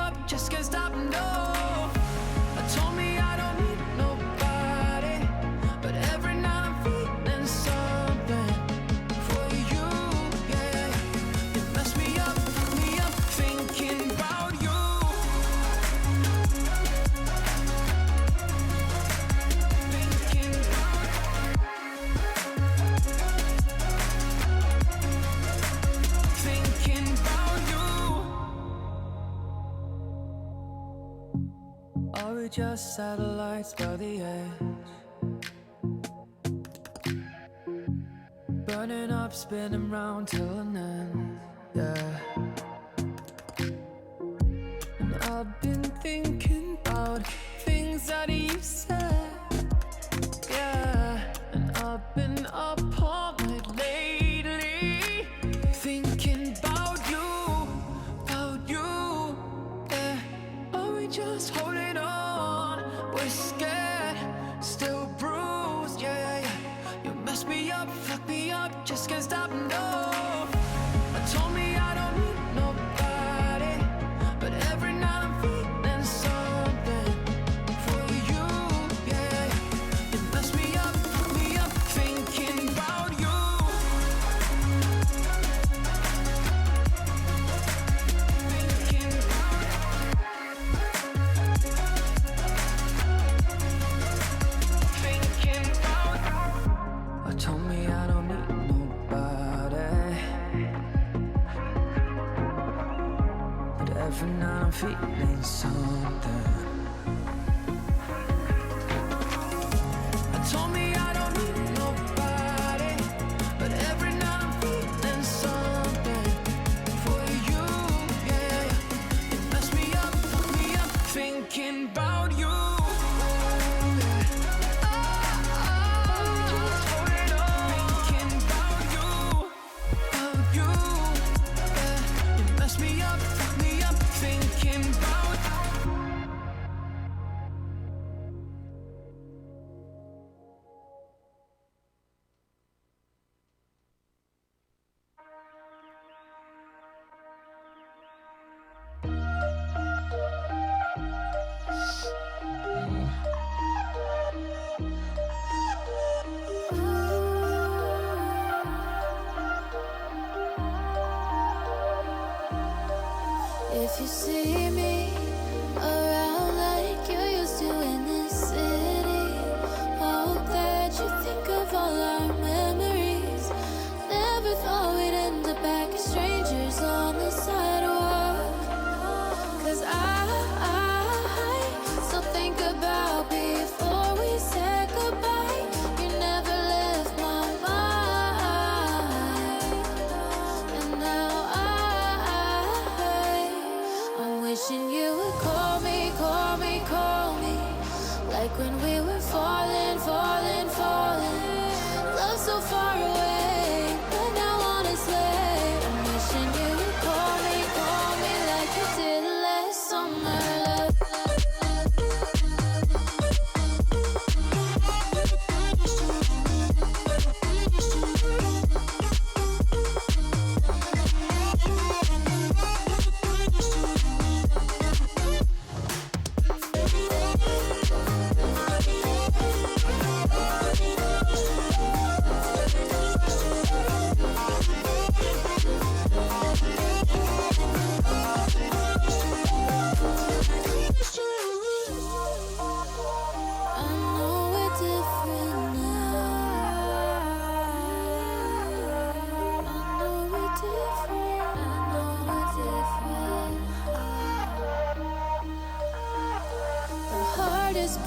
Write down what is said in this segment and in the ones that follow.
up just can't stop, no. I told me I don't need nobody, but every night I'm feeling something for you, yeah. You mess me up, thinking about you. Thinking about you. Are we just satellites by the edge? Burning up, spinning round till an end, yeah. And I've been thinking about things that you said, yeah. And I've been up all night lately, thinking about you, yeah. Are we just holding on? We're scared, still bruised, yeah. You mess me up, fuck me up, just can't stop, no. I told me I don't need nobody, but every night I'm feeling something for you, yeah. You mess me up, thinking about you. Thinking about I told me I don't need nobody, but every night I'm feeling something. I told me I don't need nobody, but every night I'm feeling something for you, yeah. You mess me up, thinking about you. If you see me around like you used to in this city, hope that you think of all our memories. Never thought we'd end up back as strangers on the sidewalk. 'Cause I still think about before we said goodbye. You never left my mind, and now I'm wishing you would call me, like when we were falling. Love so far away, but now honestly, I'm wishing you would call me like you did last summer.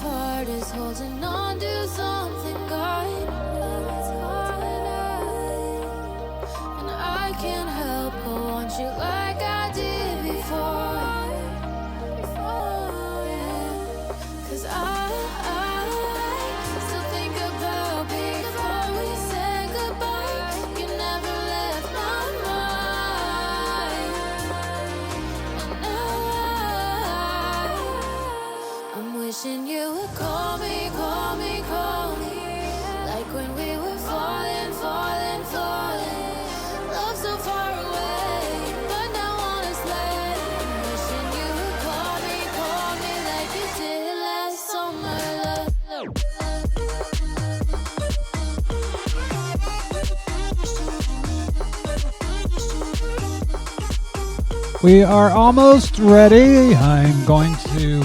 Part is holding on to something God knows, and I can't help but want you like I did before. 'Cause I still think about before we said goodbye. You never left my mind, and now I'm wishing you would call me, like when we were falling. Love so far away, but now honestly, I'm wishing you would call We are almost ready. I'm going to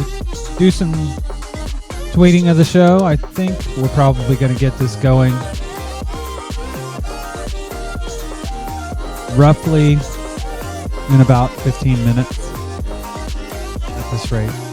do some tweeting of the show. I think we're probably going to get this going roughly in about 15 minutes at this rate.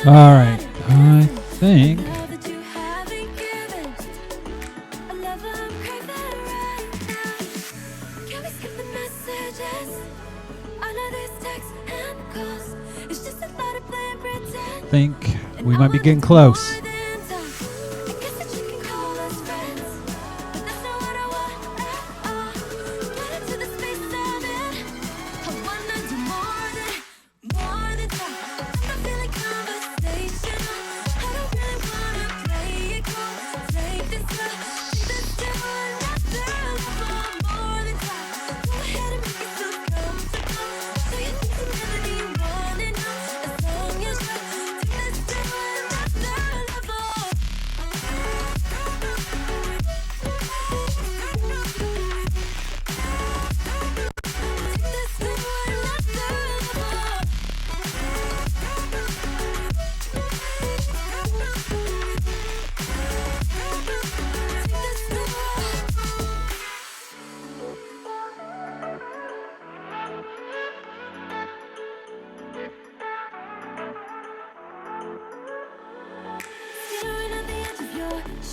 All right, I think we might be getting close.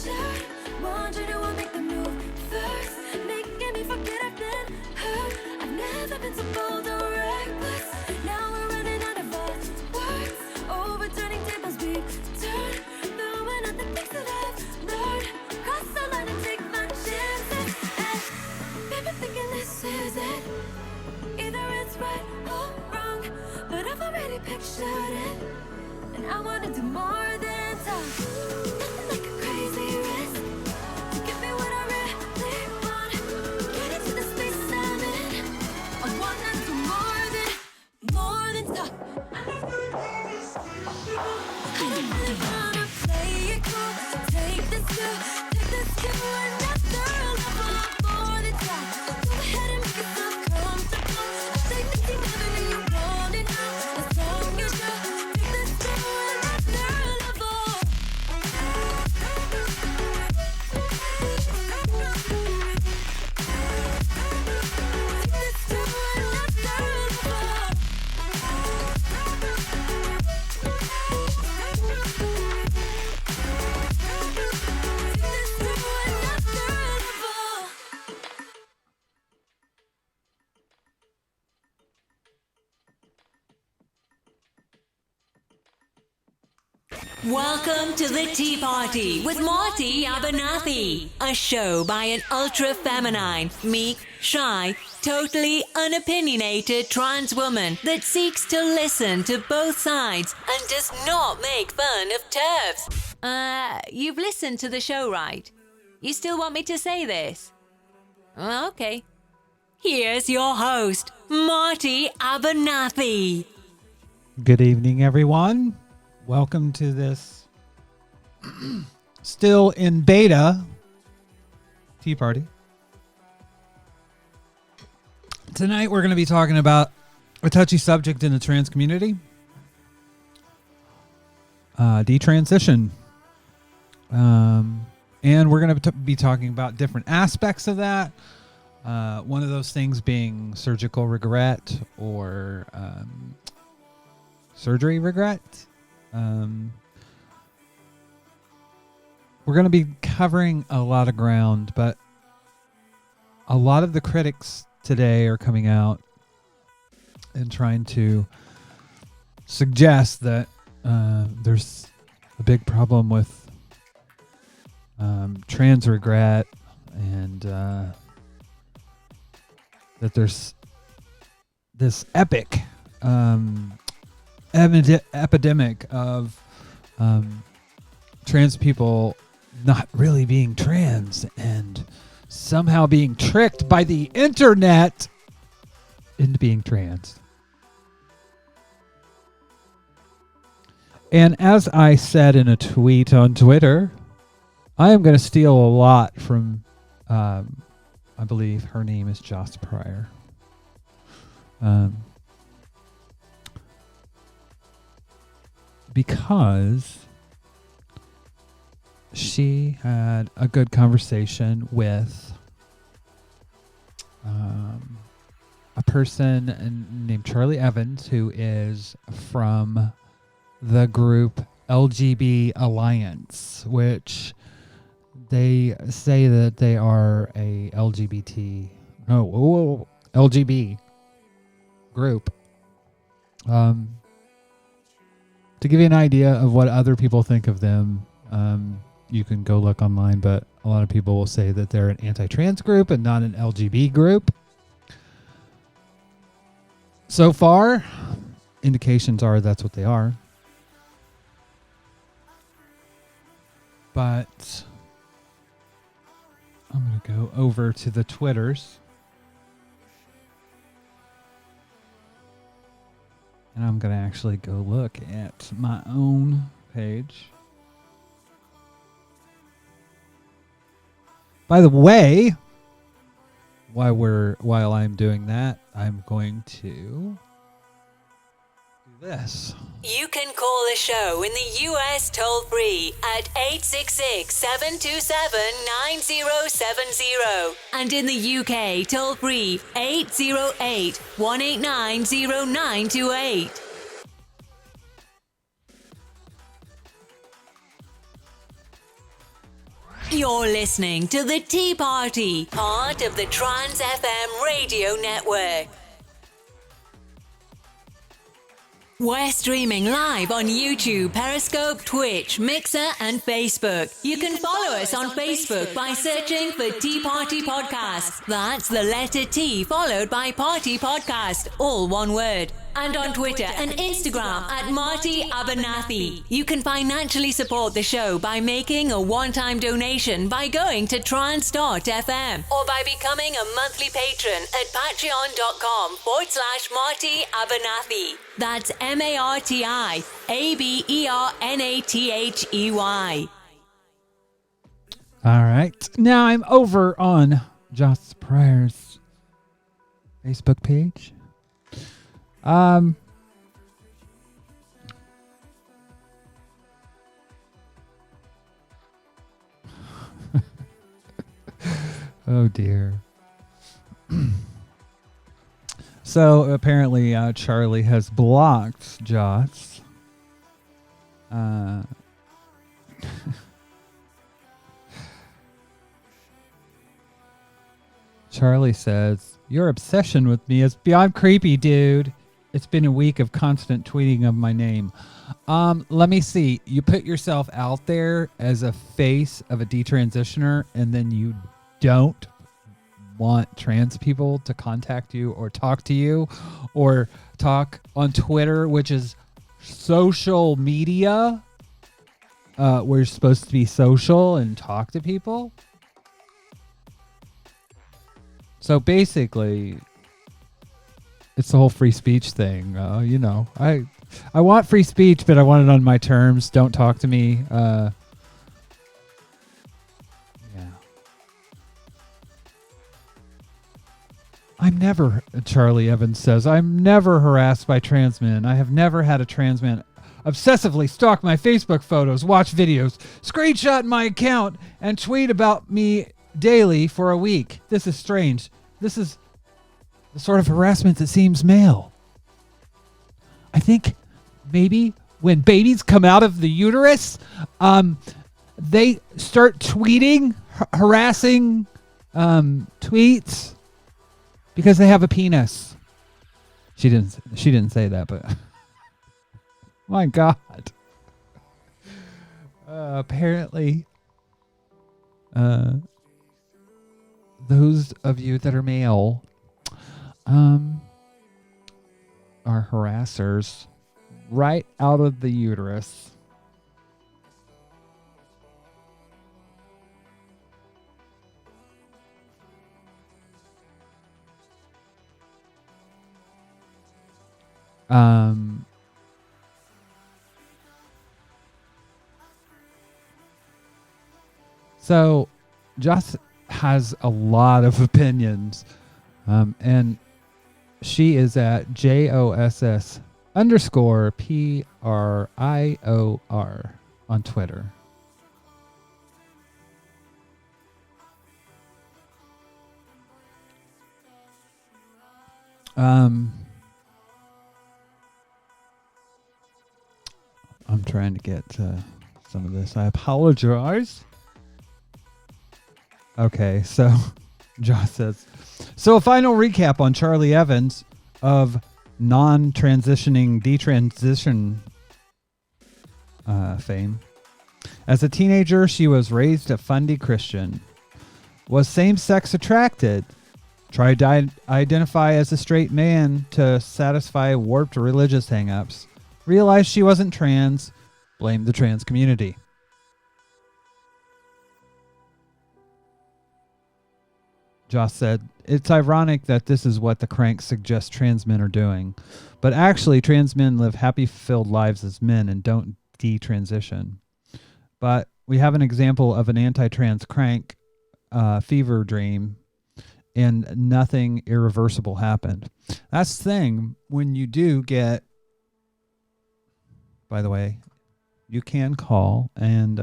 Sure, want you to make the move first, making me forget I've been hurt. I've never been so bold or reckless. Now we're running out of our words, overturning tables we turn, throwing out the things that I've learned. Cross the line and take my chances. And baby, thinking this is it. Either it's right or wrong, but I've already pictured it, and I wanna do more than talk. Nothing like a crazy risk to give me what I really want. Get into the space I'm in. I wanna do more than talk. I don't really wanna play it cool. Take this to another level. More than talk. Go ahead and make yourself comfortable. I take the team everything you want it now. As long as you take this to another level. Welcome to the Tea Party with Marty Abernathy, a show by an ultra-feminine, meek, shy, totally unopinionated trans woman that seeks to listen to both sides and does not make fun of TERFs. You've listened to the show, right? You still want me to say this? Okay. Here's your host, Marty Abernathy. Good evening, everyone. Welcome to this still in beta tea party. Tonight we're going to be talking about a touchy subject in the trans community. Detransition. And we're going to be talking about different aspects of that. One of those things being surgical regret or surgery regret. We're going to be covering a lot of ground, but a lot of the critics today are coming out and trying to suggest that there's a big problem with trans regret and that there's this epic epidemic of trans people not really being trans and somehow being tricked by the internet into being trans. And as I said in a tweet on Twitter, I am going to steal a lot from, I believe her name is Joss Pryor. Because she had a good conversation with a person named Charlie Evans, who is from the group LGB Alliance, which they say that they are a LGBT group. To give you an idea of what other people think of them, you can go look online, but a lot of people will say that they're an anti-trans group and not an LGB group. So far, indications are that's what they are. But I'm going to go over to the Twitters. And I'm going to actually go look at my own page. By the way, while I'm doing that, I'm going to do this. You can call the show in the US toll-free at 866-727-9070 and in the UK toll-free 808-189-0928. You're listening to The Tea Party, part of the Trans FM radio network. We're streaming live on YouTube, Periscope, Twitch, Mixer, and Facebook. You can follow us on Facebook by searching for Tea Party Podcast. That's the letter T followed by Party Podcast, all one word. And on Twitter and Instagram at Marty Abernathy. You can financially support the show by making a one-time donation by going to trans.fm or by becoming a monthly patron at patreon.com/Marty Abernathy. That's MartyAbernathy. All right. Now I'm over on Joss Pryor's Facebook page. Oh dear. So apparently Charlie has blocked Joss. Charlie says, "Your obsession with me is beyond creepy, dude. It's been a week of constant tweeting of my name." Let me see. You put yourself out there as a face of a detransitioner, and then you don't want trans people to contact you or talk to you or talk on Twitter, which is social media. We're supposed to be social and talk to people. So basically, it's the whole free speech thing. You know, I want free speech, but I want it on my terms. Don't talk to me. Yeah. Charlie Evans says, "I'm never harassed by trans men. I have never had a trans man obsessively stalk my Facebook photos, watch videos, screenshot my account, and tweet about me daily for a week. This is strange. This is the sort of harassment that seems male. I think maybe when babies come out of the uterus, they start tweeting harassing tweets because they have a penis." She didn't say that, but my God. Apparently, those of you that are male are harassers right out of the uterus. So Joss has a lot of opinions, and she is at JOSS_PRIOR on Twitter. I'm trying to get some of this. I apologize. Okay, so Josh says, so a final recap on Charlie Evans of non-transitioning detransition fame. As a teenager, she was raised a fundy Christian, was same-sex attracted, tried to identify as a straight man to satisfy warped religious hang-ups, realized she wasn't trans, blamed the trans community. Joss said, it's ironic that this is what the cranks suggest trans men are doing, but actually trans men live happy, fulfilled lives as men and don't detransition. But we have an example of an anti-trans crank fever dream, and nothing irreversible happened. That's the thing. When you do get, by the way, you can call, and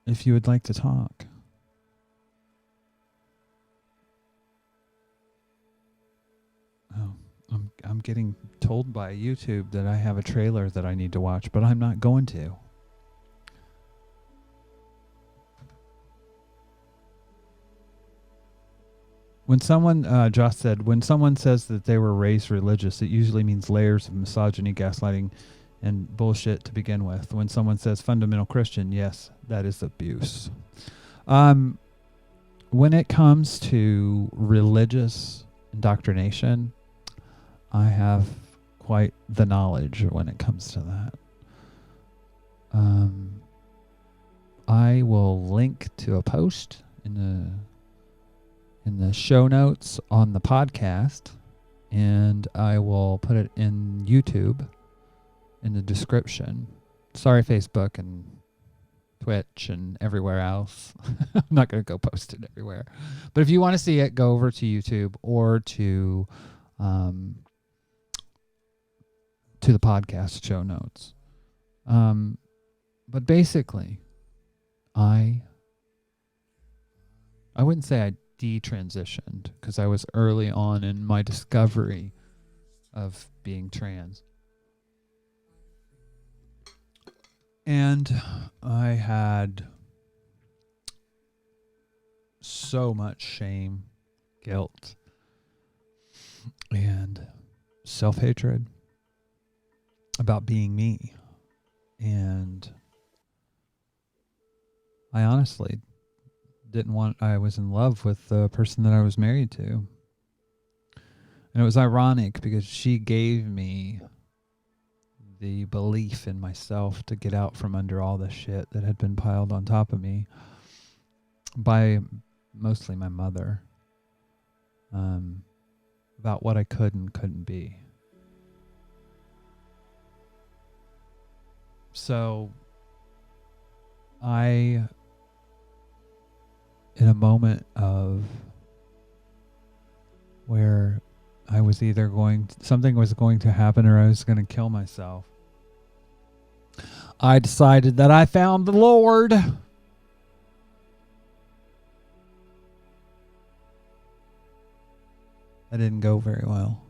if you would like to talk. Oh, I'm getting told by YouTube that I have a trailer that I need to watch, but I'm not going to. When someone, Josh said, when someone says that they were raised religious, it usually means layers of misogyny, gaslighting, and bullshit to begin with. When someone says fundamental Christian, yes, that is abuse. When it comes to religious indoctrination, I have quite the knowledge when it comes to that. I will link to a post in the show notes on the podcast, and I will put it in YouTube in the description. Sorry, Facebook and Twitch and everywhere else. I'm not going to go post it everywhere. But if you want to see it, go over to YouTube or to the podcast show notes. But basically, I wouldn't say I detransitioned, because I was early on in my discovery of being trans. And I had so much shame, guilt, and self-hatred about being me. And I honestly I was in love with the person that I was married to. And it was ironic because she gave me the belief in myself to get out from under all the shit that had been piled on top of me by mostly my mother, about what I could and couldn't be. So in a moment of where I was either something was going to happen or I was going to kill myself, I decided that I found the Lord. That didn't go very well.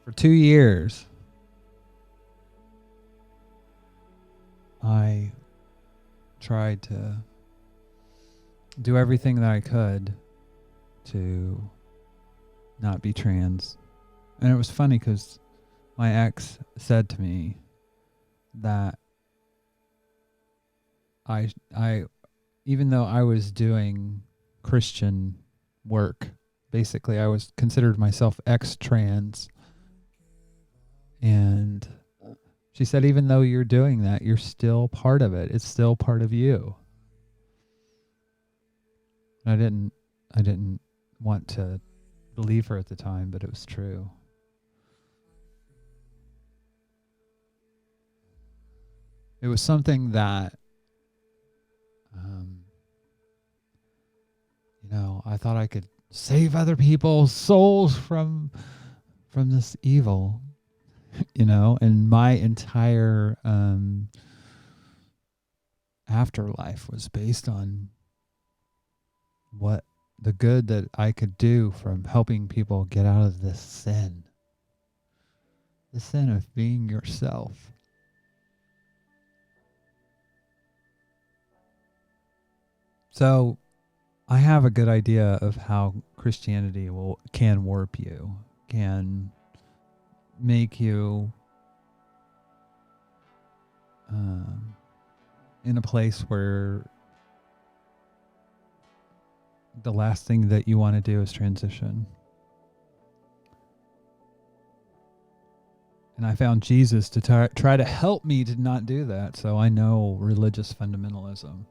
For 2 years, I tried to do everything that I could to not be trans. And it was funny because my ex said to me that I even though I was doing Christian work, basically I was considered myself ex-trans, and she said, even though you're doing that, you're still part of it. It's still part of you. I didn't want to believe her at the time, but it was true. It was something that, I thought I could save other people's souls from this evil, and my entire afterlife was based on what the good that I could do from helping people get out of this sin. The sin of being yourself. So I have a good idea of how Christianity can warp you, can make you in a place where the last thing that you want to do is transition. And I found Jesus to try to help me to not do that. So I know religious fundamentalism.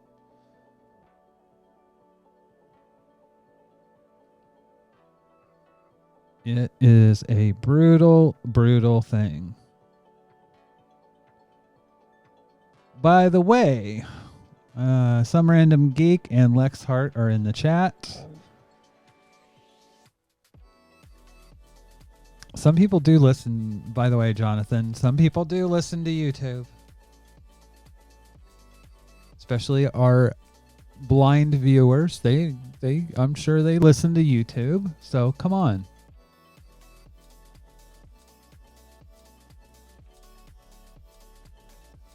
It is a brutal, brutal thing. By the way, Some Random Geek and Lex Hart are in the chat. Some people do listen, by the way, Jonathan. Some people do listen to YouTube. Especially our blind viewers. I'm sure they listen to YouTube. So come on.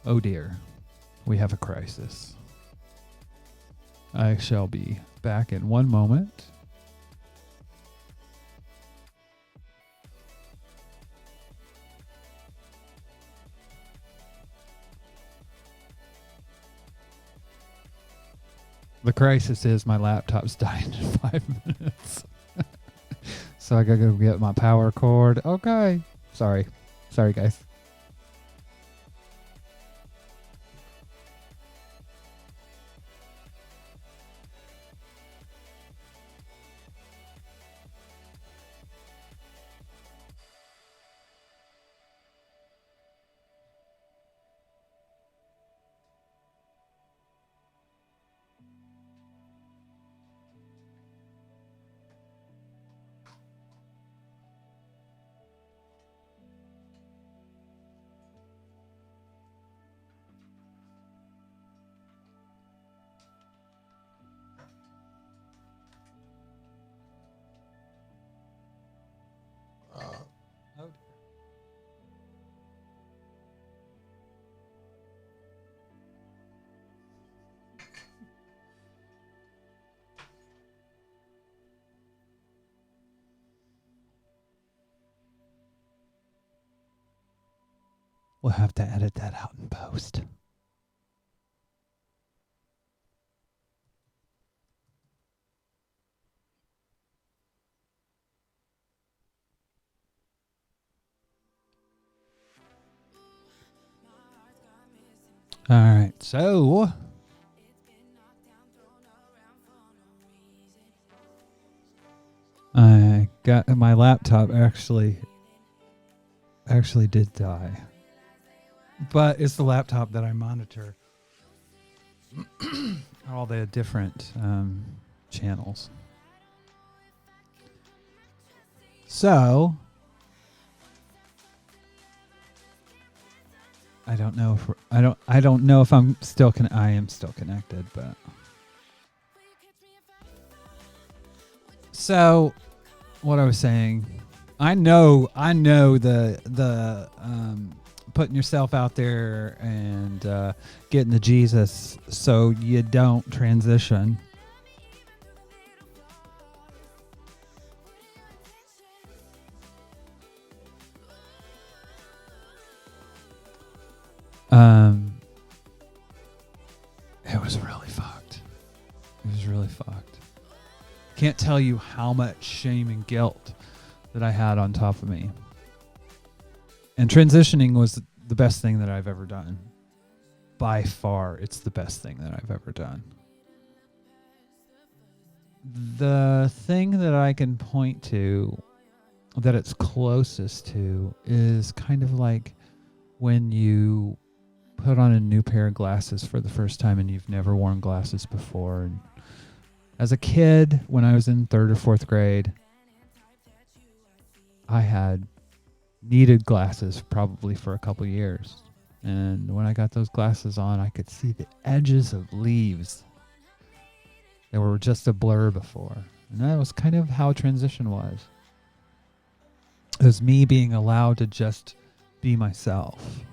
Oh dear. We have a crisis. I shall be back in one moment. The crisis is my laptop's dying in 5 minutes. So I gotta go get my power cord. Okay. Sorry, guys. We'll have to edit that out in post. All right, so I got my laptop actually did die, but it's the laptop that I monitor all the different channels. So I don't know if I don't know if I am still connected, but so what I was saying, I know the putting yourself out there and getting to Jesus so you don't transition. It was really fucked. It was really fucked. Can't tell you how much shame and guilt that I had on top of me. And transitioning was the best thing that I've ever done. By far, it's the best thing that I've ever done. The thing that I can point to that it's closest to is kind of like when you put on a new pair of glasses for the first time and you've never worn glasses before. And as a kid, when I was in 3rd or 4th grade, I had needed glasses probably for a couple years. And when I got those glasses on, I could see the edges of leaves that were just a blur before. And that was kind of how transition was. It was me being allowed to just be myself.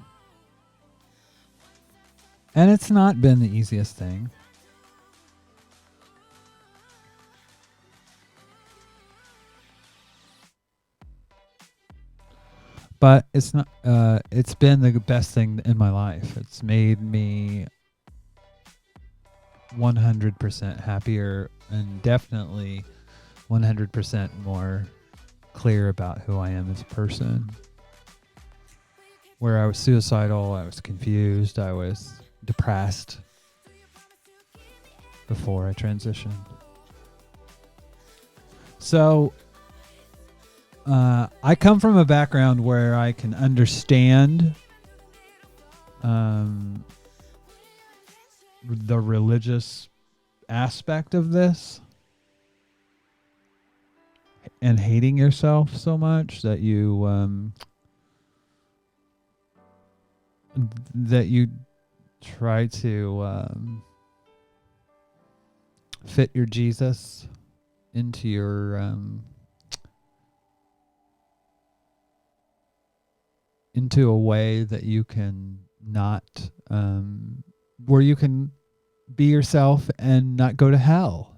And it's not been the easiest thing. But it's not it's been the best thing in my life. It's made me 100% happier and definitely 100% more clear about who I am as a person. Where I was suicidal, I was confused, I was depressed before I transitioned. So I come from a background where I can understand the religious aspect of this and hating yourself so much that you try to fit your Jesus into your into a way that you can not where you can be yourself and not go to hell.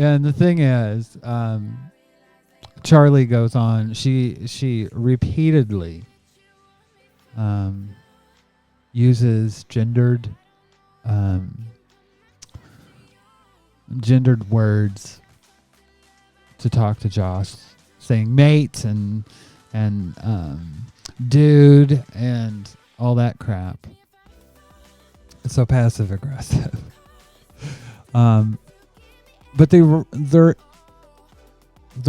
And the thing is, Charlie goes on. She repeatedly uses gendered words to talk to Josh, saying mate and dude and all that crap. It's so passive aggressive. But there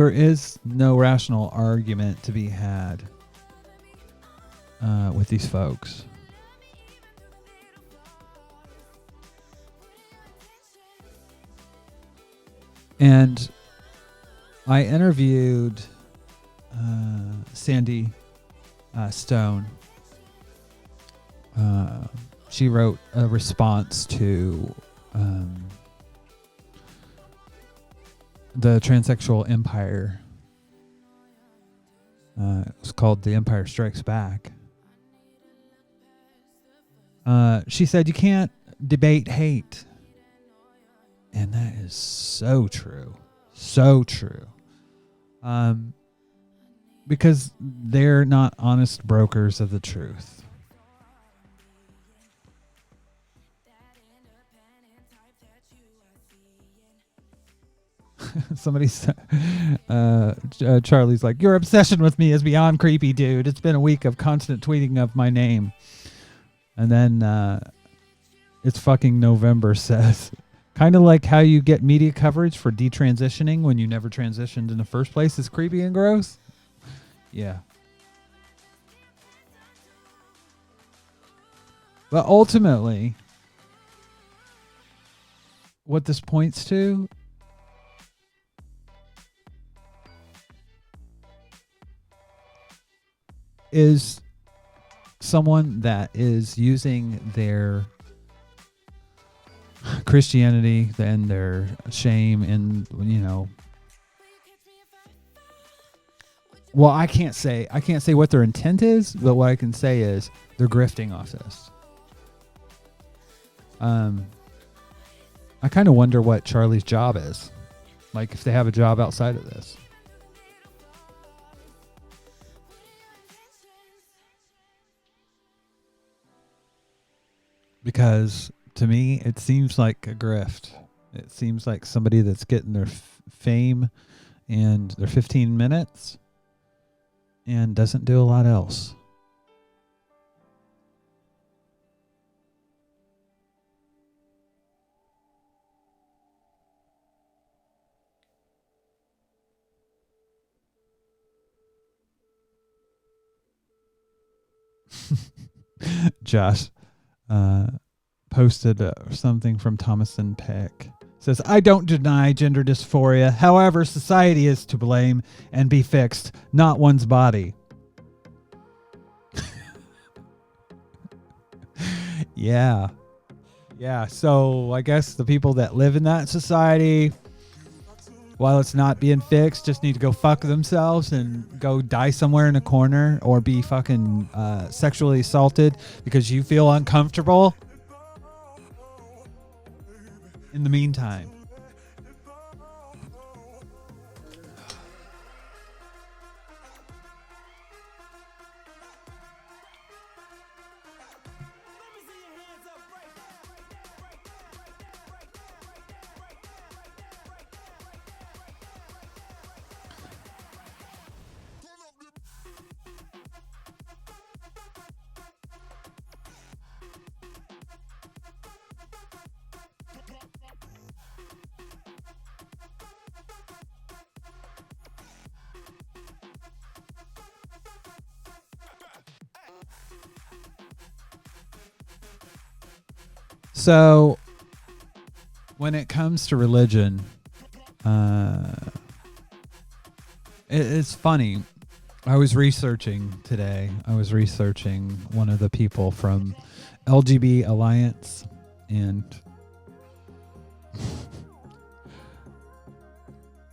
is no rational argument to be had with these folks. And I interviewed Sandy Stone. She wrote a response to the transsexual empire. It was called The Empire Strikes Back. She said, you can't debate hate. And that is so true. So true. Because they're not honest brokers of the truth. Somebody said, Charlie's like, your obsession with me is beyond creepy, dude. It's been a week of constant tweeting of my name. And then it's fucking November says, kind of like how you get media coverage for detransitioning when you never transitioned in the first place is creepy and gross. Yeah. But ultimately, what this points to is someone that is using their Christianity and their shame and, you know, well, I can't say what their intent is, but what I can say is they're grifting off this. I kind of wonder what Charlie's job is, like if they have a job outside of this. Because to me, it seems like a grift. It seems like somebody that's getting their fame and their 15 minutes and doesn't do a lot else. Josh posted something from Thomason Peck. Says, I don't deny gender dysphoria. However, society is to blame and be fixed, not one's body. Yeah. Yeah. So I guess the people that live in that society, while it's not being fixed, just need to go fuck themselves and go die somewhere in a corner or be fucking sexually assaulted because you feel uncomfortable. In the meantime. So, when it comes to religion, it's funny. I was researching today. I was researching one of the people from LGB Alliance, and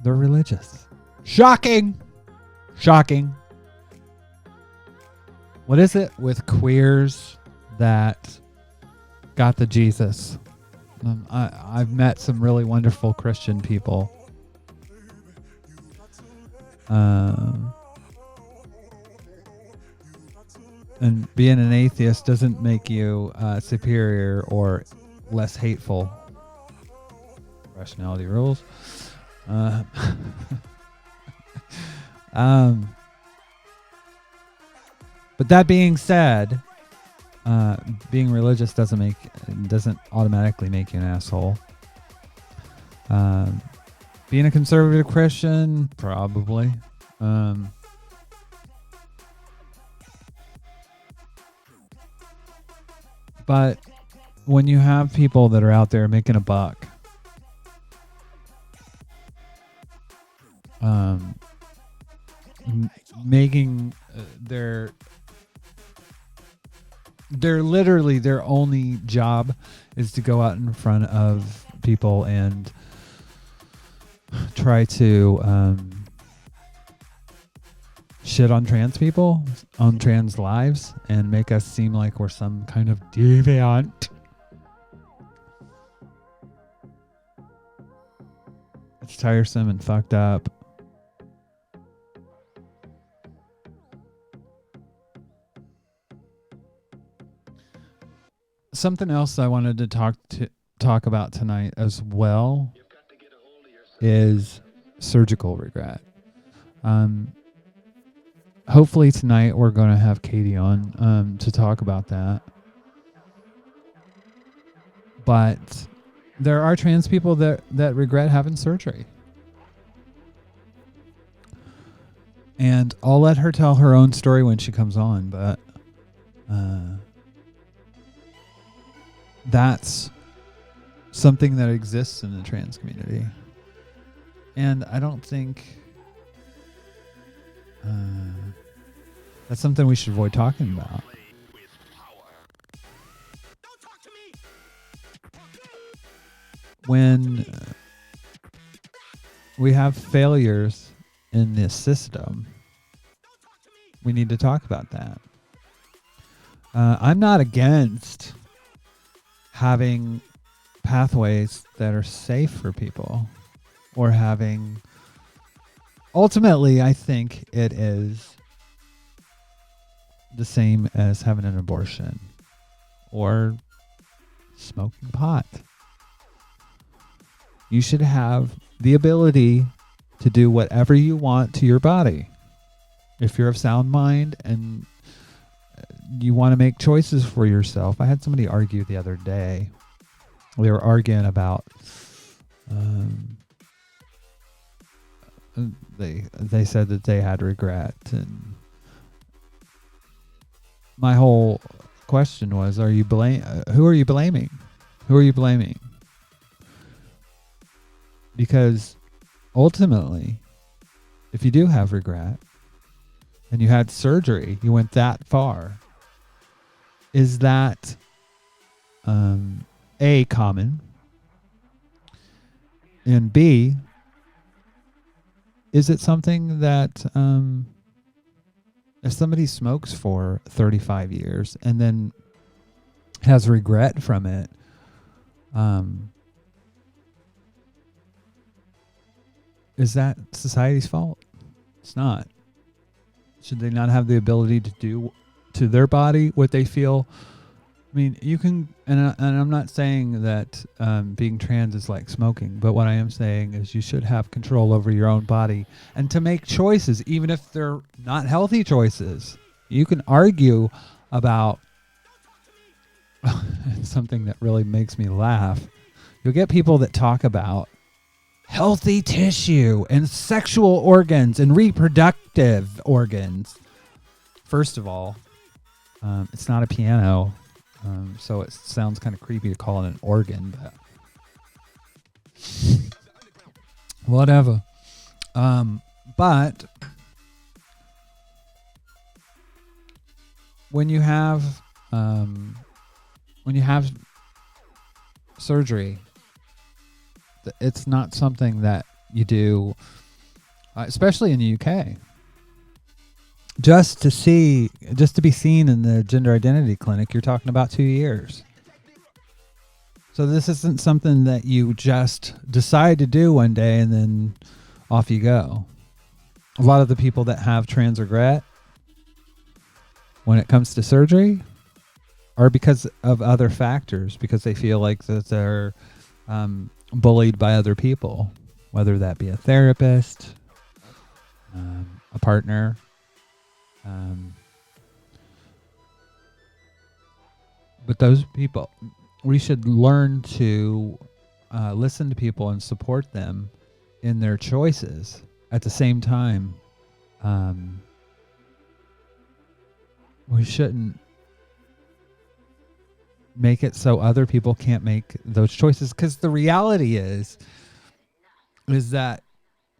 they're religious. Shocking! Shocking. What is it with queers that got the Jesus? I've met some really wonderful Christian people, And being an atheist doesn't make you superior or less hateful. Rationality rules. But that being said, being religious doesn't automatically make you an asshole. Being a conservative Christian, probably. But when you have people that are out there making a buck, making their literally their only job is to go out in front of people and try to shit on trans people, on trans lives, and make us seem like we're some kind of deviant. It's tiresome and fucked up. Something else I wanted to talk about tonight as well is surgical regret. Hopefully tonight we're going to have Katie on to talk about that. But there are trans people that regret having surgery. And I'll let her tell her own story when she comes on, but that's something that exists in the trans community. And I don't think that's something we should avoid talking about. When we have failures in this system, we need to talk about that. I'm not against having pathways that are safe for people, or having, ultimately I think it is the same as having an abortion or smoking pot. You should have the ability to do whatever you want to your body. If you're of sound mind and you want to make choices for yourself. I had somebody argue the other day. They were arguing about they said that they had regret, and my whole question was, who are you blaming? Who are you blaming? Because ultimately, if you do have regret and you had surgery, you went that far, is that A, common, and B, is it something that if somebody smokes for 35 years and then has regret from it, is that society's fault? It's not. Should they not have the ability to do to their body what they feel? I mean, you can, and I'm not saying that being trans is like smoking, but what I am saying is you should have control over your own body and to make choices, even if they're not healthy choices. You can argue about something that really makes me laugh. You'll get people that talk about healthy tissue and sexual organs and reproductive organs. First of all, it's not a piano. So it sounds kind of creepy to call it an organ, but whatever. But when you have surgery, it's not something that you do, especially in the UK. Just to be seen in the gender identity clinic, you're talking about 2 years. So this isn't something that you just decide to do one day and then off you go. a lot of the people that have trans regret when it comes to surgery are because of other factors, because they feel like that they're bullied by other people, whether that be a therapist, a partner. But those people, we should learn to listen to people and support them in their choices. At the same time, we shouldn't make it so other people can't make those choices, because the reality is that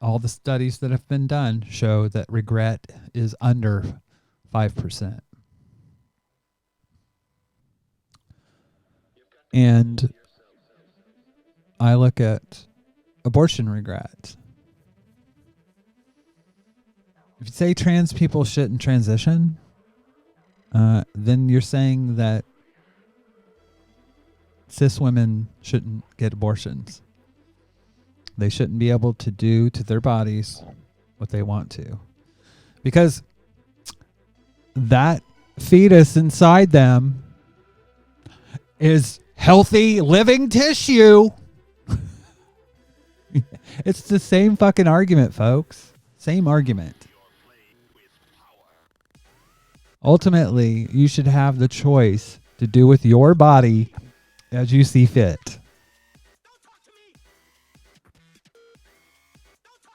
all the studies that have been done show that regret is under 5%. And I look at abortion regret. If you say trans people shouldn't transition, then you're saying that cis women shouldn't get abortions. They shouldn't be able to do to their bodies what they want to. Because that fetus inside them is healthy, living tissue. It's the same fucking argument, folks. Same argument. Ultimately, you should have the choice to do with your body as you see fit.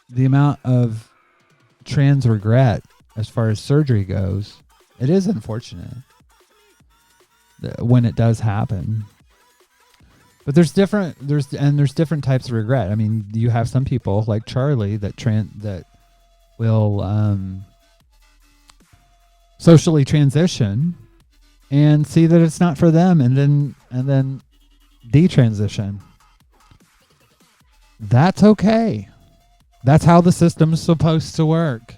The amount of trans regret as far as surgery goes, it is unfortunate when it does happen. But there's different types of regret. I mean, you have some people like Charlie that will socially transition and see that it's not for them, and then detransition. That's okay. That's how the system's supposed to work.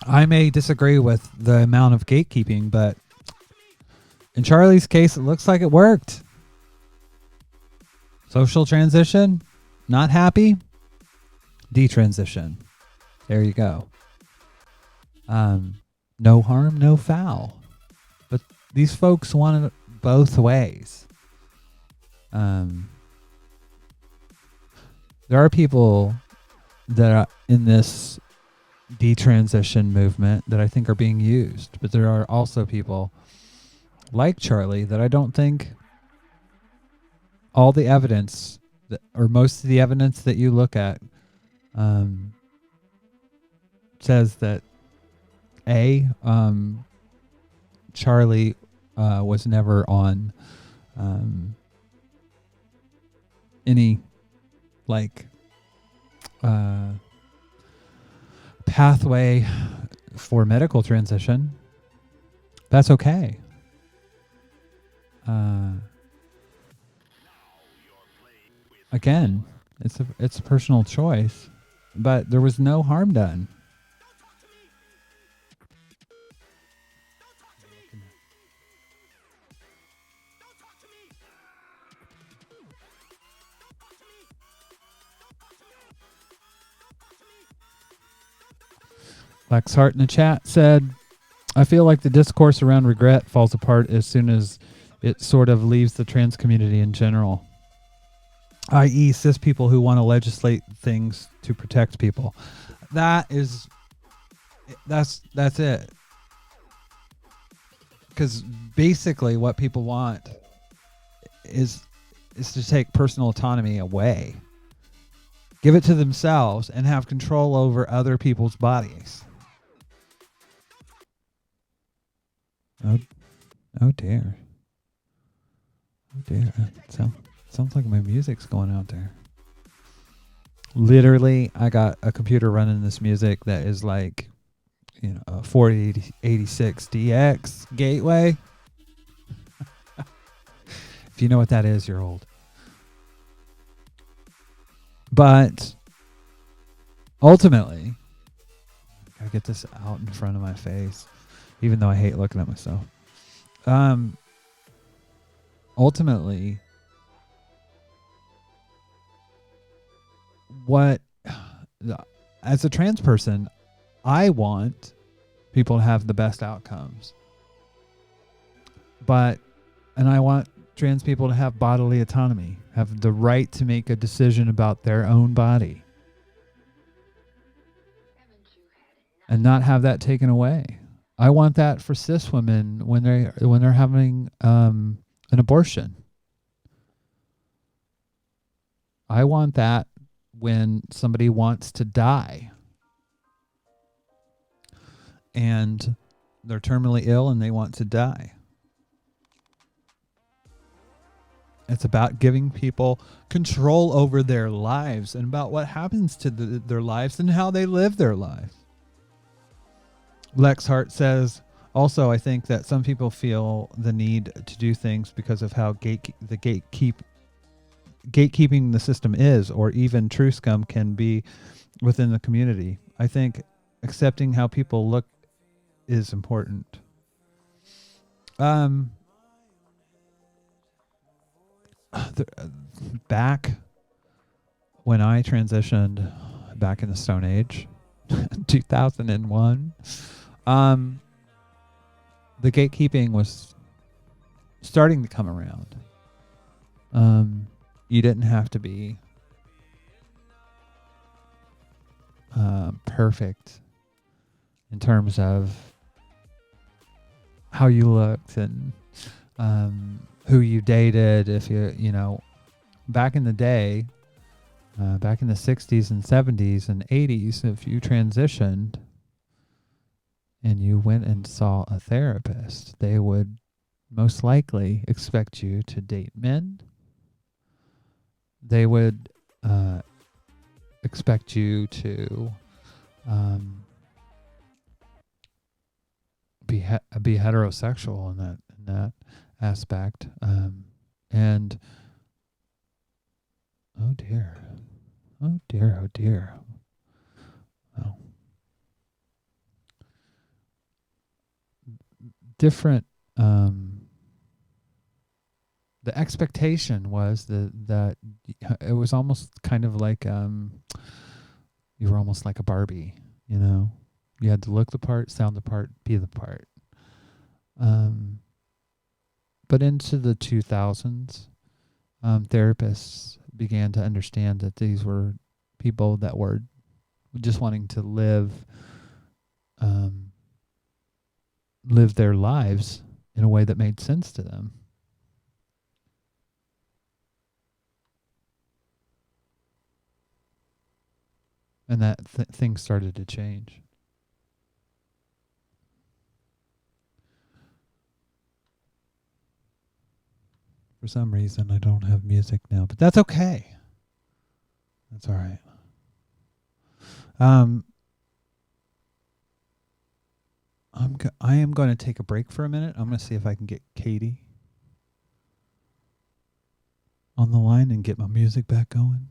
I may disagree with the amount of gatekeeping, but in Charlie's case, it looks like it worked. Social transition, not happy. Detransition. There you go. No harm, no foul. But these folks want it both ways. There are people that are in this detransition movement that I think are being used, but there are also people like Charlie that I don't think all the evidence or most of the evidence that you look at says that Charlie was never on any pathway for medical transition. That's okay. Again, it's a personal choice, but there was no harm done. Lex Hart in the chat said, I feel like the discourse around regret falls apart as soon as it sort of leaves the trans community in general, i.e. cis people who want to legislate things to protect people. That's it. Because basically what people want is to take personal autonomy away. Give it to themselves and have control over other people's bodies. Oh dear. Oh dear. Sounds like my music's going out there. Literally, I got a computer running this music that is like, a 4086 DX gateway. If you know what that is, you're old. But ultimately, I get this out in front of my face, even though I hate looking at myself. Ultimately, what as a trans person, I want people to have the best outcomes. And I want trans people to have bodily autonomy, have the right to make a decision about their own body, and not have that taken away. I want that for cis women when they're having an abortion. I want that when somebody wants to die and they're terminally ill and they want to die. It's about giving people control over their lives and about what happens to their lives and how they live their lives. Lex Hart says, also, I think that some people feel the need to do things because of how gatekeeping the system is, or even true scum can be within the community. I think accepting how people look is important. Back when I transitioned back in the Stone Age, 2001, the gatekeeping was starting to come around. You didn't have to be perfect in terms of how you looked and who you dated. If you know, back in the day, back in the 60s and 70s and 80s, if you transitioned and you went and saw a therapist, they would most likely expect you to date men. They would expect you to be heterosexual in that aspect. And oh dear. Oh dear. Well, different. The expectation was that it was almost kind of like you were almost like a Barbie, you know. You had to look the part, sound the part, be the part. But into the 2000s, therapists began to understand that these were people that were just wanting to live their lives in a way that made sense to them. And that things started to change. For some reason, I don't have music now, but that's okay. That's all right. I am going to take a break for a minute. I'm going to see if I can get Katie on the line and get my music back going.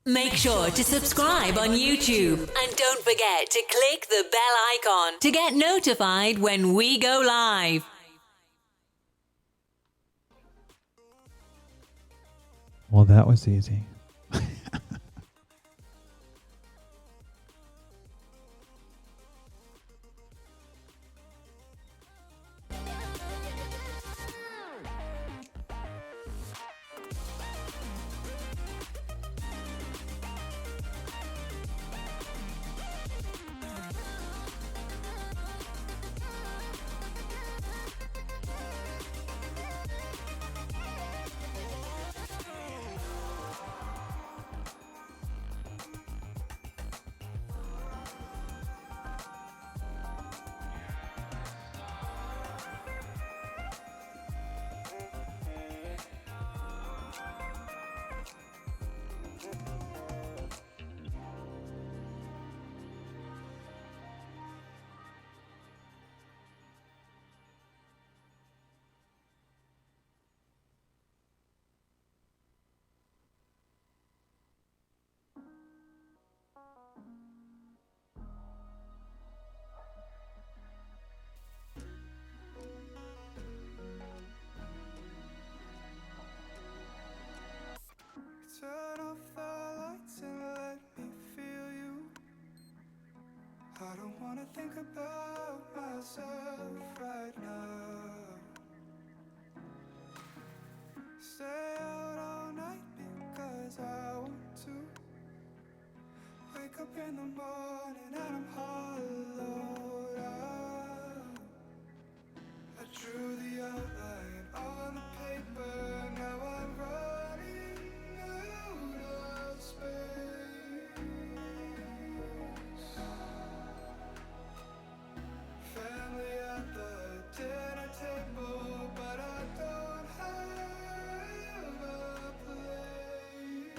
Make sure to subscribe on YouTube and don't forget to click the bell icon to get notified when we go live. Well, that was easy. wanna think about myself right now. Stay out all night because I want to. Wake up in the morning and I'm hollowed out. I drew the outline on the paper, now I'm running out of space. Family at the dinner table, but I don't have a place.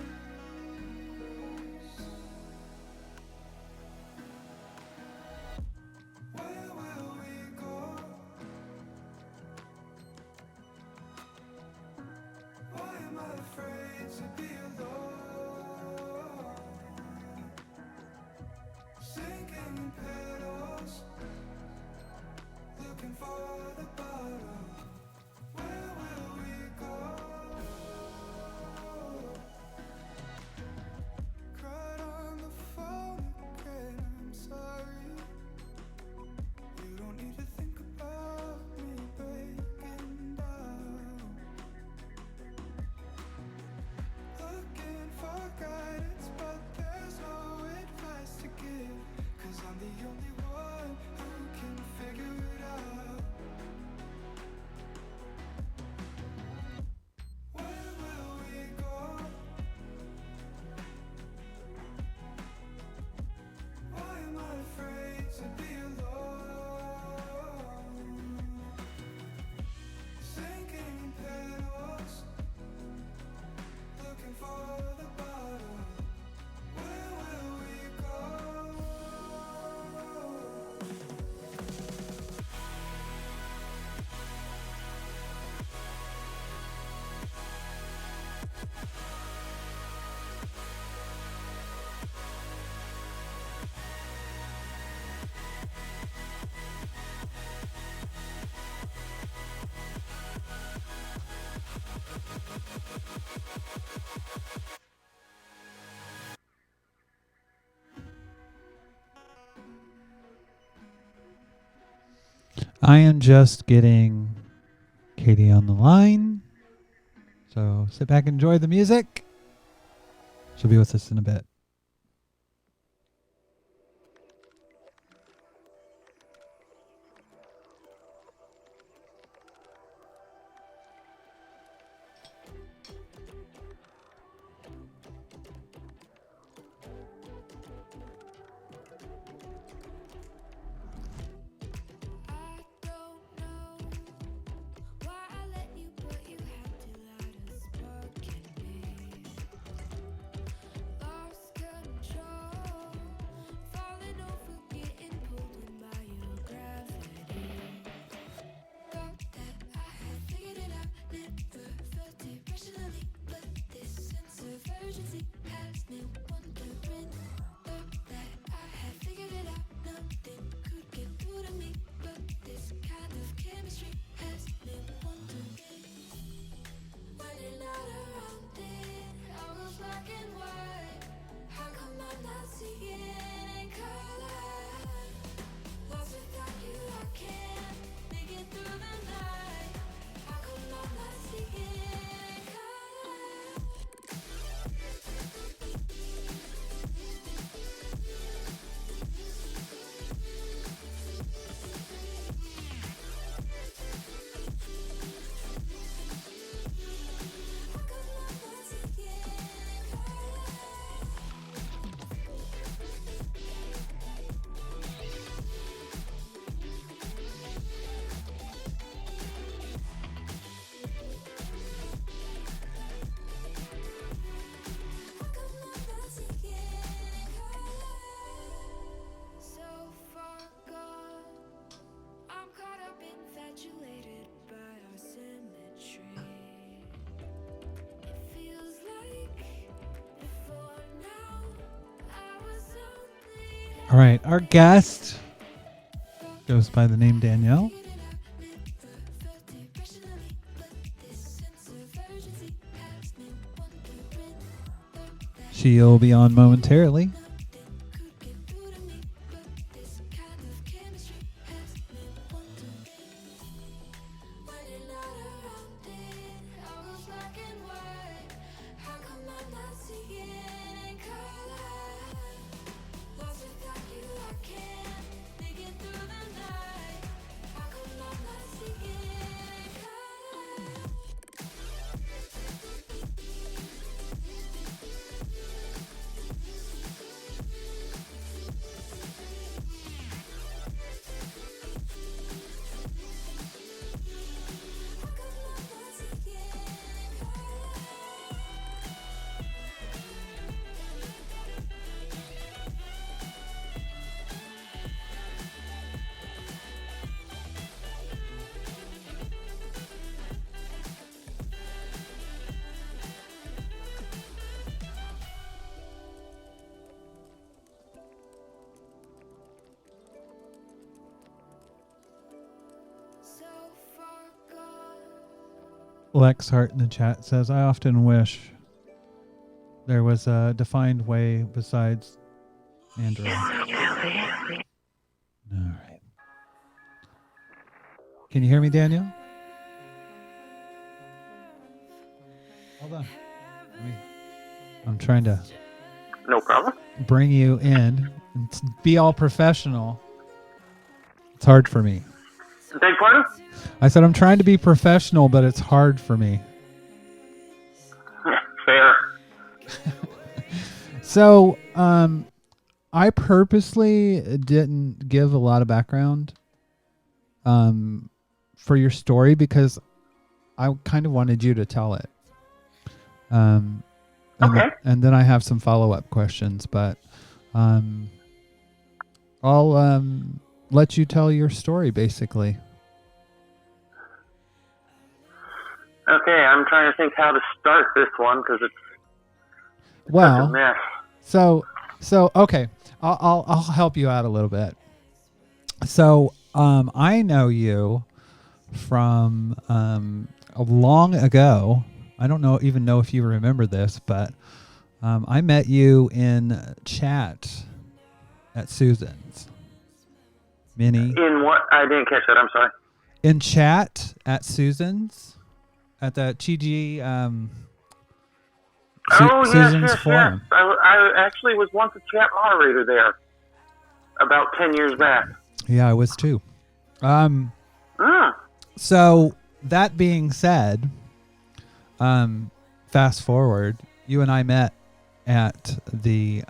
Where will we go? Why am I afraid to be alone? Sinking petals, looking for the bottom. Where will we go? Cried on the phone again, I'm sorry. You don't need to think about me breaking down. Looking for guidance, but there's no advice to give, 'cause I'm the only one who can figure it out. Where will we go? Why am I afraid to be alone? Sinking petals, looking for the bottom. Where will we go? I am just getting Katie on the line. So sit back and enjoy the music. She'll be with us in a bit. I don't know why I let you, but you had to light a spark in me. Lost control, falling over, getting pulled in by your gravity. Thought that I had figured it out, never felt it rationally, but this sense of urgency has me wondering. Thought that I had figured it out, nothing could get through to me, but this kind of chemistry has me wondering. When you're not around it, all goes black and white. How come I'm not seeing in color? Lost without you, I can't make it through the night. How come I'm not seeing in color? So far gone, I'm caught up, infatuated by our symmetry. It feels like before now I was only All right, our guest goes by the name Danielle. She'll be on momentarily. Lex Hart in the chat says, I often wish there was a defined way besides Android. All right. Can you hear me, Daniel? Hold on. I'm trying to No problem. bring you in and be all professional. It's hard for me. Beg pardon? I said I'm trying to be professional, but it's hard for me. Fair. So, I purposely didn't give a lot of background for your story because I kind of wanted you to tell it. Okay. And then I have some follow-up questions, but I'll let you tell your story, basically. Okay, I'm trying to think how to start this one because it's such Well, a mess. so okay, I'll help you out a little bit. So I know you from long ago. I don't even know if you remember this, but I met you in chat at Susan's. Minnie. In what? I didn't catch that. I'm sorry. In chat at Susan's at the Chi-Chi Susan's yes. forum. I actually was once a chat moderator there about 10 years back. Yeah, I was too. So that being said, fast forward, you and I met at the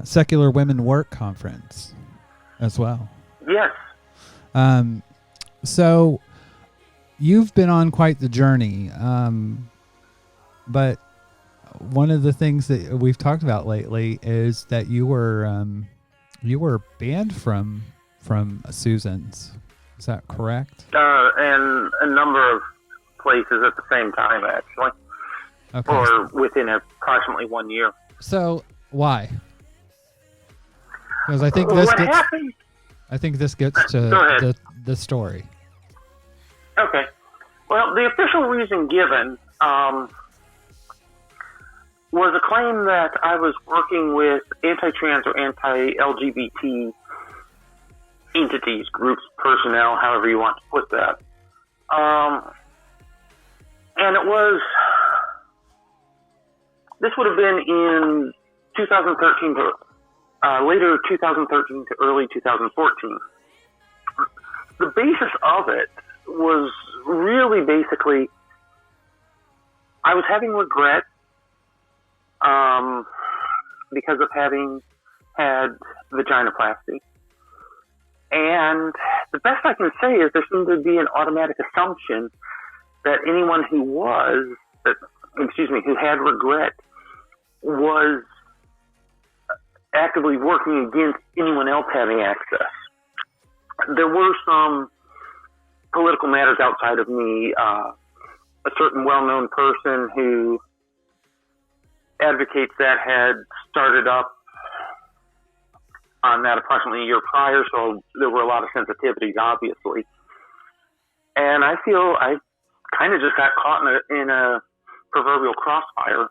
Secular Women Work Conference as well. Yes. So you've been on quite the journey, but one of the things that we've talked about lately is that you were banned from Susan's. Is that correct? And a number of places at the same time, actually. Okay. Or within approximately 1 year. So why? Because I think this gets to the story. Okay. Well, the official reason given was a claim that I was working with anti-trans or anti-LGBT entities, groups, personnel, however you want to put that. And this would have been in 2013 to later 2013 to early 2014. The basis of it was really basically I was having regret because of having had vaginoplasty. And the best I can say is there seemed to be an automatic assumption that anyone who had regret was actively working against anyone else having access. There were some political matters outside of me. A certain well-known person who advocates that had started up on that approximately a year prior, so there were a lot of sensitivities, obviously. And I feel I kind of just got caught in a proverbial crossfire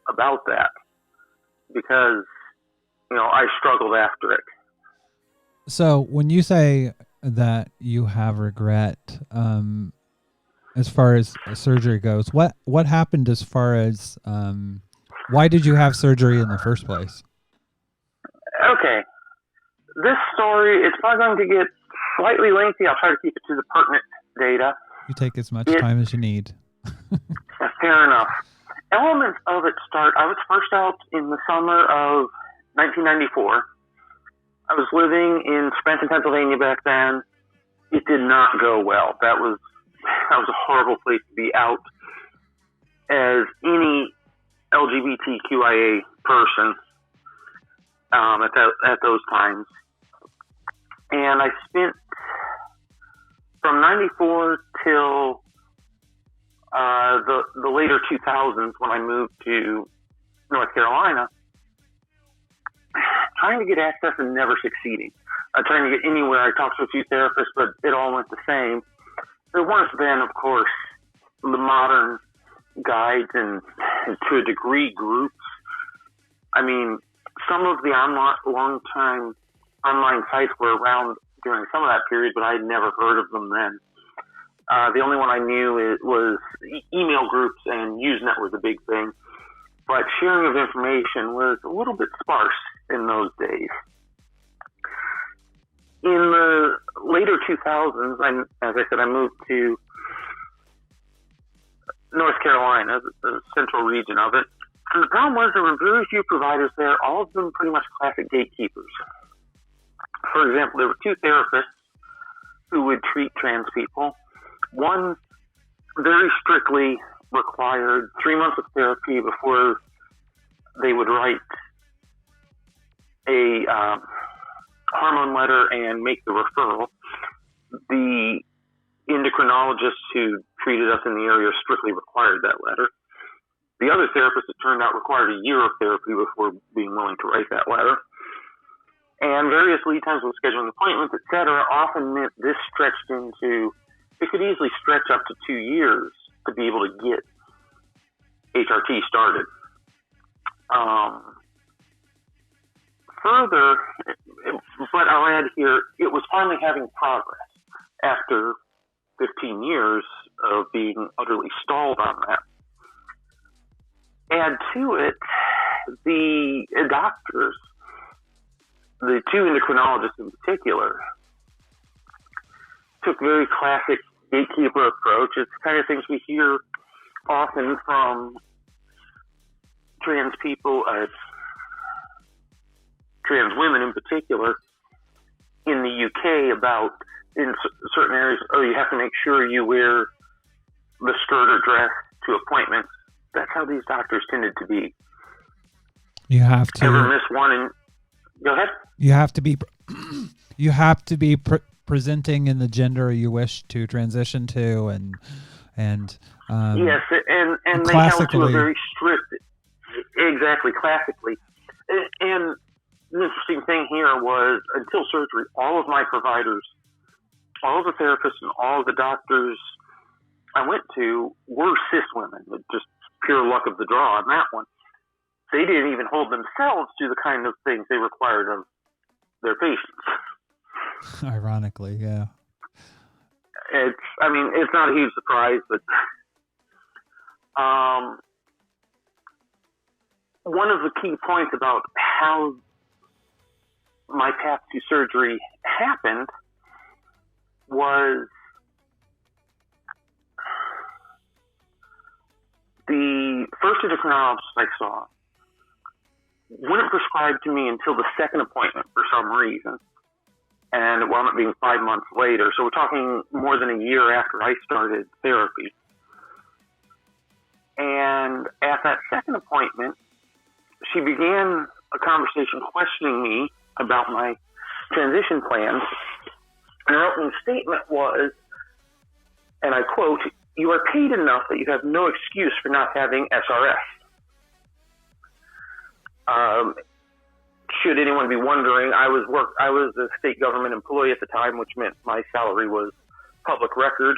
about that because, I struggled after it. So when you say that you have regret, as far as surgery goes, what happened as far as why did you have surgery in the first place? Okay. This story, it's probably going to get slightly lengthy. I'll try to keep it to the pertinent data. You take as much time as you need. Fair enough. Elements of it start, I was first out in the summer of 1994. I was living in Scranton, Pennsylvania back then. It did not go well. That was a horrible place to be out as any LGBTQIA person at those times. And I spent from 94 till the later 2000s when I moved to North Carolina, trying to get access and never succeeding. trying to get anywhere. I talked to a few therapists, but it all went the same. There weren't then, of course, the modern guides and to a degree groups. I mean, some of the long-time online sites were around during some of that period, but I had never heard of them then. The only one I knew was email groups, and Usenet was a big thing. But sharing of information was a little bit sparse in those days. In the later 2000s, as I said, I moved to North Carolina, the central region of it. And the problem was there were very few providers there, all of them pretty much classic gatekeepers. For example, there were two therapists who would treat trans people. One very strictly required 3 months of therapy before they would write a hormone letter and make the referral. The endocrinologists who treated us in the area strictly required that letter. The other therapist, it turned out, required a year of therapy before being willing to write that letter. And various lead times with scheduling appointments, etc., often meant this stretched into, it could easily stretch up to 2 years to be able to get HRT started. Further, but I'll add here, it was finally having progress after 15 years of being utterly stalled on that. Add to it, the doctors, the two endocrinologists in particular, took very classic gatekeeper approach. It's the kind of things we hear often from trans people, trans women in particular, in the UK about, in certain areas, you have to make sure you wear the skirt or dress to appointments. That's how these doctors tended to be. You have to ever miss one and go ahead. You have to be presenting in the gender you wish to transition to, and yes, and they held to a very strict, exactly, classically. And the interesting thing here was, until surgery, all of my providers, all of the therapists, and all of the doctors I went to were cis women. Just pure luck of the draw on that one. They didn't even hold themselves to the kind of things they required of their patients. Ironically, yeah. It's not a huge surprise, but one of the key points about how my path to surgery happened was the first endocrinologist I saw wouldn't prescribe to me until the second appointment for some reason. And it wound up being 5 months later. So we're talking more than a year after I started therapy. And at that second appointment, she began a conversation questioning me about my transition plans. And her opening statement was, and I quote, "You are paid enough that you have no excuse for not having SRS." Should anyone be wondering, I was a state government employee at the time, which meant my salary was public record.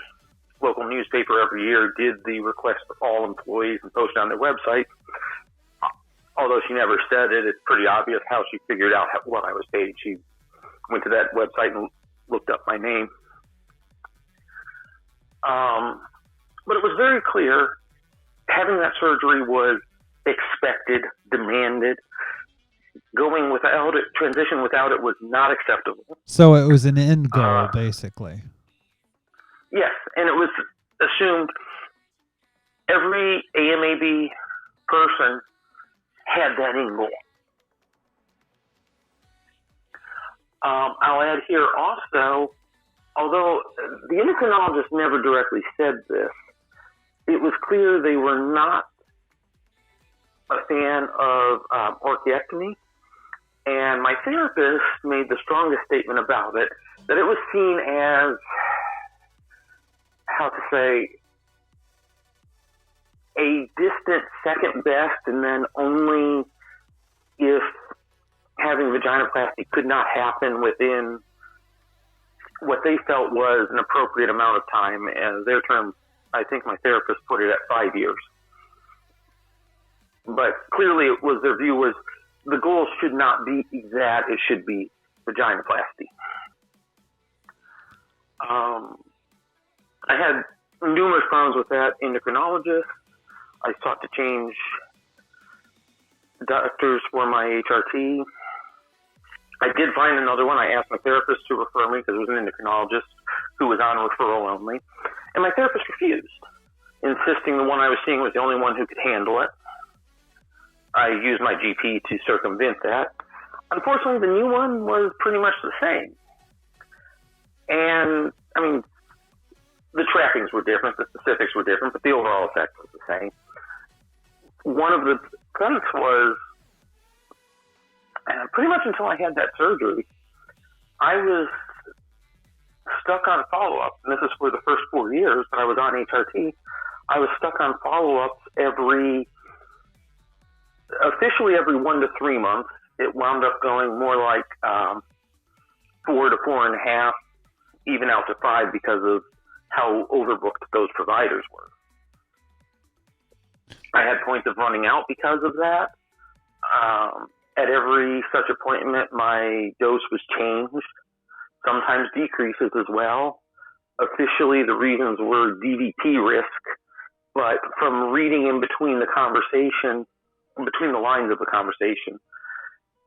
Local newspaper every year did the request for all employees and posted on their website. Although she never said it, it's pretty obvious how she figured out what I was paid. She went to that website and looked up my name. But it was very clear having that surgery was expected, demanded. Going without it, transition without it was not acceptable. So it was an end goal, basically. Yes, and it was assumed every AMAB person had that end goal. I'll add here also, although the endocrinologist never directly said this, it was clear they were not a fan of orchiectomy. And my therapist made the strongest statement about it, that it was seen as, how to say, a distant second best, and then only if having vaginoplasty could not happen within what they felt was an appropriate amount of time. And their term, I think my therapist put it at 5 years. But clearly it was, their view was the goal should not be that, it should be vaginoplasty. I had numerous problems with that endocrinologist. I sought to change doctors for my HRT. I did find another one. I asked my therapist to refer me because it was an endocrinologist who was on referral only. And my therapist refused, insisting the one I was seeing was the only one who could handle it. I used my GP to circumvent that. Unfortunately, the new one was pretty much the same. And, I mean, the trappings were different, the specifics were different, but the overall effect was the same. One of the things was, pretty much until I had that surgery, I was stuck on follow-up. And this is for the first 4 years that I was on HRT. I was stuck on follow-ups officially every 1 to 3 months. It wound up going more like 4 to 4.5, even out to 5 because of how overbooked those providers were. I had points of running out because of that. At every such appointment, my dose was changed, sometimes decreases as well. Officially, the reasons were DVT risk, but from reading in between the conversation, between the lines of the conversation,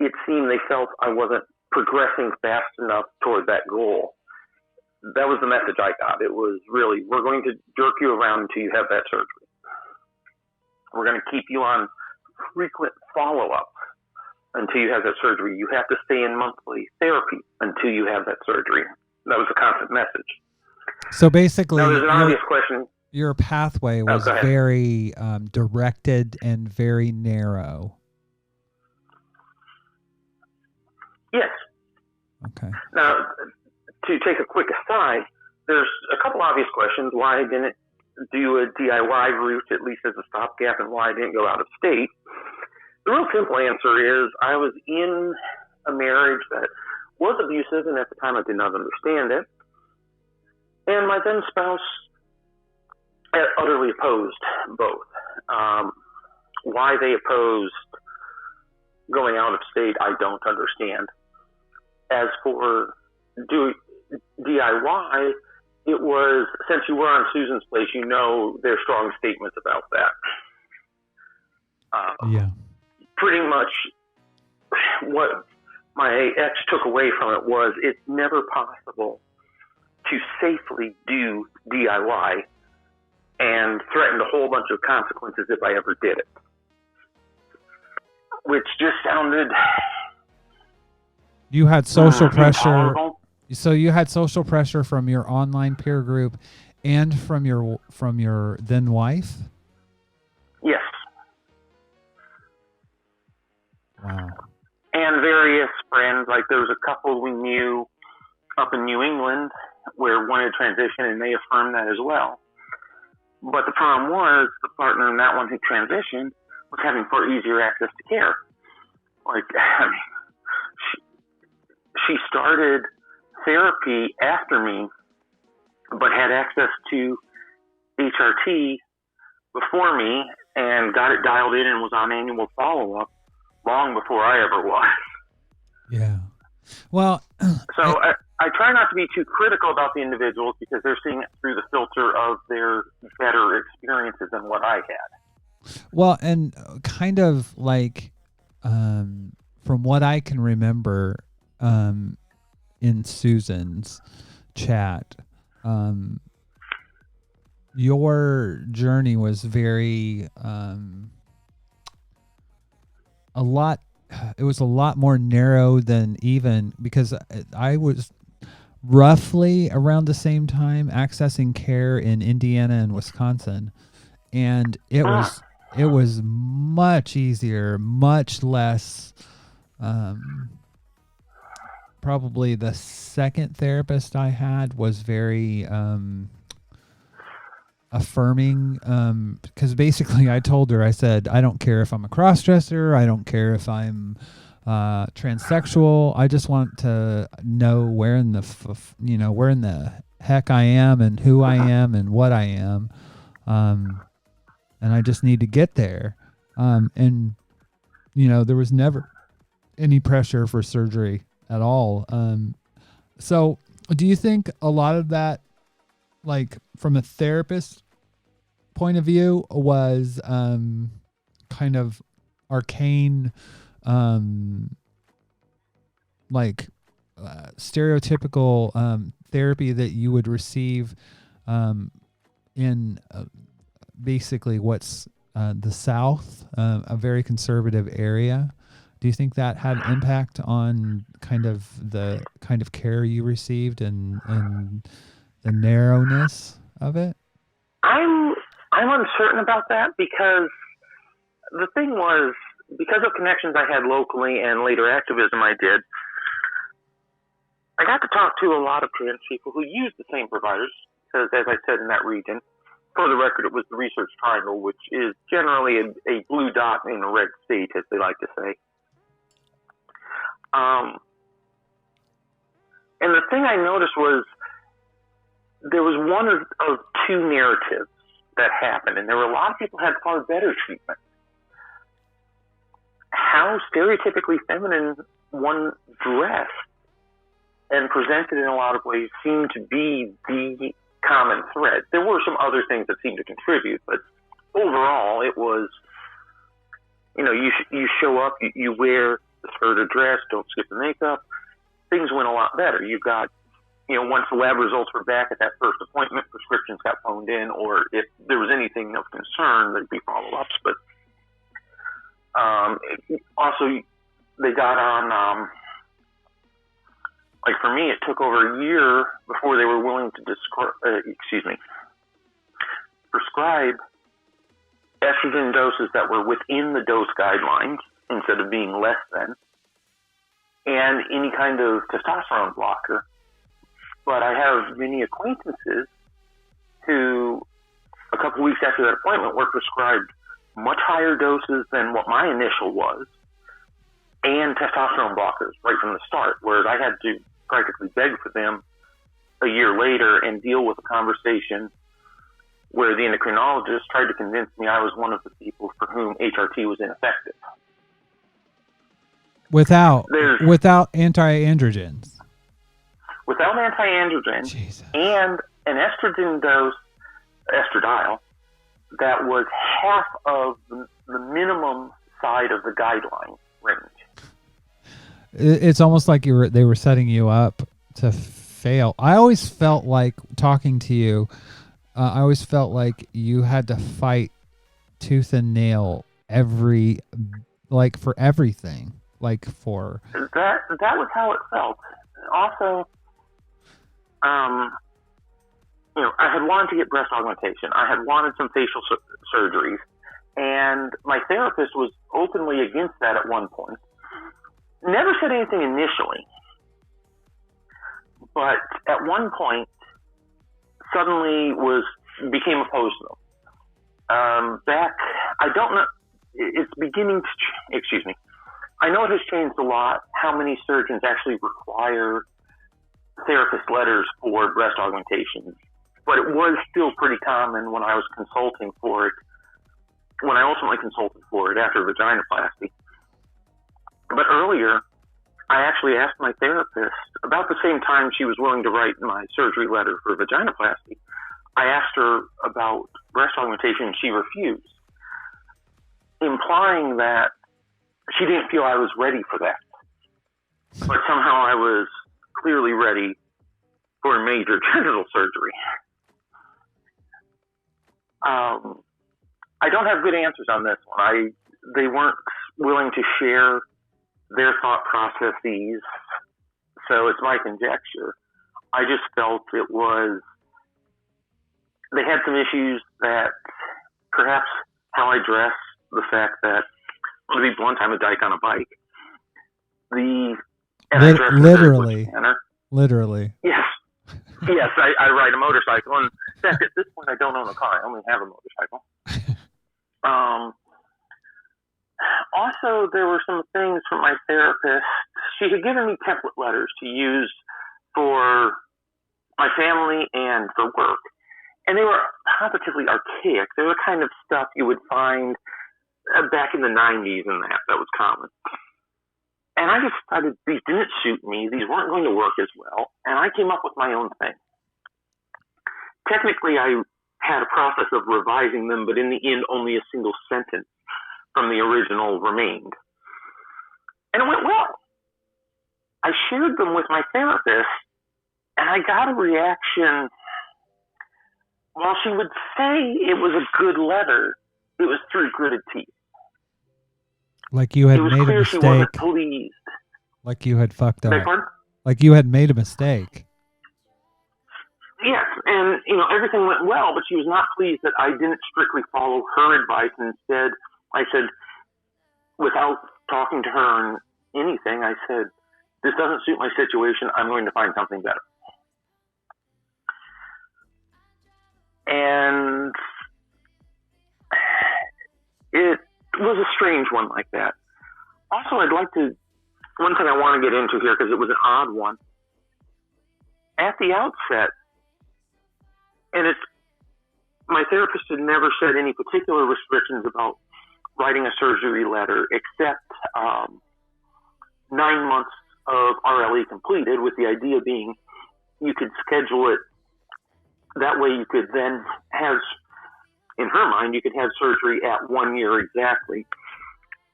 it seemed they felt I wasn't progressing fast enough toward that goal. That was the message I got. It was really, we're going to jerk you around until you have that surgery. We're going to keep you on frequent follow-up until you have that surgery. You have to stay in monthly therapy until you have that surgery. That was the constant message. So basically, now, there's an obvious question. Your pathway was very directed and very narrow. Yes. Okay. Now, to take a quick aside, there's a couple obvious questions. Why I didn't do a DIY route, at least as a stopgap, and why I didn't go out of state. The real simple answer is I was in a marriage that was abusive, and at the time I did not understand it. And my then spouse utterly opposed both. Why they opposed going out of state, I don't understand. As for DIY, it was, since you were on Susan's place, you know their strong statements about that. Yeah. Pretty much what my ex took away from it was it's never possible to safely do DIY and threatened a whole bunch of consequences if I ever did it. Which just sounded... You had social pressure. Intolerable. So you had social pressure from your online peer group and from your then wife? Yes. Wow. And various friends, like there was a couple we knew up in New England where one had transitioned, and they affirmed that as well. But the problem was the partner in that one who transitioned was having far easier access to care. Like, I mean, she started therapy after me, but had access to HRT before me and got it dialed in and was on annual follow-up long before I ever was. Yeah. Well, so I try not to be too critical about the individuals because they're seeing it through the filter of their better experiences than what I had. Well, and kind of like from what I can remember in Susan's chat, your journey was very it was a lot more narrow than even, because I was roughly around the same time accessing care in Indiana and Wisconsin, and it was much easier, much less. Probably the second therapist I had was very affirming, because basically I told her, I said, I don't care if I'm a cross-dresser, I don't care if I'm transsexual. I just want to know where in the where in the heck I am and who I am and what I am, and I just need to get there. And there was never any pressure for surgery at all. So do you think a lot of that, like from a therapist point of view, was kind of arcane, stereotypical therapy that you would receive in basically what's the South, a very conservative area? Do you think that had impact on the kind of care you received and the narrowness of it? I'm uncertain about that, because the thing was, because of connections I had locally and later activism I did, I got to talk to a lot of trans people who used the same providers, because as I said, in that region, for the record, it was the Research Triangle, which is generally a blue dot in a red state, as they like to say. And the thing I noticed was there was one of two narratives that happened, and there were a lot of people who had far better treatment. How stereotypically feminine one dressed and presented in a lot of ways seemed to be the common thread. There were some other things that seemed to contribute, but overall it was, you show up, you wear the skirt or dress, don't skip the makeup, things went a lot better. You got, once the lab results were back at that first appointment, prescriptions got phoned in, or if there was anything of concern, there'd be follow-ups. But also, they got on, for me, it took over a year before they were willing to prescribe estrogen doses that were within the dose guidelines instead of being less than, and any kind of testosterone blocker. But I have many acquaintances who, a couple weeks after that appointment, were prescribed much higher doses than what my initial was, and testosterone blockers right from the start, whereas I had to practically beg for them a year later and deal with a conversation where the endocrinologist tried to convince me I was one of the people for whom HRT was ineffective. Without anti-androgens. Without anti-androgens. Jesus. And an estrogen dose, estradiol, that was half of the minimum side of the guideline range. It's almost like they were setting you up to fail. I always felt like, talking to you, I always felt like you had to fight tooth and nail for everything. That was how it felt. Also, I had wanted to get breast augmentation. I had wanted some facial surgeries, and my therapist was openly against that at one point. Never said anything initially, but at one point suddenly became opposed to them. I don't know, it's beginning to, I know it has changed a lot how many surgeons actually require therapist letters for breast augmentation, but it was still pretty common when I was consulting for it, when I ultimately consulted for it after vaginoplasty. But earlier, I actually asked my therapist, about the same time she was willing to write my surgery letter for vaginoplasty, I asked her about breast augmentation and she refused, implying that she didn't feel I was ready for that. But somehow I was clearly ready for major genital surgery. I don't have good answers on this one. They weren't willing to share their thought processes, so it's my conjecture. I just felt they had some issues that perhaps how I dress, the fact that, to be blunt, I'm a dyke on a bike. Literally. Yes. Yes, I ride a motorcycle, and in fact, at this point, I don't own a car. I only have a motorcycle. Also, there were some things from my therapist. She had given me template letters to use for my family and for work. And they were positively archaic. They were kind of stuff you would find back in the 90s and that was common. And I just decided these didn't suit me. These weren't going to work as well. And I came up with my own thing. Technically, I had a process of revising them, but in the end, only a single sentence from the original remained. And it went well. I shared them with my therapist, and I got a reaction. While she would say it was a good letter, it was through gritted teeth. Like you had it was made clear a she mistake. wasn't pleased. Like you had fucked Beg up. pardon? Like you had made a mistake. Yes, and everything went well, but she was not pleased that I didn't strictly follow her advice. And instead, I said, without talking to her or anything, I said, "This doesn't suit my situation. I'm going to find something better." And it was a strange one like that. Also, I'd like to, one thing I want to get into here, because it was an odd one. At the outset, and my therapist had never said any particular restrictions about writing a surgery letter, except 9 months of RLE completed, with the idea being you could schedule it. That way you could then have, in her mind, you could have surgery at 1 year exactly.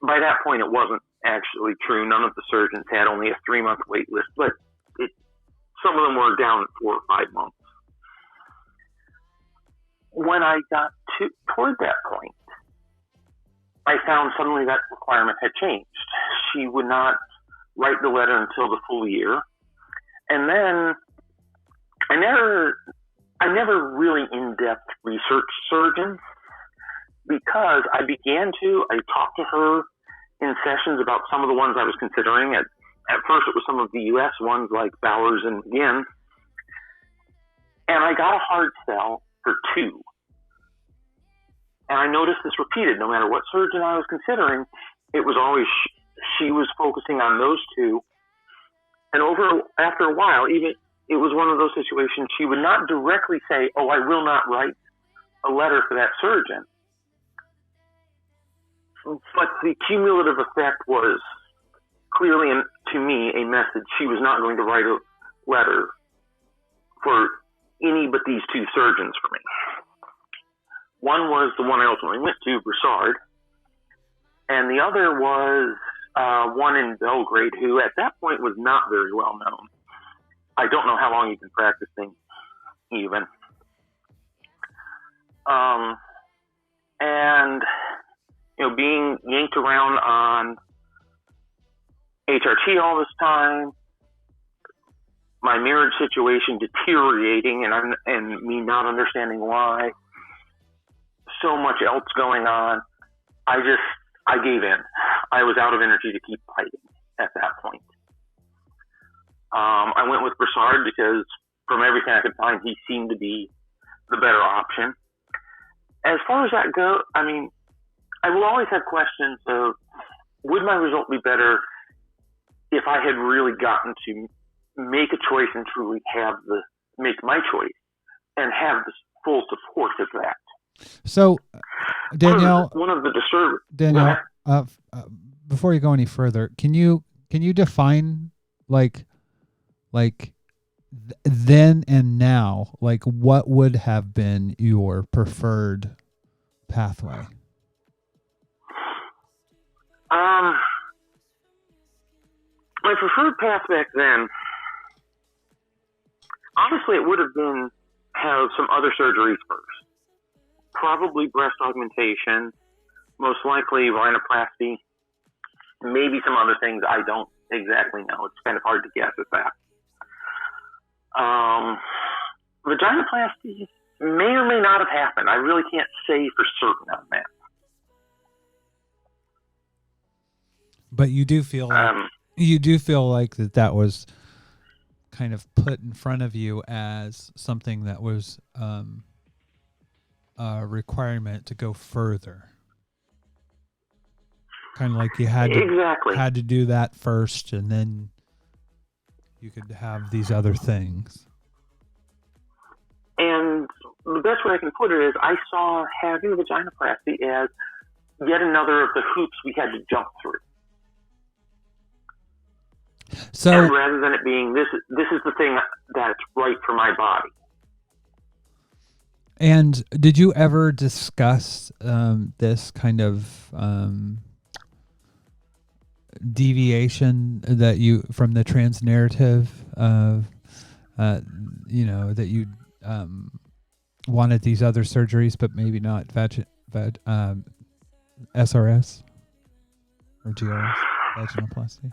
By that point, it wasn't actually true. None of the surgeons had, only a 3-month wait list, but some of them were down at 4 or 5 months. When I got toward that point, I found suddenly that requirement had changed. She would not write the letter until the full year. And then I never really in-depth researched surgeons, because I talked to her in sessions about some of the ones I was considering. At first it was some of the U.S. ones like Bowers and McGinn. And I got a hard sell for 2. And I noticed this repeated. No matter what surgeon I was considering, it was always she was focusing on those 2. And after a while, even it was one of those situations, she would not directly say, "Oh, I will not write a letter for that surgeon." But the cumulative effect was clearly, to me, a message. She was not going to write a letter for any but these 2 surgeons for me. One was the one I ultimately went to, Broussard, and the other was one in Belgrade, who at that point was not very well known. I don't know how long he'd been practicing, even. And, being yanked around on HRT all this time, my marriage situation deteriorating, and me not understanding why, so much else going on, I gave in. I was out of energy to keep fighting at that point. I went with Broussard because from everything I could find, he seemed to be the better option. As far as that goes, I will always have questions of, would my result be better if I had really gotten to make a choice and truly make my choice and have the full support of that? So, Danielle, one of the disturbers. Danielle, before you go any further, can you define then and now, what would have been your preferred pathway? My preferred path back then, honestly, it would have been have some other surgeries first. Probably breast augmentation, most likely rhinoplasty, maybe some other things I don't exactly know. It's kind of hard to guess at that. Vaginoplasty may or may not have happened. I really can't say for certain on that. But you do feel like that was kind of put in front of you as something that was a requirement to go further. Kind of like you had Exactly. to do that first, and then you could have these other things. And the best way I can put it is I saw having vaginoplasty as yet another of the hoops we had to jump through. So and rather than it being this is the thing that's right for my body. And did you ever discuss this kind of deviation that you from the trans narrative of that you wanted these other surgeries but maybe not SRS or GRS, vaginoplasty?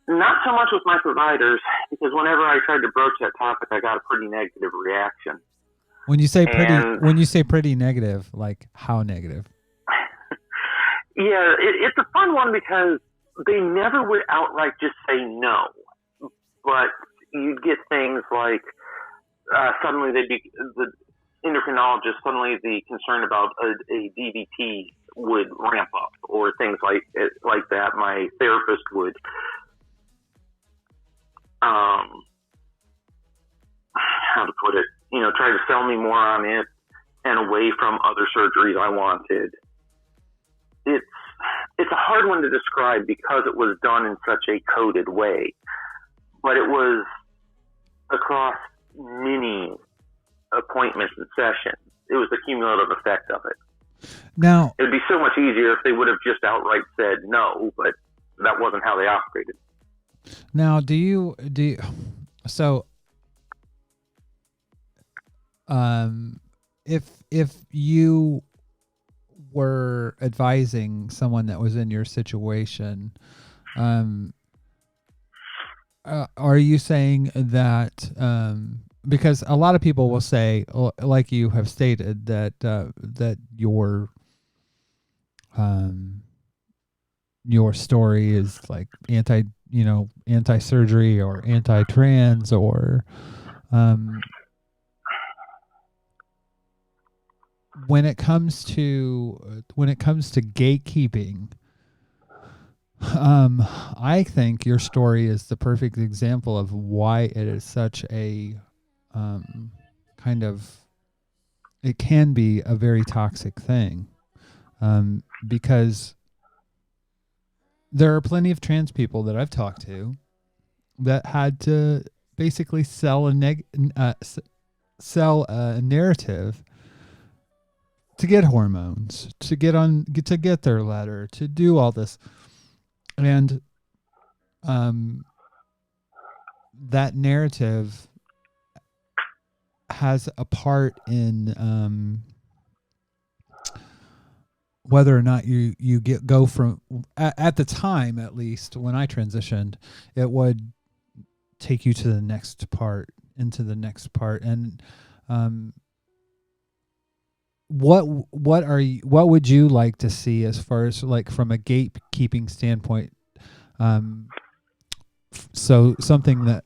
Not so much with my providers, because whenever I tried to broach that topic, I got a pretty negative reaction. When you say pretty negative, like how negative? Yeah, it's a fun one because they never would outright just say no, but you'd get things like suddenly they'd be the endocrinologist, suddenly the concern about a DVT would ramp up, or things like that. My therapist would how to put it, try to sell me more on it and away from other surgeries I wanted. It's a hard one to describe because it was done in such a coded way, but it was across many appointments and sessions. It was the cumulative effect of it. Now, it would be so much easier if they would have just outright said no, but that wasn't how they operated. Now, if you were advising someone that was in your situation, are you saying that because a lot of people will say, like you have stated, that your story is like anti-surgery or anti-trans, or when it comes to gatekeeping, I think your story is the perfect example of why it is such a it can be a very toxic thing, because there are plenty of trans people that I've talked to that had to basically sell a narrative to get hormones, to get their letter, to do all this, and that narrative has a part in whether or not you go from at the time, at least when I transitioned, it would take you to the next part, and what would you like to see as far as like from a gatekeeping standpoint, so something that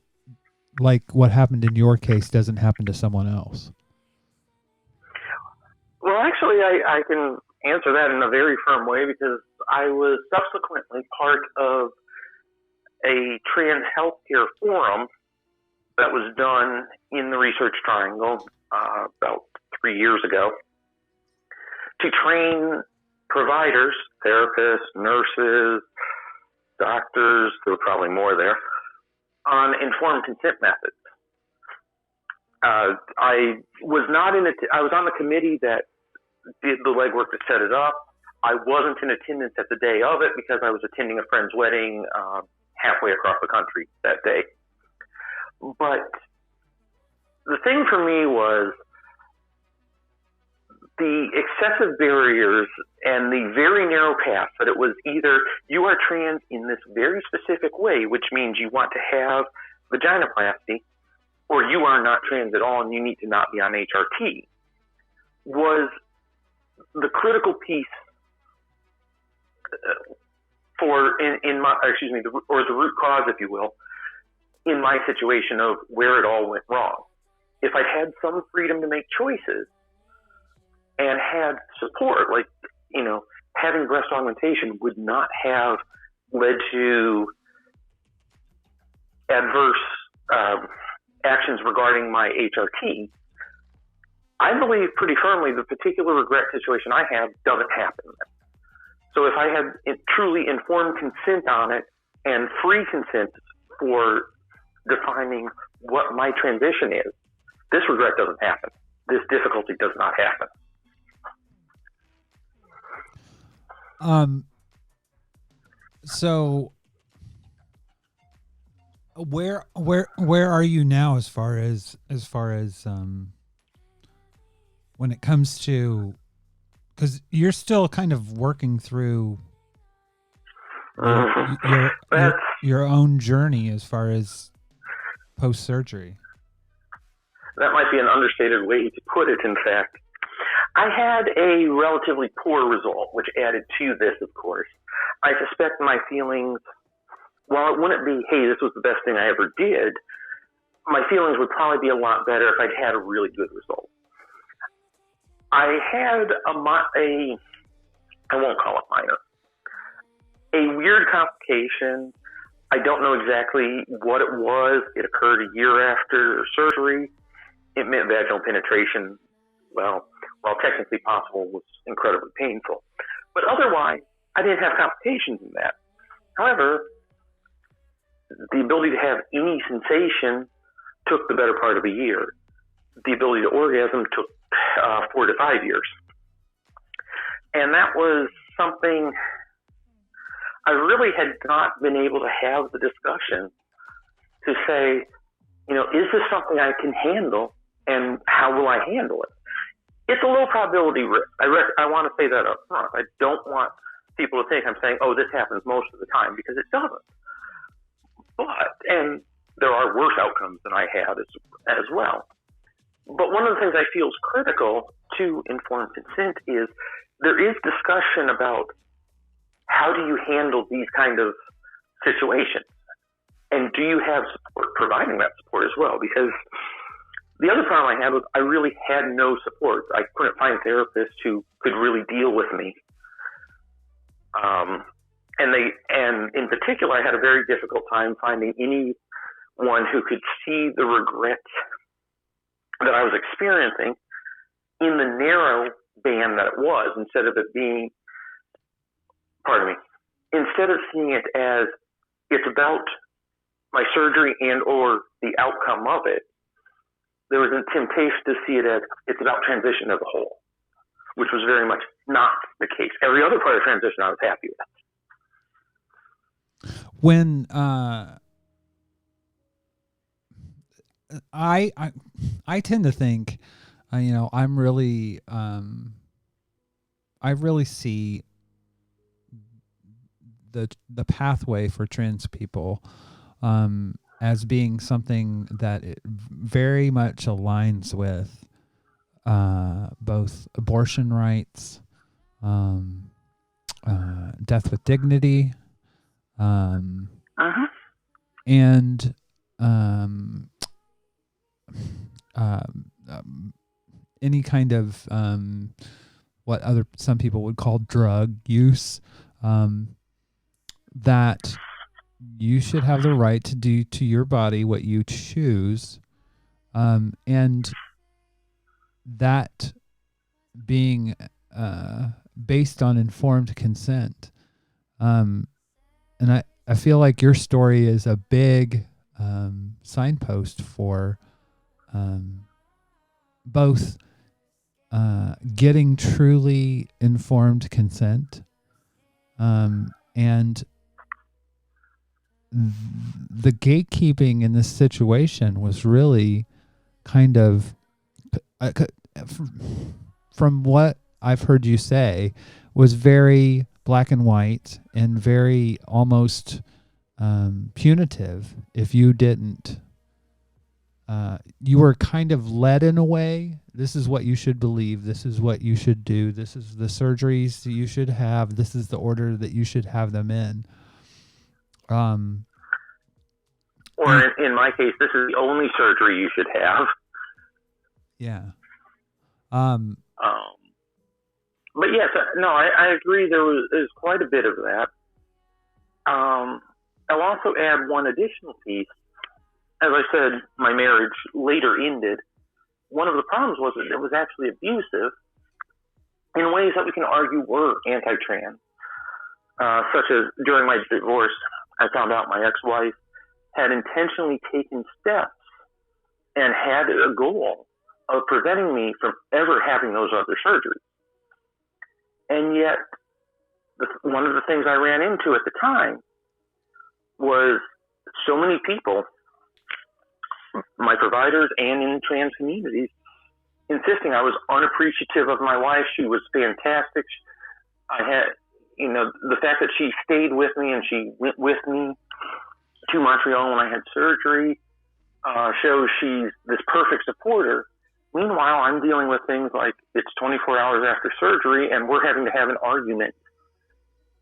like what happened in your case doesn't happen to someone else? Well, actually, I can answer that in a very firm way, because I was subsequently part of a trans healthcare forum that was done in the Research Triangle about 3 years ago to train providers, therapists, nurses, doctors, there were probably more there, on informed consent methods. I was not in it. I was on the committee that did the legwork to set it up. I wasn't in attendance at the day of it because I was attending a friend's wedding halfway across the country that day. But the thing for me was the excessive barriers and the very narrow path that it was either you are trans in this very specific way, which means you want to have vaginoplasty, or you are not trans at all and you need to not be on HRT, was the critical piece the root cause, if you will, in my situation of where it all went wrong. If I'd had some freedom to make choices and had support, like, having breast augmentation would not have led to adverse actions regarding my HRT, I believe pretty firmly the particular regret situation I have doesn't happen. So if I had truly informed consent on it and free consent for defining what my transition is, this regret doesn't happen. This difficulty does not happen. So where are you now as far as when it comes to, because you're still kind of working through your own journey as far as post-surgery. That might be an understated way to put it, in fact. I had a relatively poor result, which added to this, of course. I suspect my feelings, while it wouldn't be, hey, this was the best thing I ever did, my feelings would probably be a lot better if I'd had a really good result. I had I won't call it minor, a weird complication. I don't know exactly what it was. It occurred a year after surgery. It meant vaginal penetration, well, while technically possible, was incredibly painful. But otherwise, I didn't have complications in that. However, the ability to have any sensation took the better part of a year. The ability to orgasm took 4 to 5 years. And that was something I really had not been able to have the discussion to say, is this something I can handle, and how will I handle it? It's a low probability risk. I want to say that up front. I don't want people to think I'm saying, oh, this happens most of the time, because it doesn't. And there are worse outcomes than I had as well. But one of the things I feel is critical to informed consent is there is discussion about how do you handle these kind of situations? And do you have support providing that support as well? Because the other problem I had was I really had no support. I couldn't find therapists who could really deal with me. And in particular, I had a very difficult time finding anyone who could see the regret that I was experiencing in the narrow band that it was, instead of seeing it as it's about my surgery and or the outcome of it. There was a temptation to see it as it's about transition as a whole, which was very much not the case. Every other part of transition I was happy with. When I tend to think, I'm really I really see the pathway for trans people as being something that it very much aligns with both abortion rights, death with dignity, and any kind of what some people would call drug use, that you should have the right to do to your body what you choose, and that being based on informed consent. And I feel like your story is a big signpost for both getting truly informed consent and the gatekeeping in this situation was really kind of, from what I've heard you say, was very black and white and very almost punitive. If you didn't, you were kind of led in a way. This is what you should believe. This is what you should do. This is the surgeries that you should have. This is the order that you should have them in. Or in my case, this is the only surgery you should have. Yeah. But yes, no, I agree. There's quite a bit of that. I'll also add one additional piece. As I said, my marriage later ended. One of the problems was that it was actually abusive in ways that we can argue were anti-trans, such as during my divorce, I found out my ex-wife had intentionally taken steps and had a goal of preventing me from ever having those other surgeries. And yet, one of the things I ran into at the time was so many people, my providers and in trans communities, insisting I was unappreciative of my wife. She was fantastic. I had, the fact that she stayed with me and she went with me to Montreal when I had surgery shows she's this perfect supporter. Meanwhile, I'm dealing with things like it's 24 hours after surgery and we're having to have an argument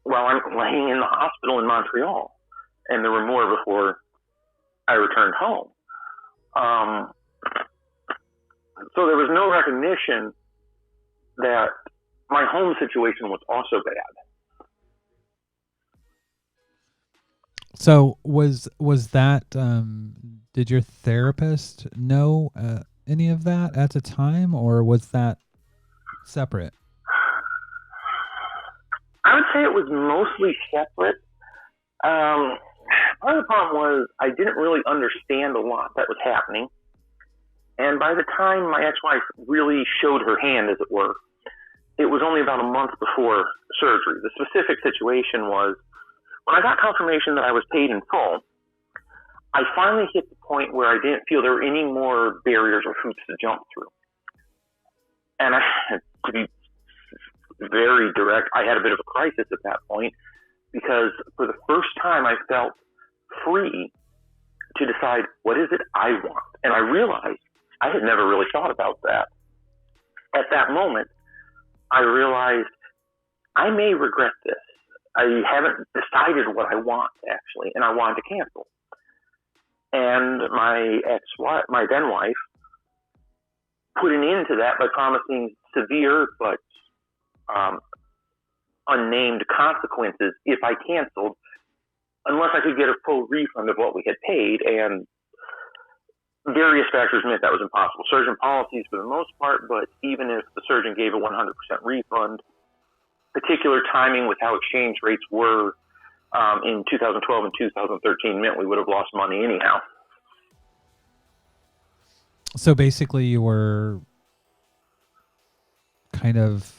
while I'm laying in the hospital in Montreal. And there were more before I returned home. So there was no recognition that my home situation was also bad. So was that did your therapist know any of that at the time, or was that separate? I would say it was mostly separate. Part of the problem was I didn't really understand a lot that was happening. And by the time my ex-wife really showed her hand, as it were, it was only about a month before surgery. The specific situation was when I got confirmation that I was paid in full, I finally hit the point where I didn't feel there were any more barriers or hoops to jump through. And to be very direct, I had a bit of a crisis at that point because for the first time I felt free to decide what is it I want. And I realized I had never really thought about that. At that moment, I realized I may regret this. I haven't decided what I want, actually, and I wanted to cancel. And my then wife, put an end to that by promising severe but unnamed consequences if I canceled, unless I could get a full refund of what we had paid, and various factors meant that was impossible. Surgeon policies for the most part, but even if the surgeon gave a 100% refund, particular timing with how exchange rates were in 2012 and 2013 meant we would have lost money anyhow. So basically you were kind of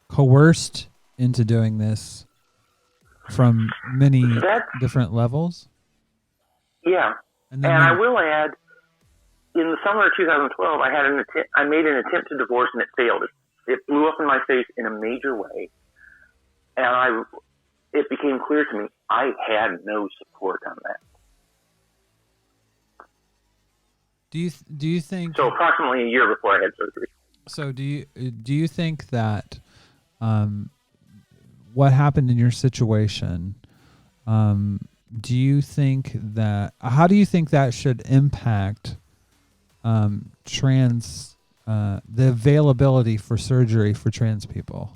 coerced into doing this from many different levels? Yeah. And I will add, in the summer of 2012, I made an attempt to divorce and it failed. It blew up in my face in a major way. And it became clear to me I had no support on that. Do you think so? Approximately a year before I had surgery. So do you think that what happened in your situation? Do you think that? How do you think that should impact trans the availability for surgery for trans people?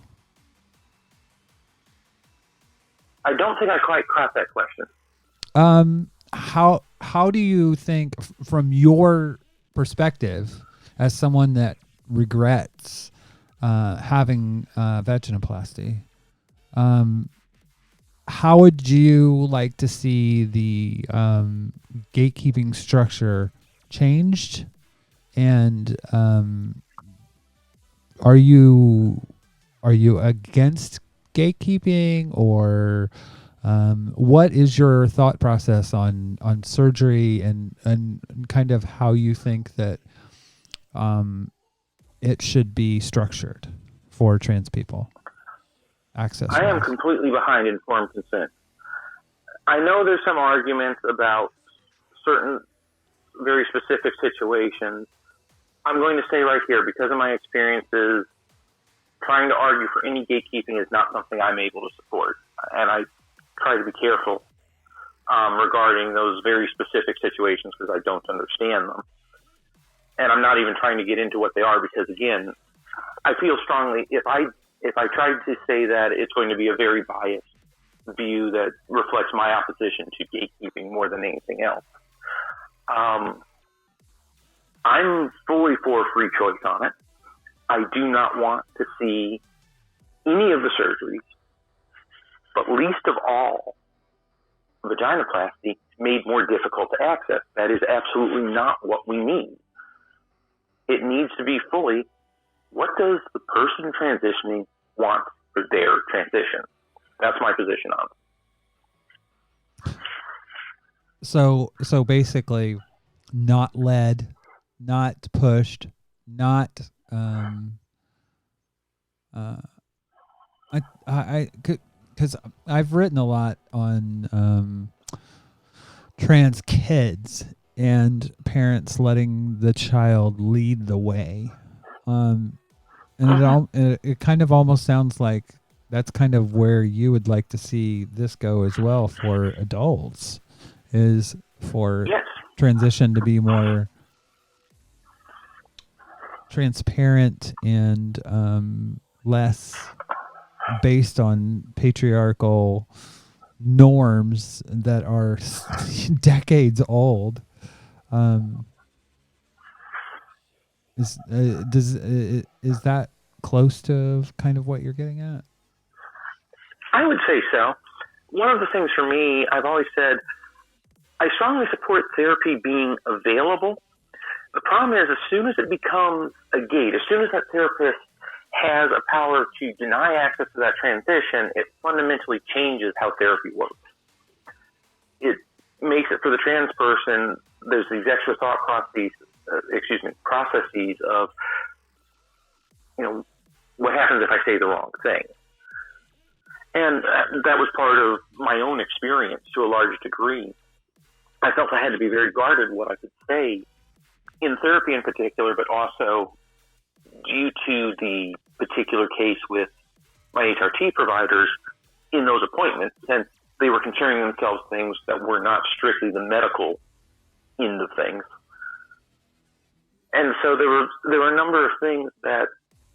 I don't think I quite caught that question. How do you think, from your perspective, as someone that regrets having vaginoplasty, how would you like to see the gatekeeping structure changed? And are you against gatekeeping, or what is your thought process on surgery and kind of how you think that it should be structured for trans people? Access. I am completely behind informed consent. I know there's some arguments about certain very specific situations. I'm going to say right here, because of my experiences, trying to argue for any gatekeeping is not something I'm able to support. And I try to be careful regarding those very specific situations because I don't understand them. And I'm not even trying to get into what they are because, again, I feel strongly if I tried to say that, it's going to be a very biased view that reflects my opposition to gatekeeping more than anything else. I'm fully for free choice on it. I do not want to see any of the surgeries, but least of all, vaginoplasty made more difficult to access. That is absolutely not what we need. It needs to be fully, what does the person transitioning want for their transition? That's my position on it. So basically, not led, not pushed, not because I've written a lot on trans kids and parents letting the child lead the way, and it kind of almost sounds like that's kind of where you would like to see this go as well for adults, is for transition to be more transparent and less based on patriarchal norms that are decades old. Is that close to kind of what you're getting at? I would say so. One of the things for me, I've always said, I strongly support therapy being available. The problem is, as soon as it becomes a gate, as soon as that therapist has a power to deny access to that transition, it fundamentally changes how therapy works. It makes it for the trans person, there's these extra thought processes of, what happens if I say the wrong thing? And that was part of my own experience to a large degree. I felt I had to be very guarded what I could say in therapy in particular, but also due to the particular case with my HRT providers in those appointments, since they were concerning themselves things that were not strictly the medical end of things. And so there were a number of things that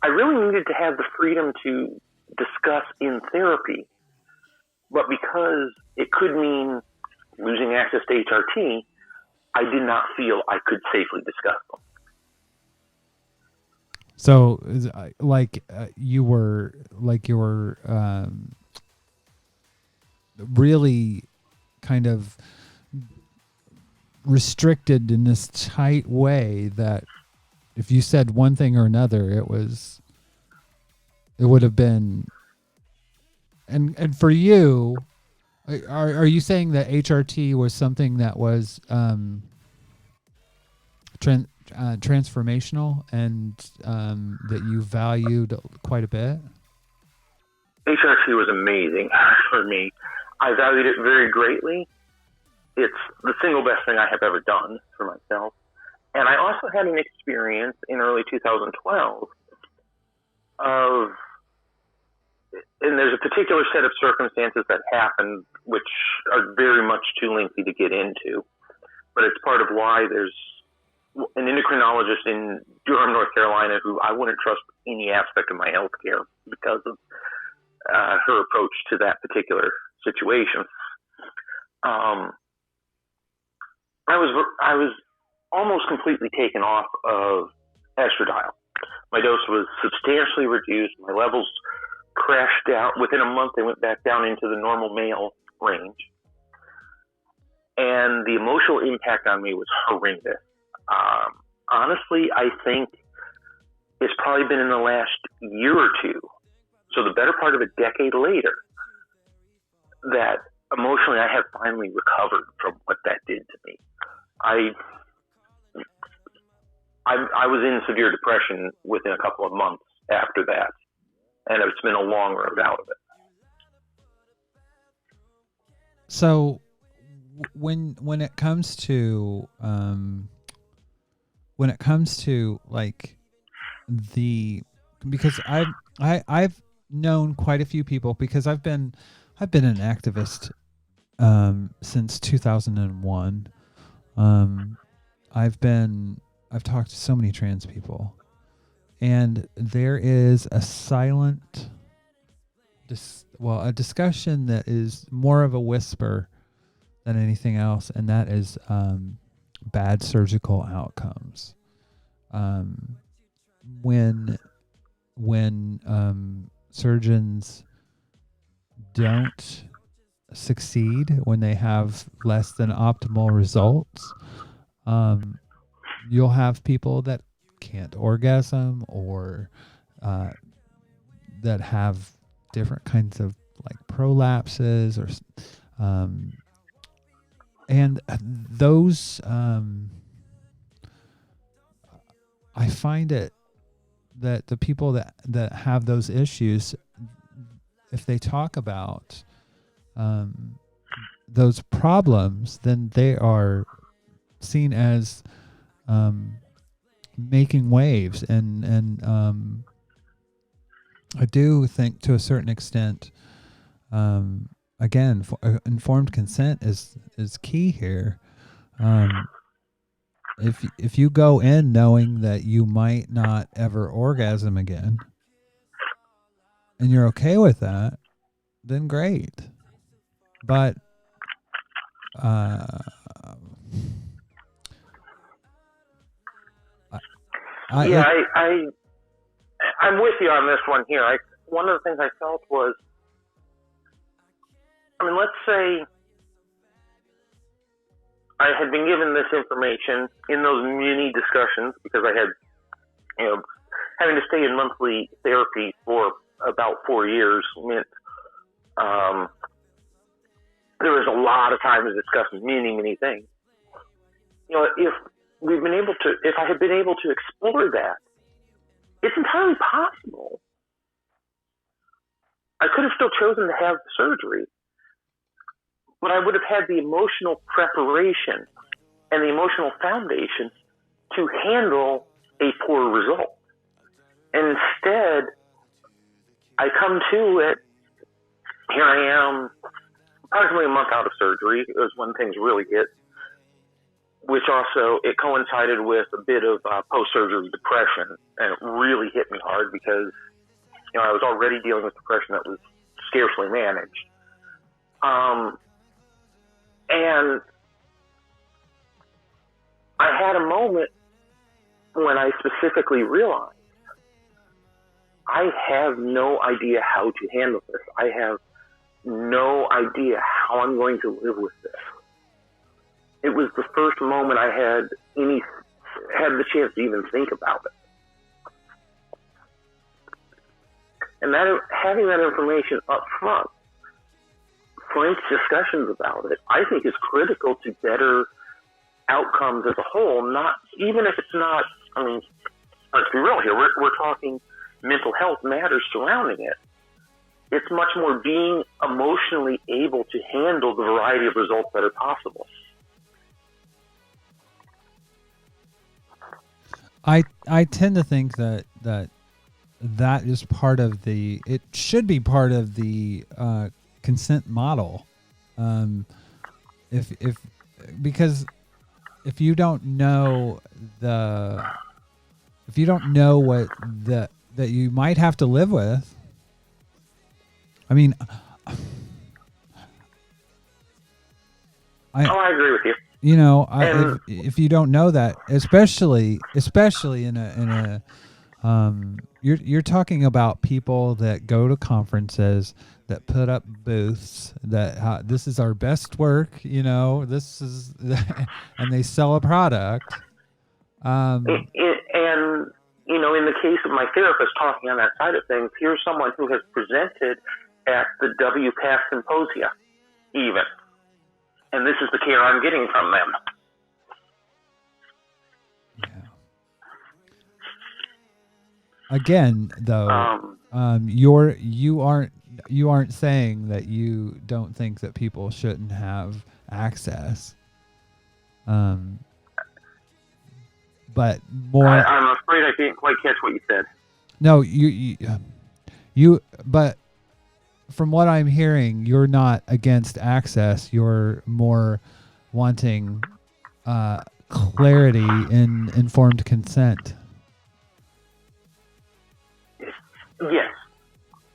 I really needed to have the freedom to discuss in therapy, but because it could mean losing access to HRT, I did not feel I could safely discuss them. So, you were really kind of restricted in this tight way that if you said one thing or another, it would have been. And for you, are you saying that HRT was something that was transformational and that you valued quite a bit? HRT was amazing for me. I valued it very greatly. It's the single best thing I have ever done for myself. And I also had an experience in early 2012 and there's a particular set of circumstances that happened which are very much too lengthy to get into, but it's part of why there's an endocrinologist in Durham, North Carolina, who I wouldn't trust any aspect of my health care because of her approach to that particular situation. I was almost completely taken off of estradiol. My dose was substantially reduced. My levels crashed out. Within a month, they went back down into the normal male range. And the emotional impact on me was horrendous. Honestly, I think it's probably been in the last year or two, so the better part of a decade later, that emotionally I have finally recovered from what that did to me. I was in severe depression within a couple of months after that, and it's been a long road out of it. So when it comes to like because I've known quite a few people, because I've been an activist since 2001. I've talked to so many trans people, And there is a silent, a discussion that is more of a whisper than anything else, and that is bad surgical outcomes. When surgeons don't succeed, when they have less than optimal results, you'll have people that can't orgasm, or that have different kinds of like prolapses, or and those I find it that the people that have those issues, if they talk about those problems, then they are seen as making waves, and I do think to a certain extent, again, informed consent is key here. If you go in knowing that you might not ever orgasm again, and you're okay with that, then great. But I'm with you on this one here. One of the things I felt was, let's say I had been given this information in those mini discussions, because I had, having to stay in monthly therapy for about 4 years meant there was a lot of time to discuss many things. If I had been able to explore that, it's entirely possible I could have still chosen to have the surgery, but I would have had the emotional preparation and the emotional foundation to handle a poor result. And instead, I come to it, here I am, approximately a month out of surgery, is when things really hit, which also, it coincided with a bit of post-surgery depression, and it really hit me hard because, I was already dealing with depression that was scarcely managed. And I had a moment when I specifically realized I have no idea how to handle this. I have no idea how I'm going to live with this. It was the first moment I had the chance to even think about it. And having that information up front, frank discussions about it, I think is critical to better outcomes as a whole. Not even if it's not. Let's be real here. We're talking mental health matters surrounding it. It's much more being emotionally able to handle the variety of results that are possible. I tend to think that is part of it should be part of the consent model. Because if you don't know what that you might have to live with, I agree with you. If you don't know that, especially in a you're talking about people that go to conferences, that put up booths, that this is our best work, this is, and they sell a product. And in the case of my therapist talking on that side of things, here's someone who has presented at the WPATH symposia, even. And this is the care I'm getting from them. Yeah. Again, though, you aren't saying that you don't think that people shouldn't have access. But more. I'm afraid I didn't quite catch what you said. No, you. But from what I'm hearing, you're not against access. You're more wanting clarity in informed consent. Yes,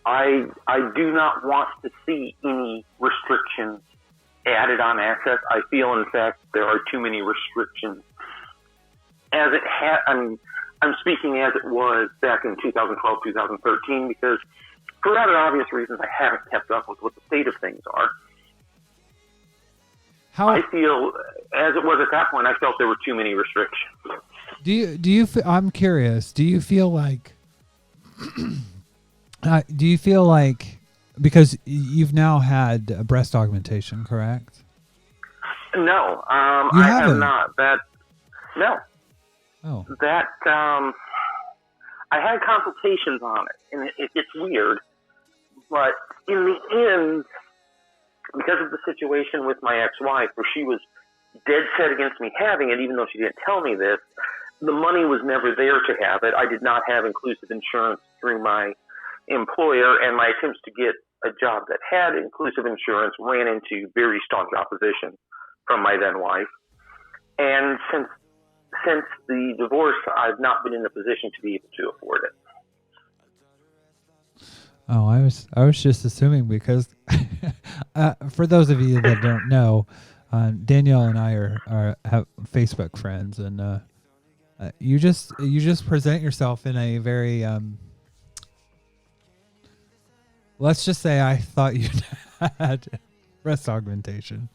I do not want to see any restrictions added on access. I feel, in fact, there are too many restrictions. As it I'm speaking as it was back in 2012, 2013, because for rather obvious reasons, I haven't kept up with what the state of things are. I feel, as it was at that point, I felt there were too many restrictions. I'm curious, do you feel like because you've now had breast augmentation, correct? No, You I haven't? have not. No. Oh. I had consultations on it, and it's weird, but in the end, because of the situation with my ex-wife, where she was dead set against me having it, even though she didn't tell me this, the money was never there to have it. I did not have inclusive insurance through my employer, and my attempts to get a job that had inclusive insurance ran into very staunch opposition from my then wife. And since the divorce, I've not been in a position to be able to afford it. Oh, I was just assuming because for those of you that don't know, Danielle and I have Facebook friends, and you just present yourself in a very let's just say I thought you had breast augmentation.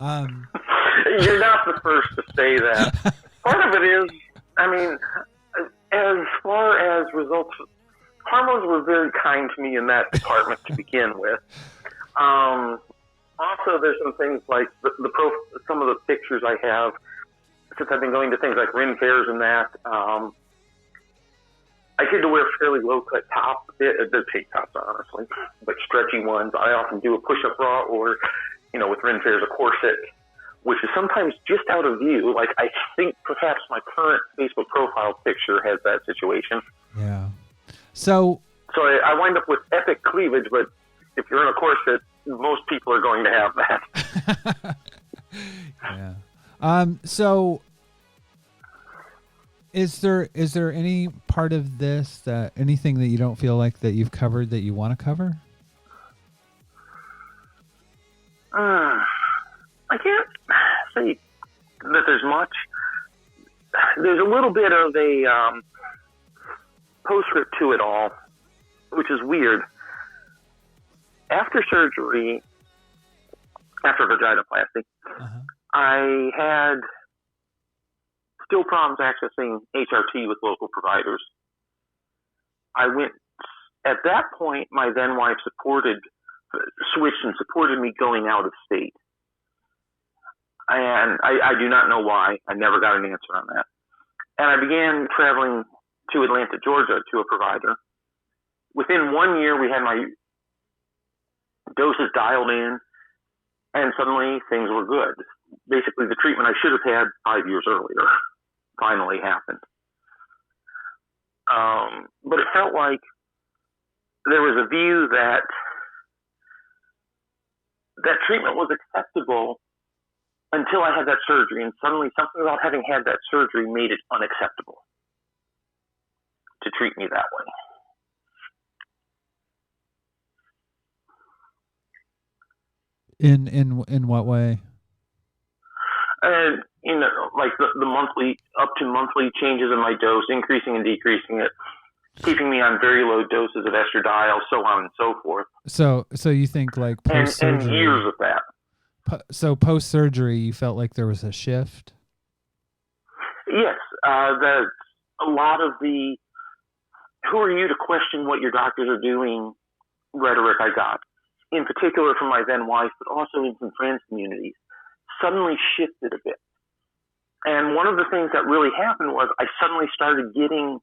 You're not the first to say that. Part of it is, as far as results, hormones were very kind to me in that department to begin with. Also, there's some things like some of the pictures I have since I've been going to things like Ren fairs and that. I tend to wear fairly low-cut tops. They're tank tops, honestly, but stretchy ones. I often do a push-up bra or, with Ren fairs, a corset, which is sometimes just out of view. Like, I think perhaps my current Facebook profile picture has that situation. Yeah. So I wind up with epic cleavage, but if you're in a corset, most people are going to have that. Yeah. So is there any part of this that anything that you don't feel like that you've covered that you want to cover? I can't say that there's much. There's a little bit of a postscript to it all, which is weird. After surgery, after vaginoplasty, I had still problems accessing HRT with local providers. At that point, my then wife switched and supported me going out of state. And I do not know why. I never got an answer on that. And I began traveling to Atlanta, Georgia, to a provider. Within 1 year, we had my doses dialed in, and suddenly things were good. Basically, the treatment I should have had 5 years earlier finally happened. But it felt like there was a view that treatment was acceptable until I had that surgery, and suddenly something about having had that surgery made it unacceptable to treat me that way. In what way? Like the monthly, up to monthly changes in my dose, increasing and decreasing it, keeping me on very low doses of estradiol, so on and so forth. So you think like post-surgery, and years of that. So post-surgery, you felt like there was a shift? Yes. That a lot of the "who are you to question what your doctors are doing" rhetoric I got, in particular from my then wife, but also in some friends' communities, suddenly shifted a bit. And one of the things that really happened was I suddenly started getting,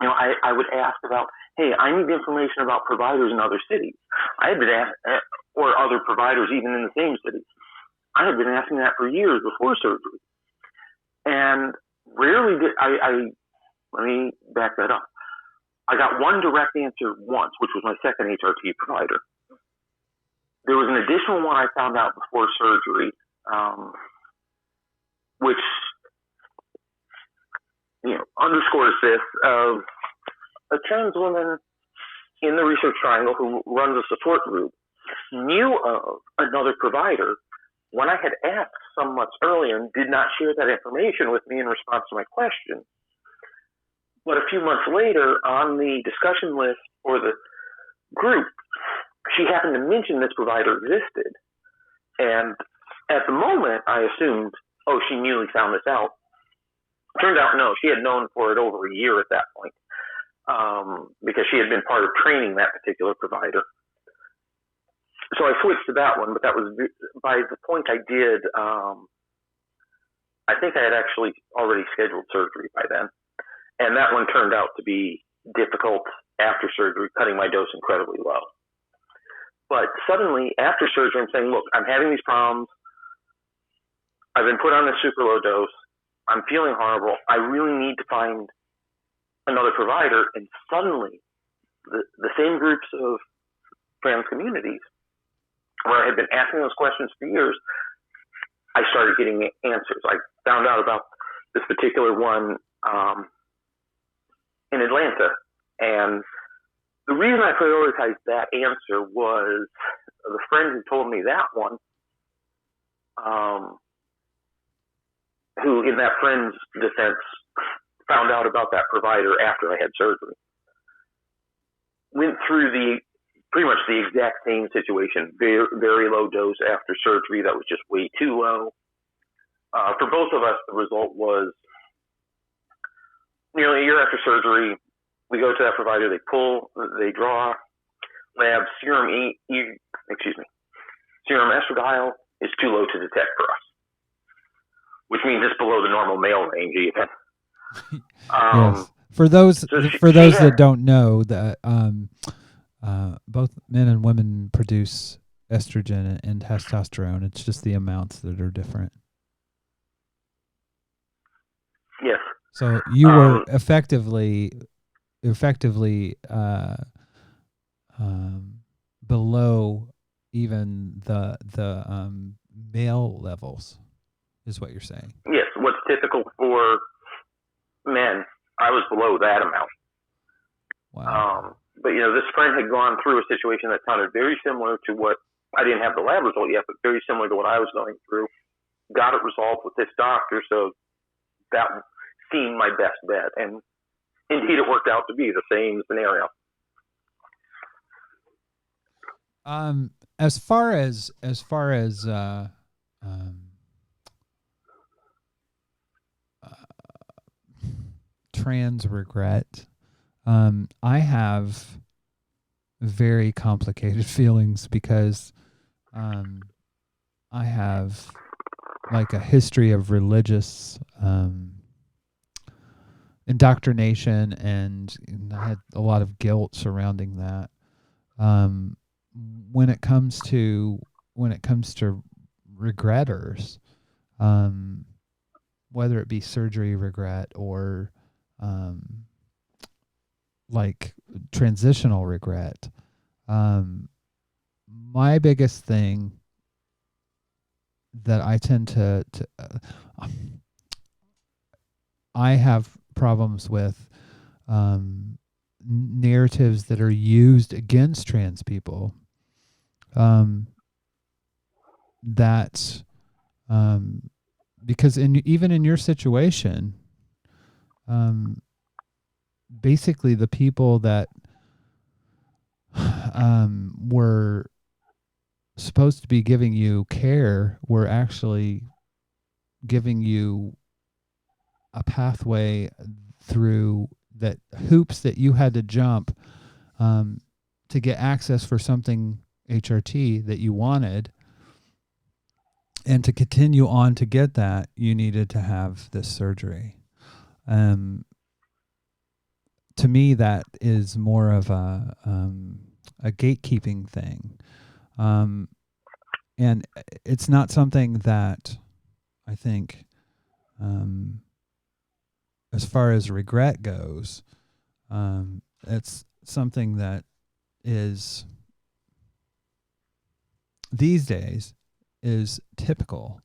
I would ask about, hey, I need information about providers in other cities. I had been asked, or other providers even in the same city. I had been asking that for years before surgery. And rarely did let me back that up. I got one direct answer once, which was my second HRT provider. There was an additional one I found out before surgery, which underscores this of a trans woman in the Research Triangle who runs a support group knew of another provider when I had asked some months earlier and did not share that information with me in response to my question. But a few months later, on the discussion list for the group, she happened to mention this provider existed. And at the moment, I assumed, oh, she newly found this out. Turned out, no, she had known for it over a year at that point, because she had been part of training that particular provider. So I switched to that one, but that was by the point I did. I think I had actually already scheduled surgery by then, and that one turned out to be difficult after surgery, cutting my dose incredibly low. But suddenly, after surgery, I'm saying, look, I'm having these problems. I've been put on this super low dose. I'm feeling horrible. I really need to find another provider. And suddenly, the same groups of trans communities where I had been asking those questions for years, I started getting answers. I found out about this particular one in Atlanta. And the reason I prioritized that answer was the friend who told me that one, who in that friend's defense found out about that provider after I had surgery. Went through pretty much the exact same situation, very, very low dose after surgery that was just way too low. For both of us, the result was nearly a year after surgery, we go to that provider, they draw labs, serum estradiol is too low to detect for us, which means it's below the normal male range even. Yes. For those that don't know, that both men and women produce estrogen and testosterone. It's just the amounts that are different. Yes. So you were effectively below even the male levels, is what you're saying. Yes, what's typical for men, I was below that amount. Wow. But this friend had gone through a situation that sounded very similar to what I didn't have the lab result yet, but very similar to what I was going through. Got it resolved with this doctor, so that seemed my best bet, and indeed it worked out to be the same scenario. As far as trans regret, I have very complicated feelings because I have like a history of religious indoctrination, and I had a lot of guilt surrounding that. When it comes to regretters, whether it be surgery regret or like transitional regret, my biggest thing that I tend to I have problems with narratives that are used against trans people, that because even in your situation, basically the people that were supposed to be giving you care were actually giving you a pathway through that hoops that you had to jump to get access for something HRT that you wanted. And to continue on to get that, you needed to have this surgery. To me, that is more of a gatekeeping thing. And it's not something that I think, as far as regret goes, it's something that is these days is typical.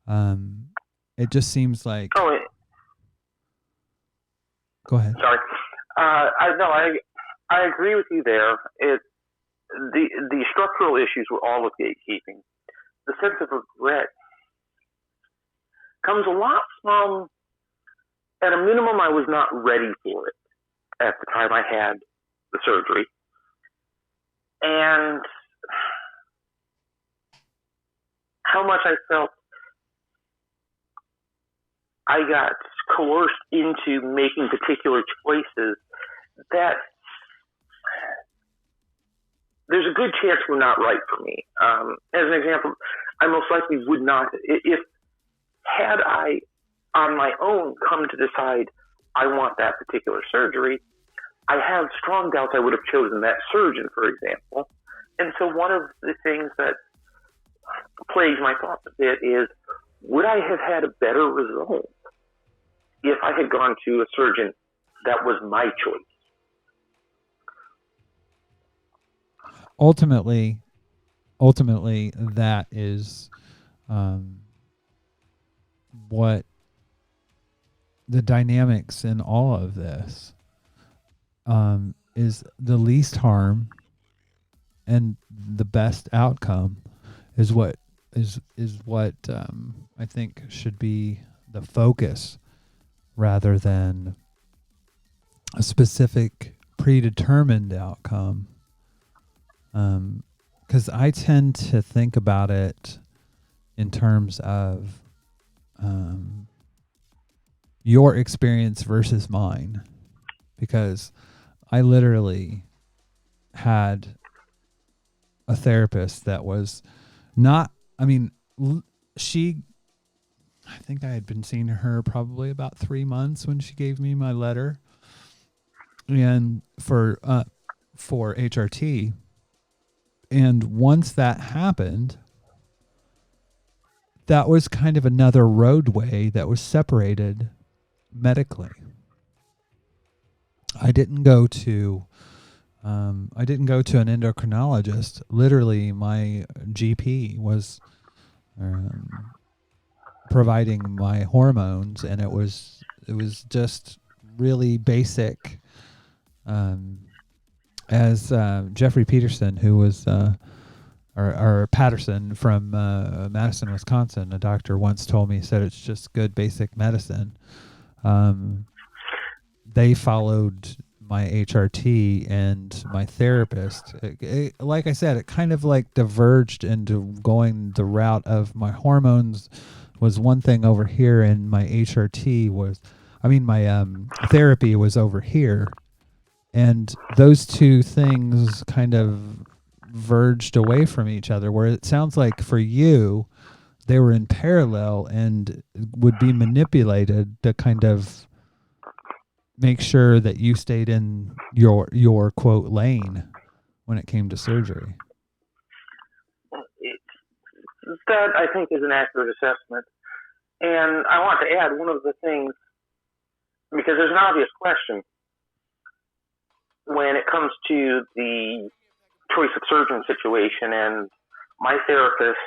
It just seems like. Oh, Go ahead. Sorry. I agree with you there. The structural issues were all with gatekeeping. The sense of regret comes a lot from, at a minimum, I was not ready for it at the time I had the surgery. And how much I felt I got coerced into making particular choices that there's a good chance were not right for me. As an example, I most likely would not, if had I on my own come to decide I want that particular surgery, I have strong doubts I would have chosen that surgeon, for example. And so one of the things that plagues my thoughts a bit is, would I have had a better result if I had gone to a surgeon that was my choice? Ultimately, that is what the dynamics in all of this is. The least harm and the best outcome is what I think should be the focus, rather than a specific predetermined outcome. Because I tend to think about it in terms of your experience versus mine, because I literally had a therapist that was not, I think I had been seeing her probably about 3 months when she gave me my letter, and for HRT. And once that happened, that was kind of another roadway that was separated medically. I didn't go to an endocrinologist. Literally, my GP was providing my hormones, and it was just really basic. As Jeffrey Peterson, who was or Patterson from Madison, Wisconsin, a doctor once told me, said it's just good basic medicine. They followed my HRT and my therapist. Like I said, it kind of like diverged into going the route of my hormones was one thing over here, and my HRT was, my therapy was over here. And those two things kind of verged away from each other, where it sounds like for you, they were in parallel and would be manipulated to kind of make sure that you stayed in your quote lane when it came to surgery. That, I think, is an accurate assessment. And I want to add one of the things, because there's an obvious question when it comes to the choice of surgeon situation, and my therapist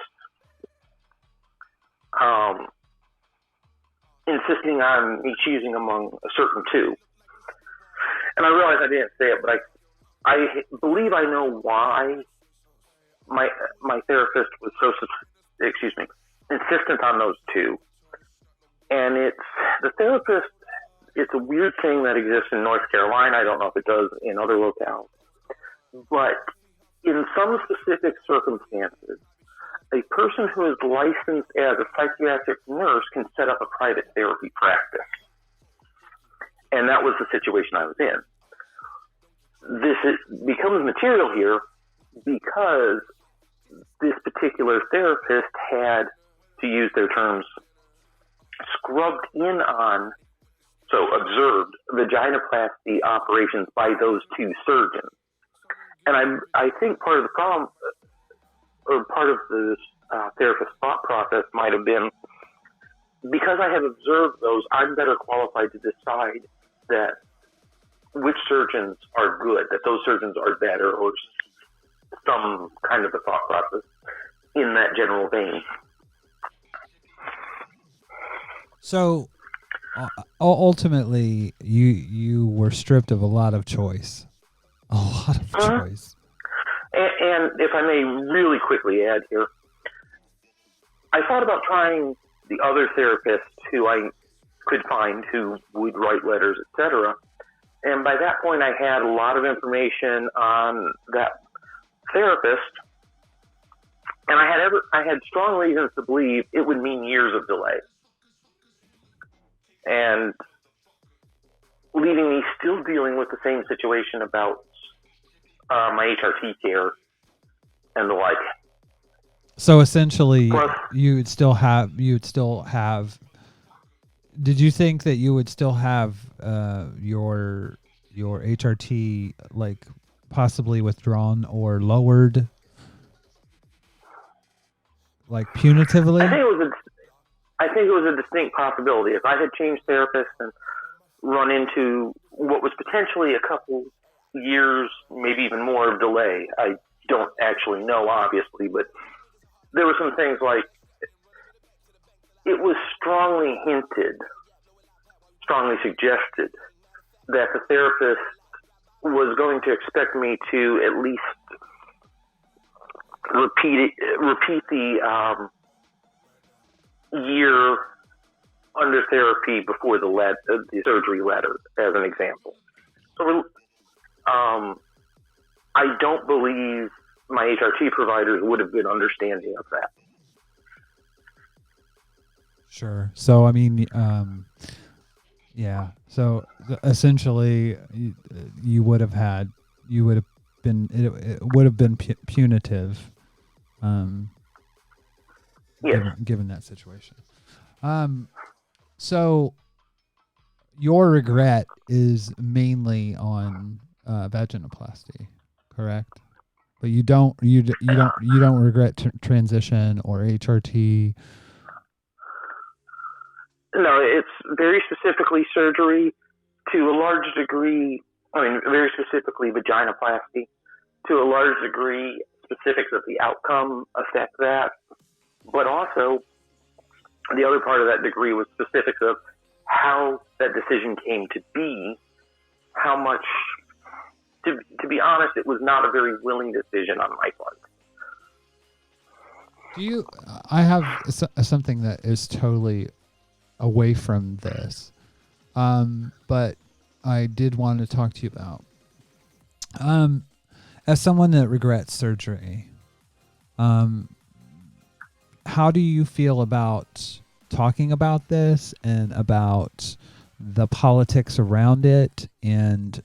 insisting on me choosing among a certain two. And I realize I didn't say it, but I believe I know why my therapist was so insistent on those two. And it's the therapist. It's a weird thing that exists in North Carolina. I don't know if it does in other locales. But in some specific circumstances, a person who is licensed as a psychiatric nurse can set up a private therapy practice. And that was the situation I was in. This becomes material here because this particular therapist had, to use their terms, scrubbed in on, so observed, vaginoplasty operations by those two surgeons. And I think part of the problem, or part of the therapist's thought process might have been, because I have observed those, I'm better qualified to decide that which surgeons are good, that those surgeons are better, or some kind of a thought process in that general vein. So ultimately, you were stripped of a lot of choice. A lot of Uh-huh. choice. And if I may really quickly add here, I thought about trying the other therapists who I could find who would write letters, etc. And by that point, I had a lot of information on that therapist, and I had strong reasons to believe it would mean years of delay, and leaving me still dealing with the same situation about my HRT care and the like. So essentially, Plus, you would still have. Did you think that you would still have your HRT like possibly withdrawn or lowered, like punitively? I think it was a distinct possibility. If I had changed therapists and run into what was potentially a couple years, maybe even more of delay, I don't actually know, obviously, but there were some things like it was strongly hinted, strongly suggested that the therapist was going to expect me to at least repeat the year under therapy before the surgery letter, as an example. So, I don't believe my HRT providers would have been understanding of that. Sure. So I mean, yeah. So essentially, you would have been it would have been punitive. Yes. Given that situation. So your regret is mainly on vaginoplasty, correct? But you don't regret transition or HRT. No, it's very specifically surgery to a large degree. I mean, very specifically vaginoplasty. To a large degree, specifics of the outcome affect that. But also, the other part of that degree was specifics of how that decision came to be, how much, to be honest, it was not a very willing decision on my part. I have something that is totally away from this, but I did want to talk to you about. As someone that regrets surgery, how do you feel about talking about this and about the politics around it? And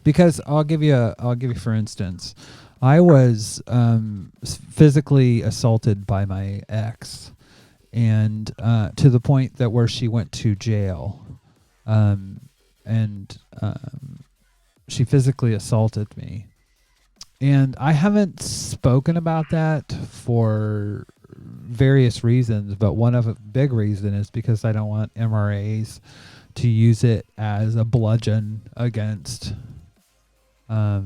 because I'll give you for instance, I was physically assaulted by my ex, and to the point that where she went to jail, and she physically assaulted me. And I haven't spoken about that for various reasons, but one of a big reason is because I don't want MRAs to use it as a bludgeon against a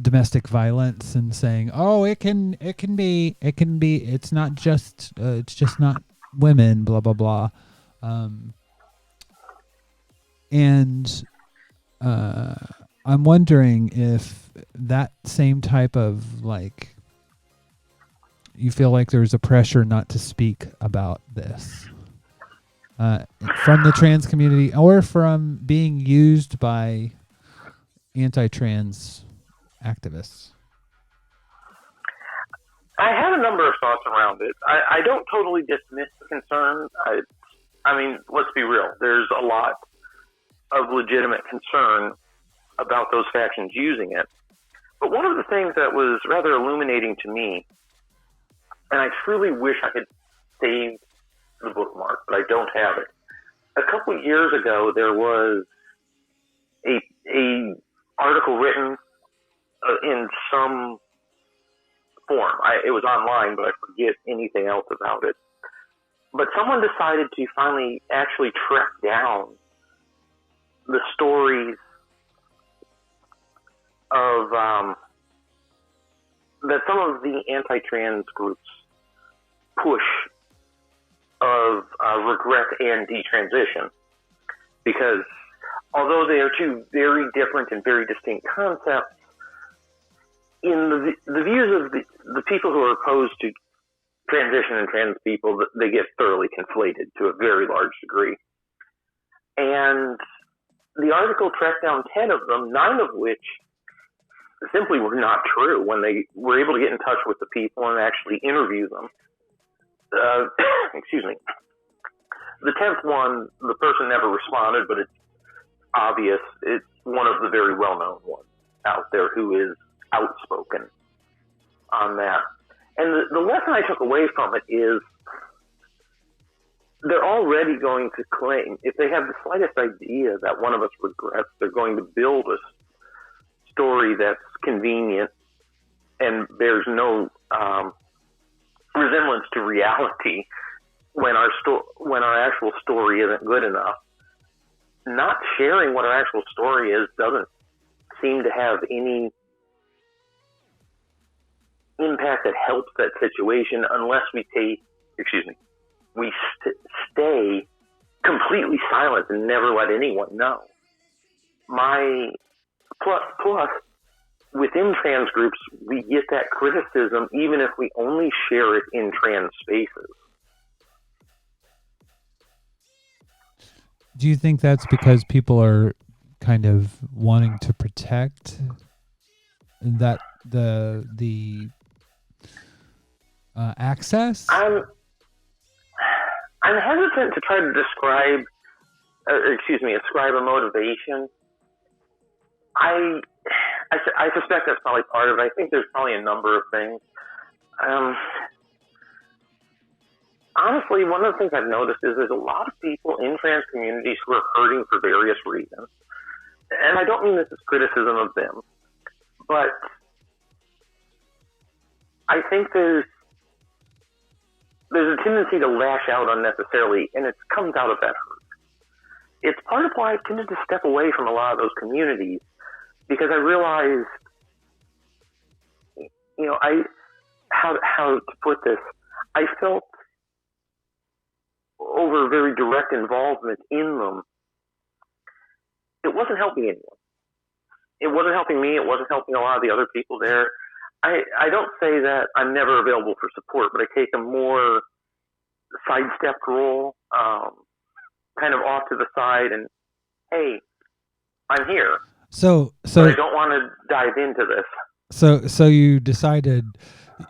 domestic violence, and saying, "Oh, it's not just it's just not women, blah blah blah," and I'm wondering if that same type of, like, you feel like there's a pressure not to speak about this from the trans community, or from being used by anti-trans activists. I have a number of thoughts around it. I don't totally dismiss the concern. I mean, let's be real. There's a lot of legitimate concern about those factions using it. But one of the things that was rather illuminating to me, and I truly wish I had saved the bookmark, but I don't have it. A couple of years ago, there was a article written in some form. It was online, but I forget anything else about it. But someone decided to finally actually track down the stories of that some of the anti-trans groups push of regret and detransition, because although they are two very different and very distinct concepts, in the views of the people who are opposed to transition and trans people, they get thoroughly conflated to a very large degree. And the article tracked down 10 of them, 9 of which simply were not true when they were able to get in touch with the people and actually interview them. Excuse me. The 10th one, the person never responded, but it's obvious. It's one of the very well-known ones out there who is outspoken on that. And the lesson I took away from it is they're already going to claim, if they have the slightest idea that one of us regrets, they're going to build a story that's convenient and bears no resemblance to reality when our actual story isn't good enough. Not sharing what our actual story is doesn't seem to have any impact that helps that situation unless we stay completely silent and never let anyone know. Plus, within trans groups, we get that criticism even if we only share it in trans spaces. Do you think that's because people are kind of wanting to protect that the access? I'm hesitant to try to ascribe a motivation. I suspect that's probably part of it. I think there's probably a number of things. Honestly, one of the things I've noticed is there's a lot of people in trans communities who are hurting for various reasons. And I don't mean this as criticism of them, but I think there's a tendency to lash out unnecessarily, and it comes out of that hurt. It's part of why I've tended to step away from a lot of those communities, because I realized, how to put this, I felt over very direct involvement in them, it wasn't helping anyone. It wasn't helping me. It wasn't helping a lot of the other people there. I don't say that I'm never available for support, but I take a more sidestepped role, kind of off to the side, and hey, I'm here. So but I don't want to dive into this. So you decided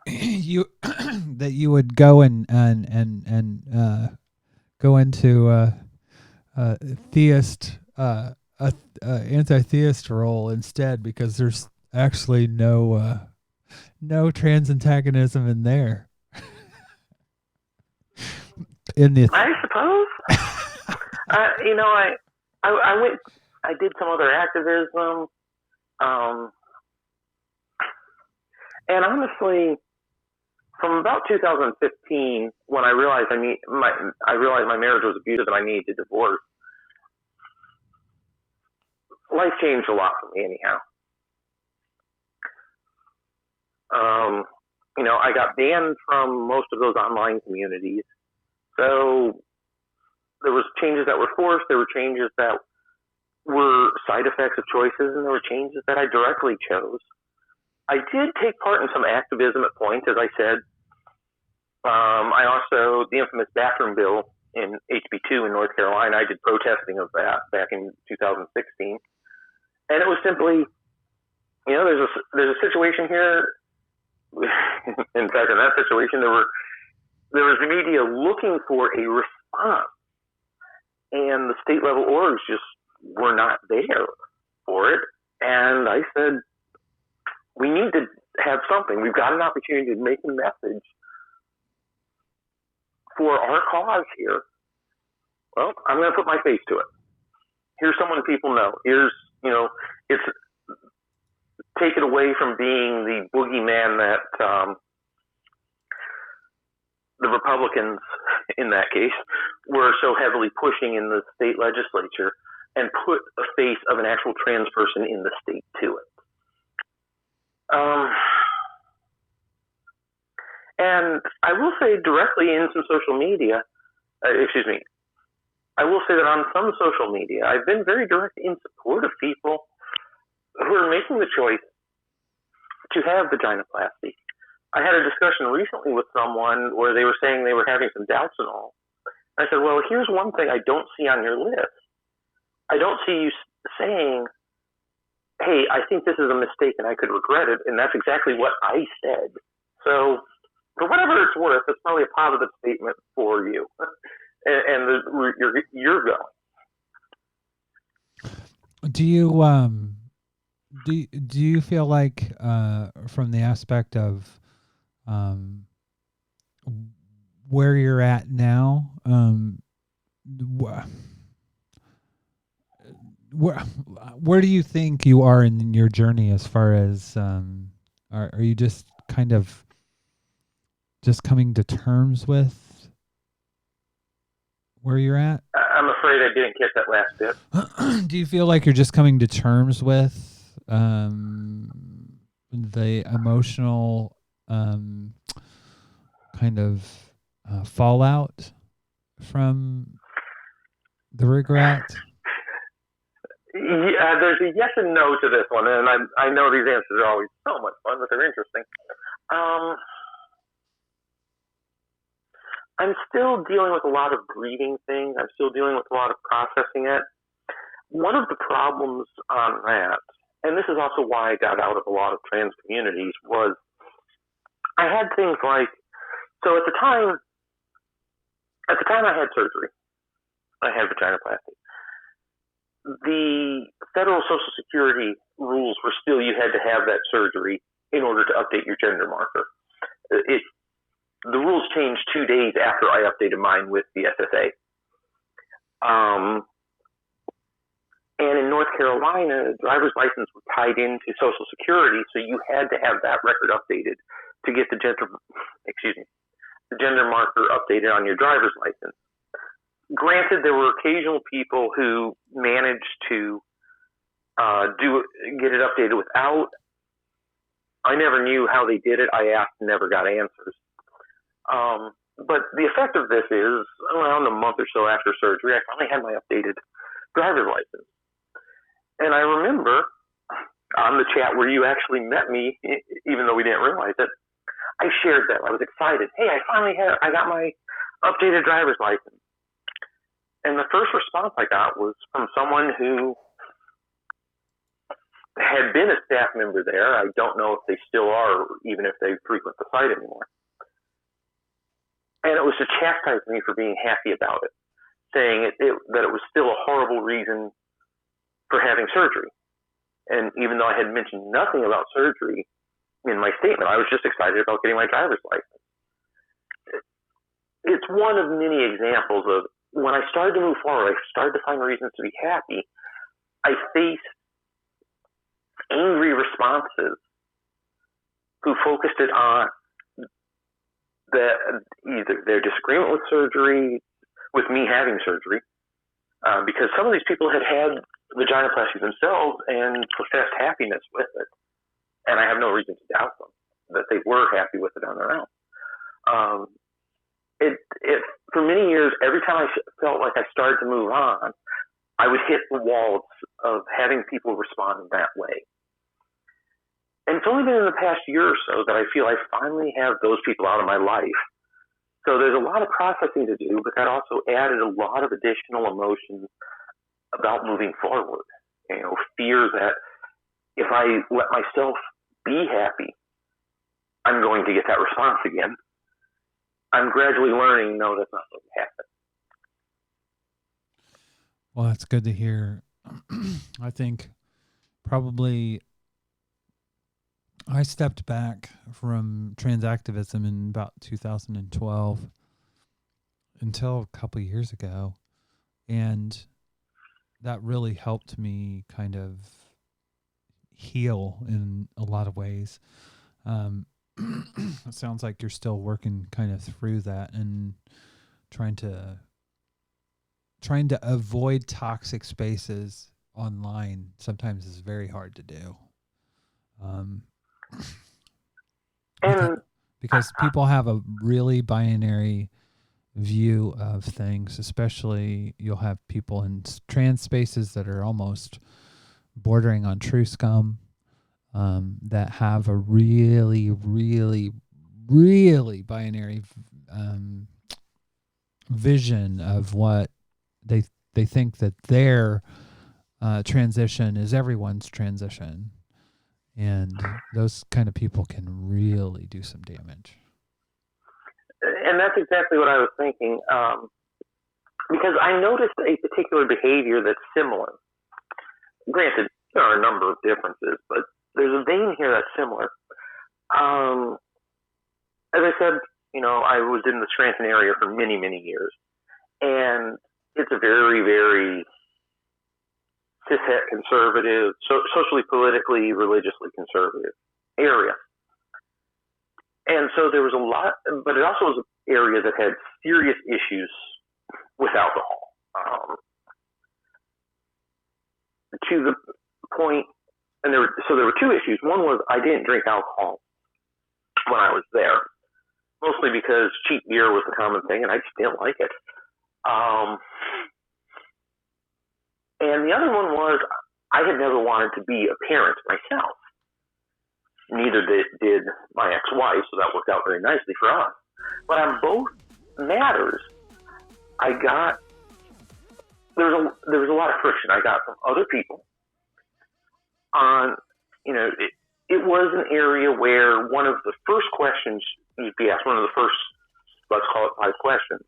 that you would go and go into a theist, anti-theist role instead, because there's actually no trans antagonism in there. I suppose. I did some other activism, and honestly, from about 2015, when I realized my marriage was abusive and I needed a divorce, life changed a lot for me anyhow. I got banned from most of those online communities. So there was changes that were forced, there were changes that were side effects of choices, and there were changes that I directly chose. I did take part in some activism at points, as I said. I also, the infamous bathroom bill in HB2 in North Carolina, I did protesting of that back in 2016. And it was simply, there's a situation here. In fact, in that situation, there was the media looking for a response, and the state level orgs just were not there for it. And I said, we need to have something. We've got an opportunity to make a message for our cause here. Well, I'm going to put my face to it. Here's someone people know. It's take it away from being the boogeyman that the Republicans, in that case, were so heavily pushing in the state legislature, and put a face of an actual trans person in the state to it. And I will say directly in some social media, excuse me, I will say that on some social media, I've been very direct in support of people who are making the choice to have vaginoplasty. I had a discussion recently with someone where they were saying they were having some doubts and all. I said, well, here's one thing I don't see on your list. I don't see you saying, hey, I think this is a mistake and I could regret it. And that's exactly what I said. So for whatever it's worth, it's probably a positive statement for you and you're going. Do you do you feel like from the aspect of where you're at now, where do you think you are in your journey as far as are you just kind of just coming to terms with where you're at? I'm afraid I didn't get that last bit. Do you feel like you're just coming to terms with the emotional kind of fallout from the regret? Yeah, there's a yes and no to this one, and I know these answers are always so much fun, but they're interesting. I'm still dealing with a lot of grieving things. I'm still dealing with a lot of processing it. One of the problems on that, and this is also why I got out of a lot of trans communities, was I had things like, so at the time I had surgery. I had vaginoplasty. The federal Social Security rules were still you had to have that surgery in order to update your gender marker. The rules changed 2 days after I updated mine with the SSA. And in North Carolina, driver's license was tied into Social Security, so you had to have that record updated to get the gender marker updated on your driver's license. Granted, there were occasional people who managed to get it updated without. I never knew how they did it. I asked, never got answers. But the effect of this is, around a month or so after surgery, I finally had my updated driver's license. And I remember on the chat where you actually met me, even though we didn't realize it, I shared that. I was excited. Hey, I got my updated driver's license. And the first response I got was from someone who had been a staff member there. I don't know if they still are, even if they frequent the site anymore. And it was to chastise me for being happy about it, saying that it was still a horrible reason for having surgery. And even though I had mentioned nothing about surgery in my statement, I was just excited about getting my driver's license. It's one of many examples of when I started to move forward, I started to find reasons to be happy. I faced angry responses who focused it on either their disagreement with surgery, with me having surgery, because some of these people had vaginoplasty themselves and professed happiness with it. And I have no reason to doubt them, that they were happy with it on their own. For many years, every time I felt like I started to move on, I would hit the walls of having people respond in that way. And it's only been in the past year or so that I feel I finally have those people out of my life. So there's a lot of processing to do, but that also added a lot of additional emotions about moving forward. Fear that if I let myself be happy, I'm going to get that response again. I'm gradually learning, no, that's not going to happen. Well, that's good to hear. I think probably I stepped back from trans activism in about 2012 until a couple of years ago. And that really helped me kind of heal in a lot of ways. It sounds like you're still working kind of through that and trying to avoid toxic spaces online sometimes is very hard to do. Because people have a really binary view of things. Especially, you'll have people in trans spaces that are almost bordering on true scum, that have a really, really, really binary vision of what they think that their transition is everyone's transition, and those kind of people can really do some damage. And that's exactly what I was thinking, because I noticed a particular behavior that's similar. Granted, there are a number of differences, but there's a vein here that's similar. As I said, I was in the Scranton area for many, many years, and it's a very, very cishet conservative, socially, politically, religiously conservative area. And so there was a lot, but it also was an area that had serious issues with alcohol. To the point, and there were two issues. One was I didn't drink alcohol when I was there, mostly because cheap beer was the common thing, and I just didn't like it. And the other one was I had never wanted to be a parent myself. Neither did my ex-wife, so that worked out very nicely for us. But on both matters, there was a lot of friction I got from other people. It was an area where one of the first questions you'd be asked, one of the first, let's call it 5 questions,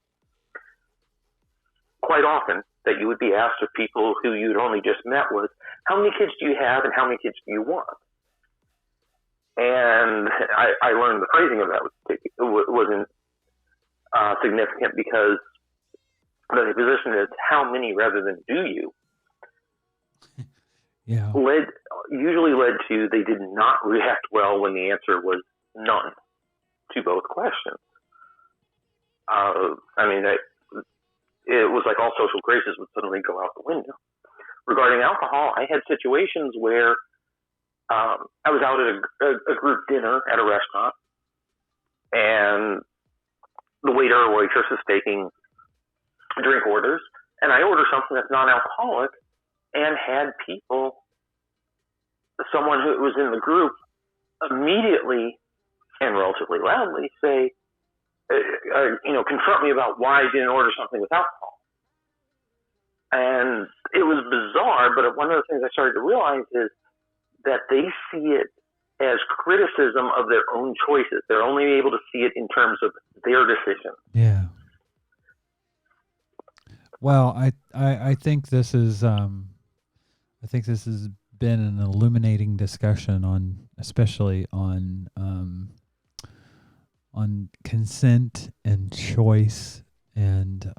quite often that you would be asked of people who you'd only just met was, how many kids do you have and how many kids do you want? And I learned the phrasing of that wasn't significant because the position is how many rather than do you usually led to they did not react well when the answer was none to both questions. It was like all social graces would suddenly go out the window. Regarding alcohol, I had situations where I was out at a group dinner at a restaurant, and the waiter or waitress is taking drink orders, and I order something that's non-alcoholic, and had someone who was in the group immediately and relatively loudly say, confront me about why I didn't order something with alcohol. And it was bizarre, but one of the things I started to realize is that they see it as criticism of their own choices. They're only able to see it in terms of their decision. Yeah. Well, I think this is this has been an illuminating discussion especially on consent and choice, and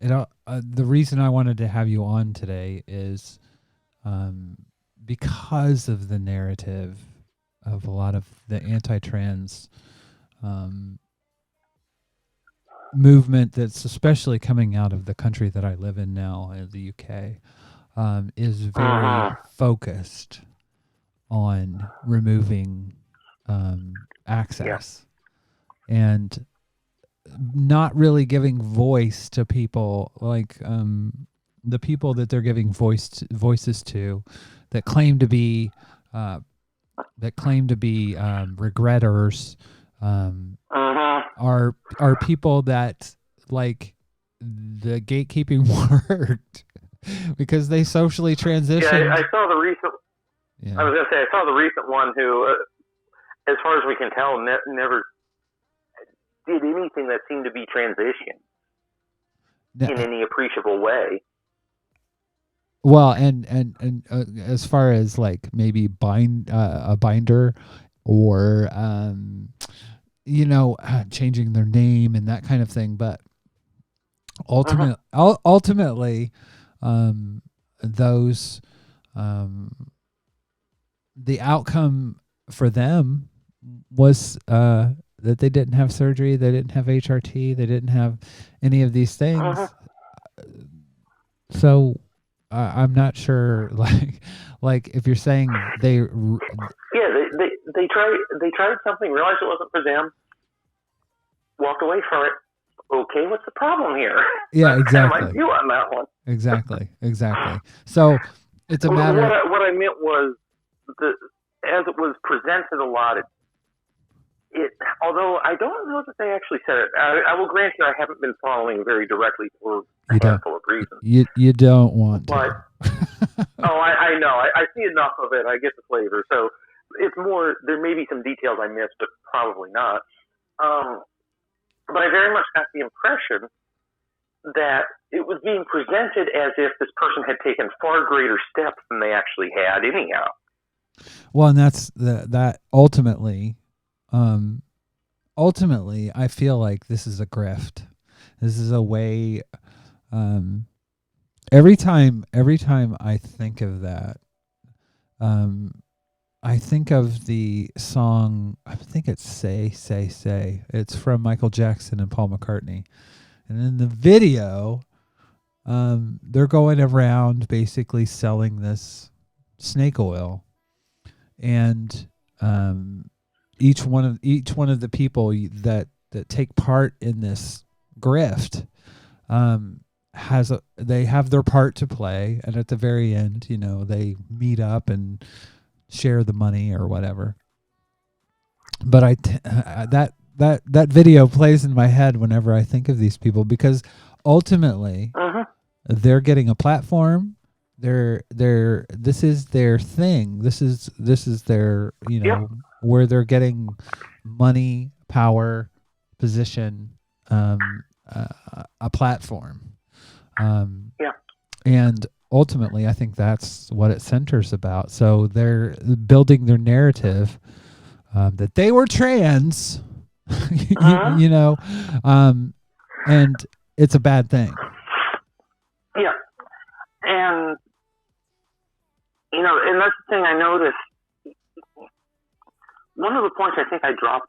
the reason I wanted to have you on today is because of the narrative of a lot of the anti-trans movement that's especially coming out of the country that I live in now, the UK, is very focused on removing access and not really giving voice to people like the people that they're giving voices to that claim to be regretters are people that like the gatekeeping worked because they socially transitioned. Yeah, I saw the recent. Yeah. I was going to say I saw the recent one who, as far as we can tell, never did anything that seemed to be transition in any appreciable way. Well, and as far as like maybe a binder or changing their name and that kind of thing, but ultimately those the outcome for them was that they didn't have surgery, they didn't have HRT, they didn't have any of these things. So I'm not sure, like if you're saying they tried something, realized it wasn't for them, walked away from it, okay, what's the problem here? Yeah, That's kind of my exactly. view on that one. Exactly. So it's a matter. What I meant was, as it was presented a lot, although I don't know that they actually said it. I will grant you I haven't been following very directly for a handful of reasons. You don't want but, to. I know. I see enough of it. I get the flavor. So it's more, there may be some details I missed, but probably not. But I very much got the impression that it was being presented as if this person had taken far greater steps than they actually had anyhow. Well, and that's that ultimately, I feel like this is a grift. This is a way. Every time I think of that, I think of the song. I think it's "Say, Say, Say." It's from Michael Jackson and Paul McCartney, and in the video, they're going around basically selling this snake oil, and each one of the people that take part in this grift they have their part to play, and at the very end, they meet up and share the money or whatever. But that video plays in my head whenever I think of these people, because ultimately they're getting a platform. This is their thing. This is their, where they're getting money, power, position, a platform. And ultimately, I think that's what it centers about. So they're building their narrative that they were trans, and it's a bad thing. Yeah. And, and that's the thing I noticed. One of the points I think I dropped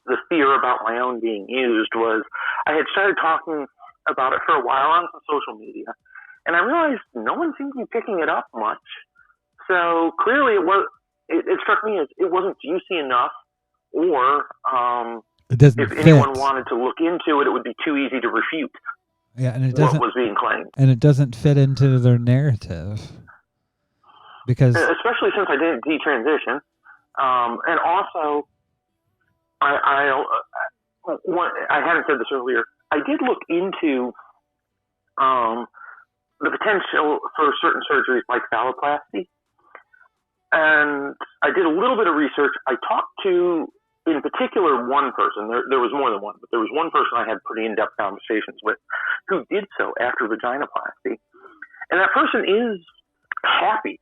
the fear about my own being used was I had started talking about it for a while on some social media, and I realized no one seemed to be picking it up much. So clearly it struck me as it wasn't juicy enough, or it doesn't if fit. anyone wanted to look into it, it would be too easy to refute. Yeah, and it doesn't, what was being claimed. And it doesn't fit into their narrative. Because especially since I did detransition. And also, I hadn't said this earlier, I did look into the potential for certain surgeries like phalloplasty. And I did a little bit of research. I talked to, in particular, one person. There was more than one, but there was one person I had pretty in-depth conversations with who did so after vaginoplasty. And that person is happy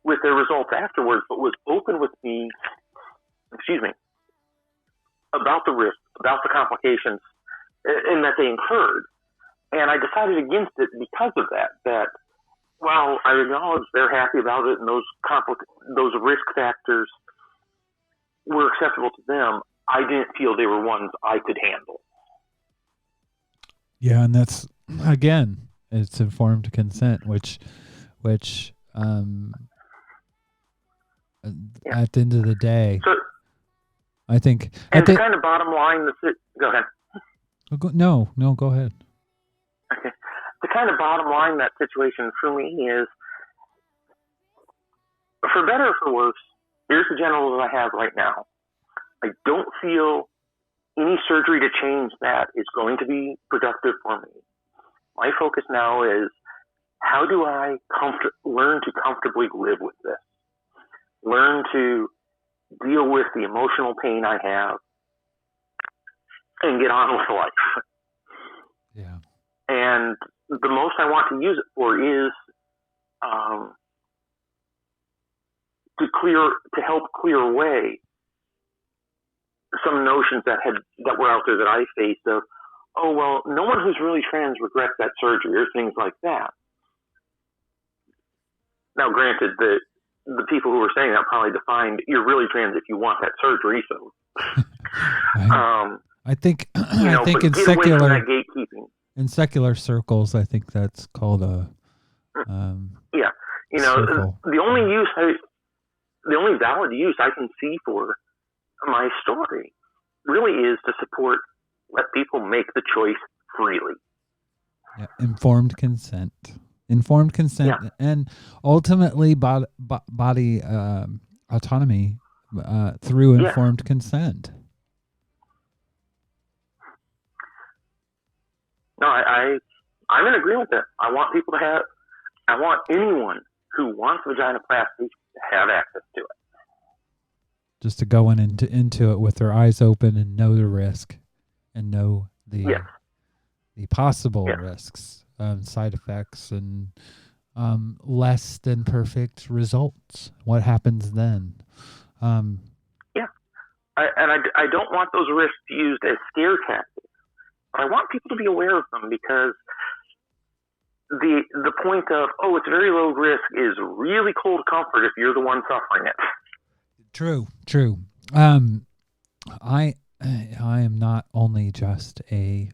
with their results afterwards, but was open with me, about the risks, about the complications, and that they incurred. And I decided against it because of that while I acknowledge they're happy about it and those risk factors were acceptable to them, I didn't feel they were ones I could handle. Yeah, and that's, again, it's informed consent, which at the end of the day, so, I think... And the kind of bottom line... Go ahead. No, go ahead. Okay. The kind of bottom line that situation for me is, for better or for worse, here's the general that I have right now. I don't feel any surgery to change that is going to be productive for me. My focus now is, how do I learn to comfortably live with this? Learn to deal with the emotional pain I have and get on with life. Yeah. And the most I want to use it for is to help clear away some notions that were out there that I faced of, oh, well, no one who's really trans regrets that surgery or things like that. Now, granted, the people who were saying that probably defined you're really trans if you want that surgery. So, I think but in get secular, away from that gatekeeping. In secular circles, I think that's called a circle. The only valid use I can see for my story really is to support, let people make the choice freely. Yeah, informed consent. Informed consent, Yeah. and ultimately body autonomy through Yes. informed consent. No, I'm in agreement with that. I want anyone who wants vaginoplasty to have access to it. Just to go into it with their eyes open and know the risk and know the possible risks, side effects, and less than perfect results. What happens then? I don't want those risks used as scare tactics. I want people to be aware of them, because the point of, oh, it's very low risk is really cold comfort if you're the one suffering it. True. I am not only just a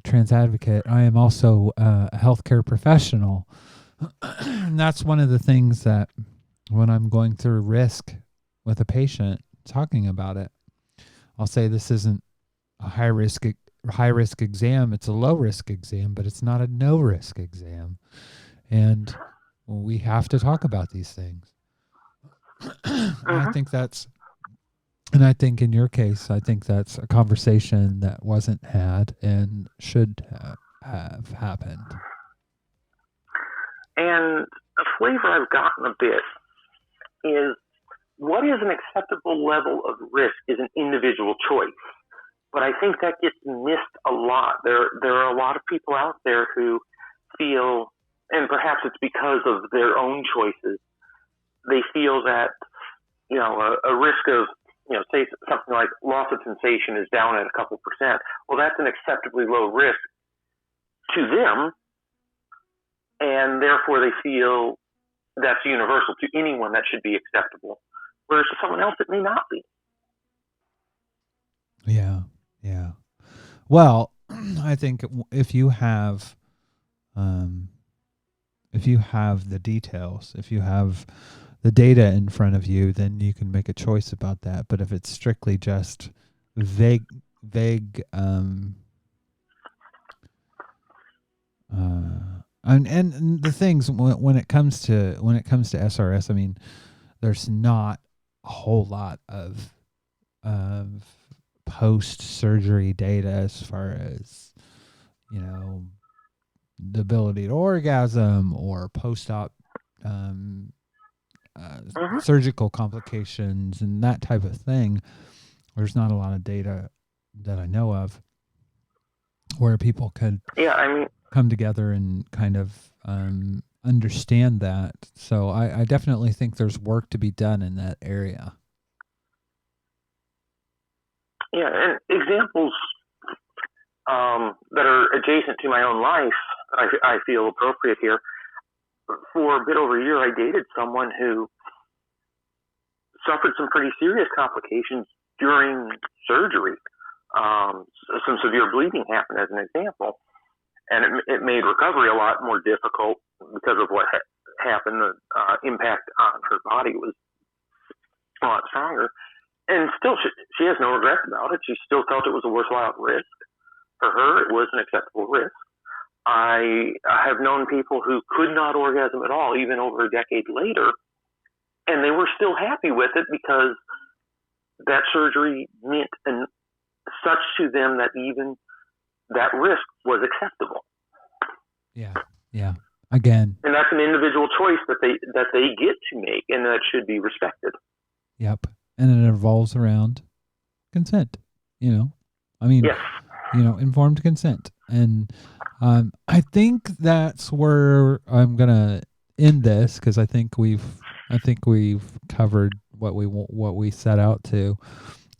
trans advocate. I am also a healthcare professional. And that's one of the things that when I'm going through risk with a patient, talking about it, I'll say this isn't a high risk exam. It's a low risk exam, but it's not a no risk exam. And we have to talk about these things. I think I think in your case, I think that's a conversation that wasn't had and should have happened. And a flavor I've gotten a bit is, what is an acceptable level of risk is an individual choice. But I think that gets missed a lot. There are a lot of people out there who feel, and perhaps it's because of their own choices, they feel that, a risk of, say something like loss of sensation is down at a couple percent. Well, that's an acceptably low risk to them, and therefore they feel that's universal to anyone, that should be acceptable. Whereas to someone else, it may not be. Yeah. Well, I think if you have the details, if you have the data in front of you, then you can make a choice about that. But if it's strictly just vague, and the things when it comes to SRS, I mean, there's not a whole lot of post-surgery data as far as, the ability to orgasm or post-op surgical complications and that type of thing. There's not a lot of data that I know of where people could come together and kind of understand that. So I definitely think there's work to be done in that area. Yeah, and examples that are adjacent to my own life, I feel appropriate here. For a bit over a year, I dated someone who suffered some pretty serious complications during surgery. Some severe bleeding happened, as an example, and it made recovery a lot more difficult because of what happened. The impact on her body was a lot stronger. And still, she has no regrets about it. She still felt it was a worthwhile risk. For her, it was an acceptable risk. I have known people who could not orgasm at all, even over a decade later, and they were still happy with it because that surgery meant such to them that even that risk was acceptable. Yeah. Again. And that's an individual choice that they get to make, and that should be respected. Yep. And it revolves around consent, I mean, yes. Informed consent. And I think that's where I'm going to end this, because I think we've covered what we set out to.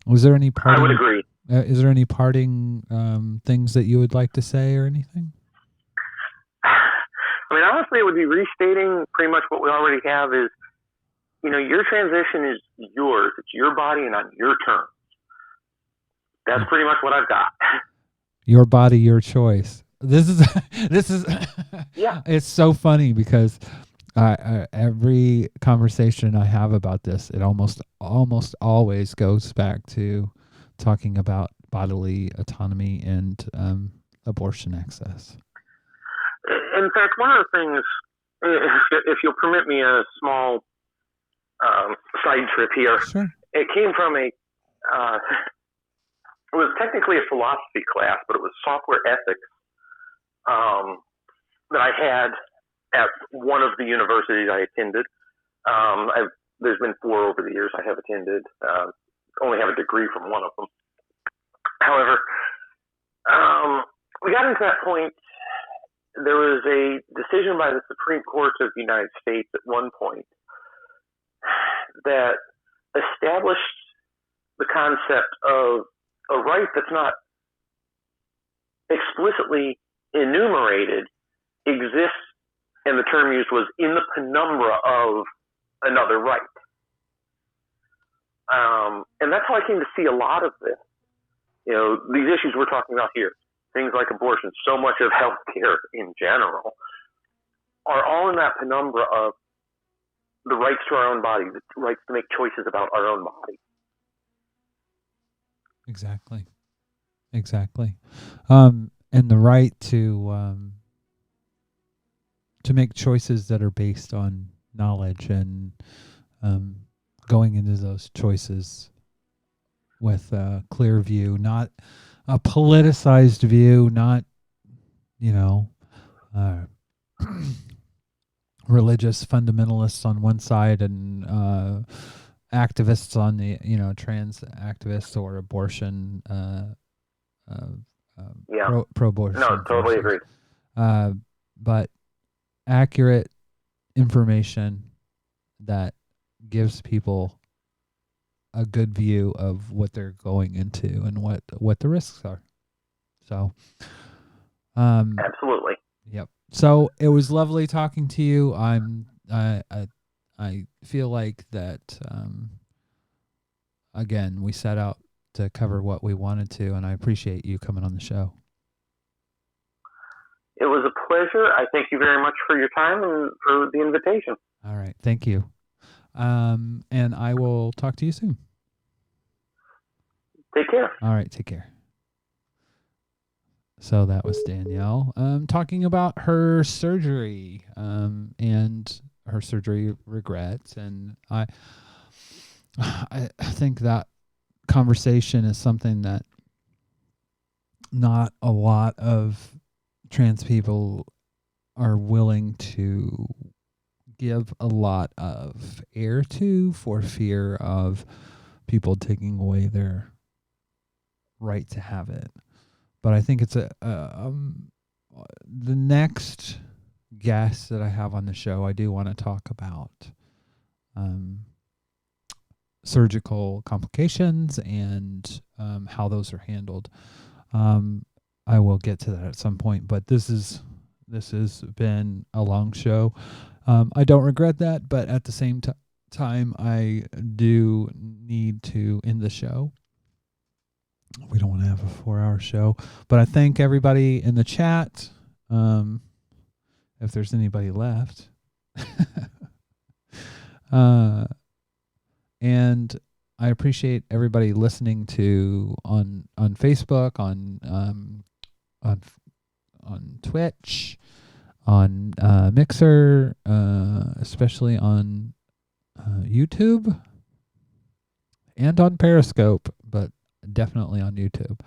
Was there any parting? I would agree. Is there any parting things that you would like to say or anything? I mean, honestly, it would be restating pretty much what we already have is, your transition is yours. It's your body and on your terms. That's pretty much what I've got. Your body, your choice. This is yeah. It's so funny because every conversation I have about this, it almost always goes back to talking about bodily autonomy and abortion access. In fact, one of the things, if you'll permit me a small side trip here, Sure. it came from it was technically a philosophy class, but it was software ethics that I had at one of the universities I attended. There's been 4 over the years I have attended. Only have a degree from one of them. However, we got into that point. There was a decision by the Supreme Court of the United States at one point that established the concept of a right that's not explicitly enumerated exists, and the term used was in the penumbra of another right. And that's how I came to see a lot of this. You know, these issues we're talking about here, things like abortion, so much of healthcare in general, are all in that penumbra of the rights to our own body, the rights to make choices about our own body. Exactly. And the right to make choices that are based on knowledge and going into those choices with a clear view, not a politicized view, not, religious fundamentalists on one side and activists on the, trans activists or abortion, pro-abortion. No, totally agreed. But accurate information that gives people a good view of what they're going into and what the risks are. So, absolutely. Yep. So it was lovely talking to you. I feel like that. Again, we set out to cover what we wanted to, and I appreciate you coming on the show. It was a pleasure. I thank you very much for your time and for the invitation. All right. Thank you. And I will talk to you soon. Take care. All right. Take care. So that was Danielle talking about her surgery and her surgery regrets. And I think that conversation is something that not a lot of trans people are willing to give a lot of air to for fear of people taking away their right to have it. But I think it's the next guest that I have on the show, I do want to talk about surgical complications and how those are handled. I will get to that at some point, but this has been a long show. I don't regret that, but at the same time, I do need to end the show. We don't want to have a 4-hour show, but I thank everybody in the chat. If there's anybody left, and I appreciate everybody listening to on Facebook, on Twitch, on Mixer, especially on YouTube, and on Periscope, but definitely on YouTube.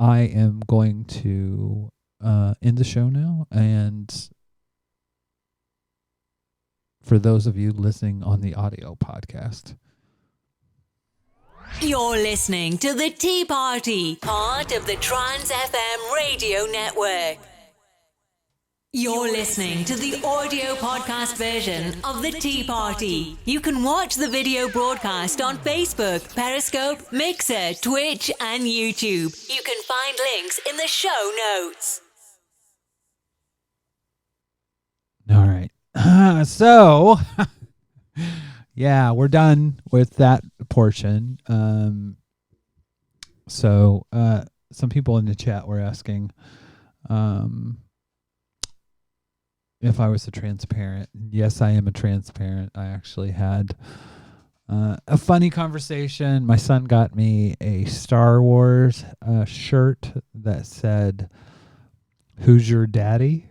I am going to end the show now, and for those of you listening on the audio podcast, you're listening to The Tea Party, part of the Trans FM radio network. You're listening to the audio podcast version of The Tea Party. You can watch the video broadcast on Facebook, Periscope, Mixer, Twitch, and YouTube. You can find links in the show notes. All right. So, yeah, we're done with that portion. So, some people in the chat were asking, if I was a trans parent. Yes, I am a trans parent. I actually had A funny conversation. My son got me a Star Wars shirt that said, "Who's your daddy?"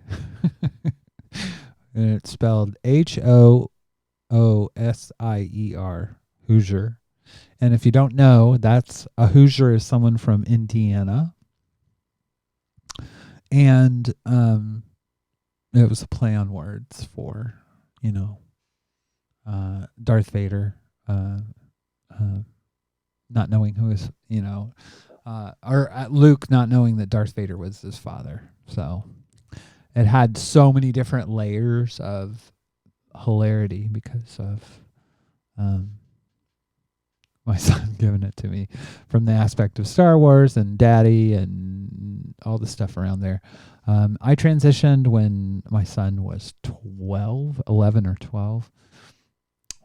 And it's spelled HOOSIER, Hoosier. And if you don't know, that's a Hoosier is someone from Indiana. And it was a play on words for, Darth Vader, not knowing who is, or Luke not knowing that Darth Vader was his father. So it had so many different layers of hilarity because of my son giving it to me from the aspect of Star Wars and daddy and all the stuff around there. I transitioned when my son was 11 or 12.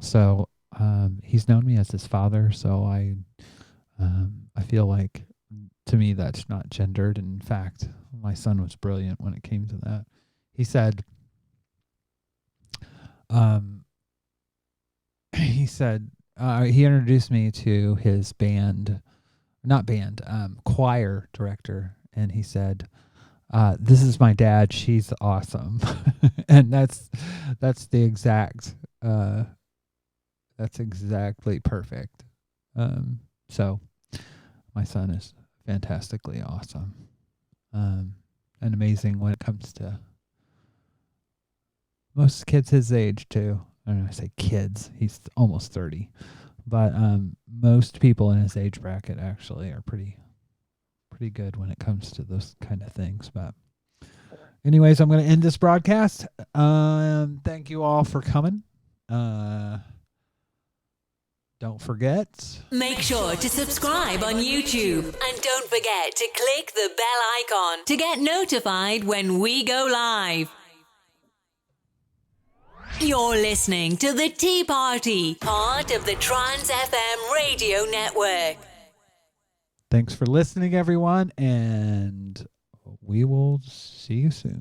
So he's known me as his father. So I feel like, to me, that's not gendered. In fact, my son was brilliant when it came to that. He said, he introduced me to his choir director, and he said, "This is my dad. She's awesome," and that's exactly perfect. So my son is fantastically awesome, and amazing when it comes to most kids his age too. I don't know, I say kids. He's almost 30. But most people in his age bracket actually are pretty good when it comes to those kind of things. But anyways, I'm going to end this broadcast. Thank you all for coming. Don't forget. Make sure to subscribe on YouTube. And don't forget to click the bell icon to get notified when we go live. You're listening to The Tea Party, part of the Trans FM radio network. Thanks for listening, everyone, and we will see you soon.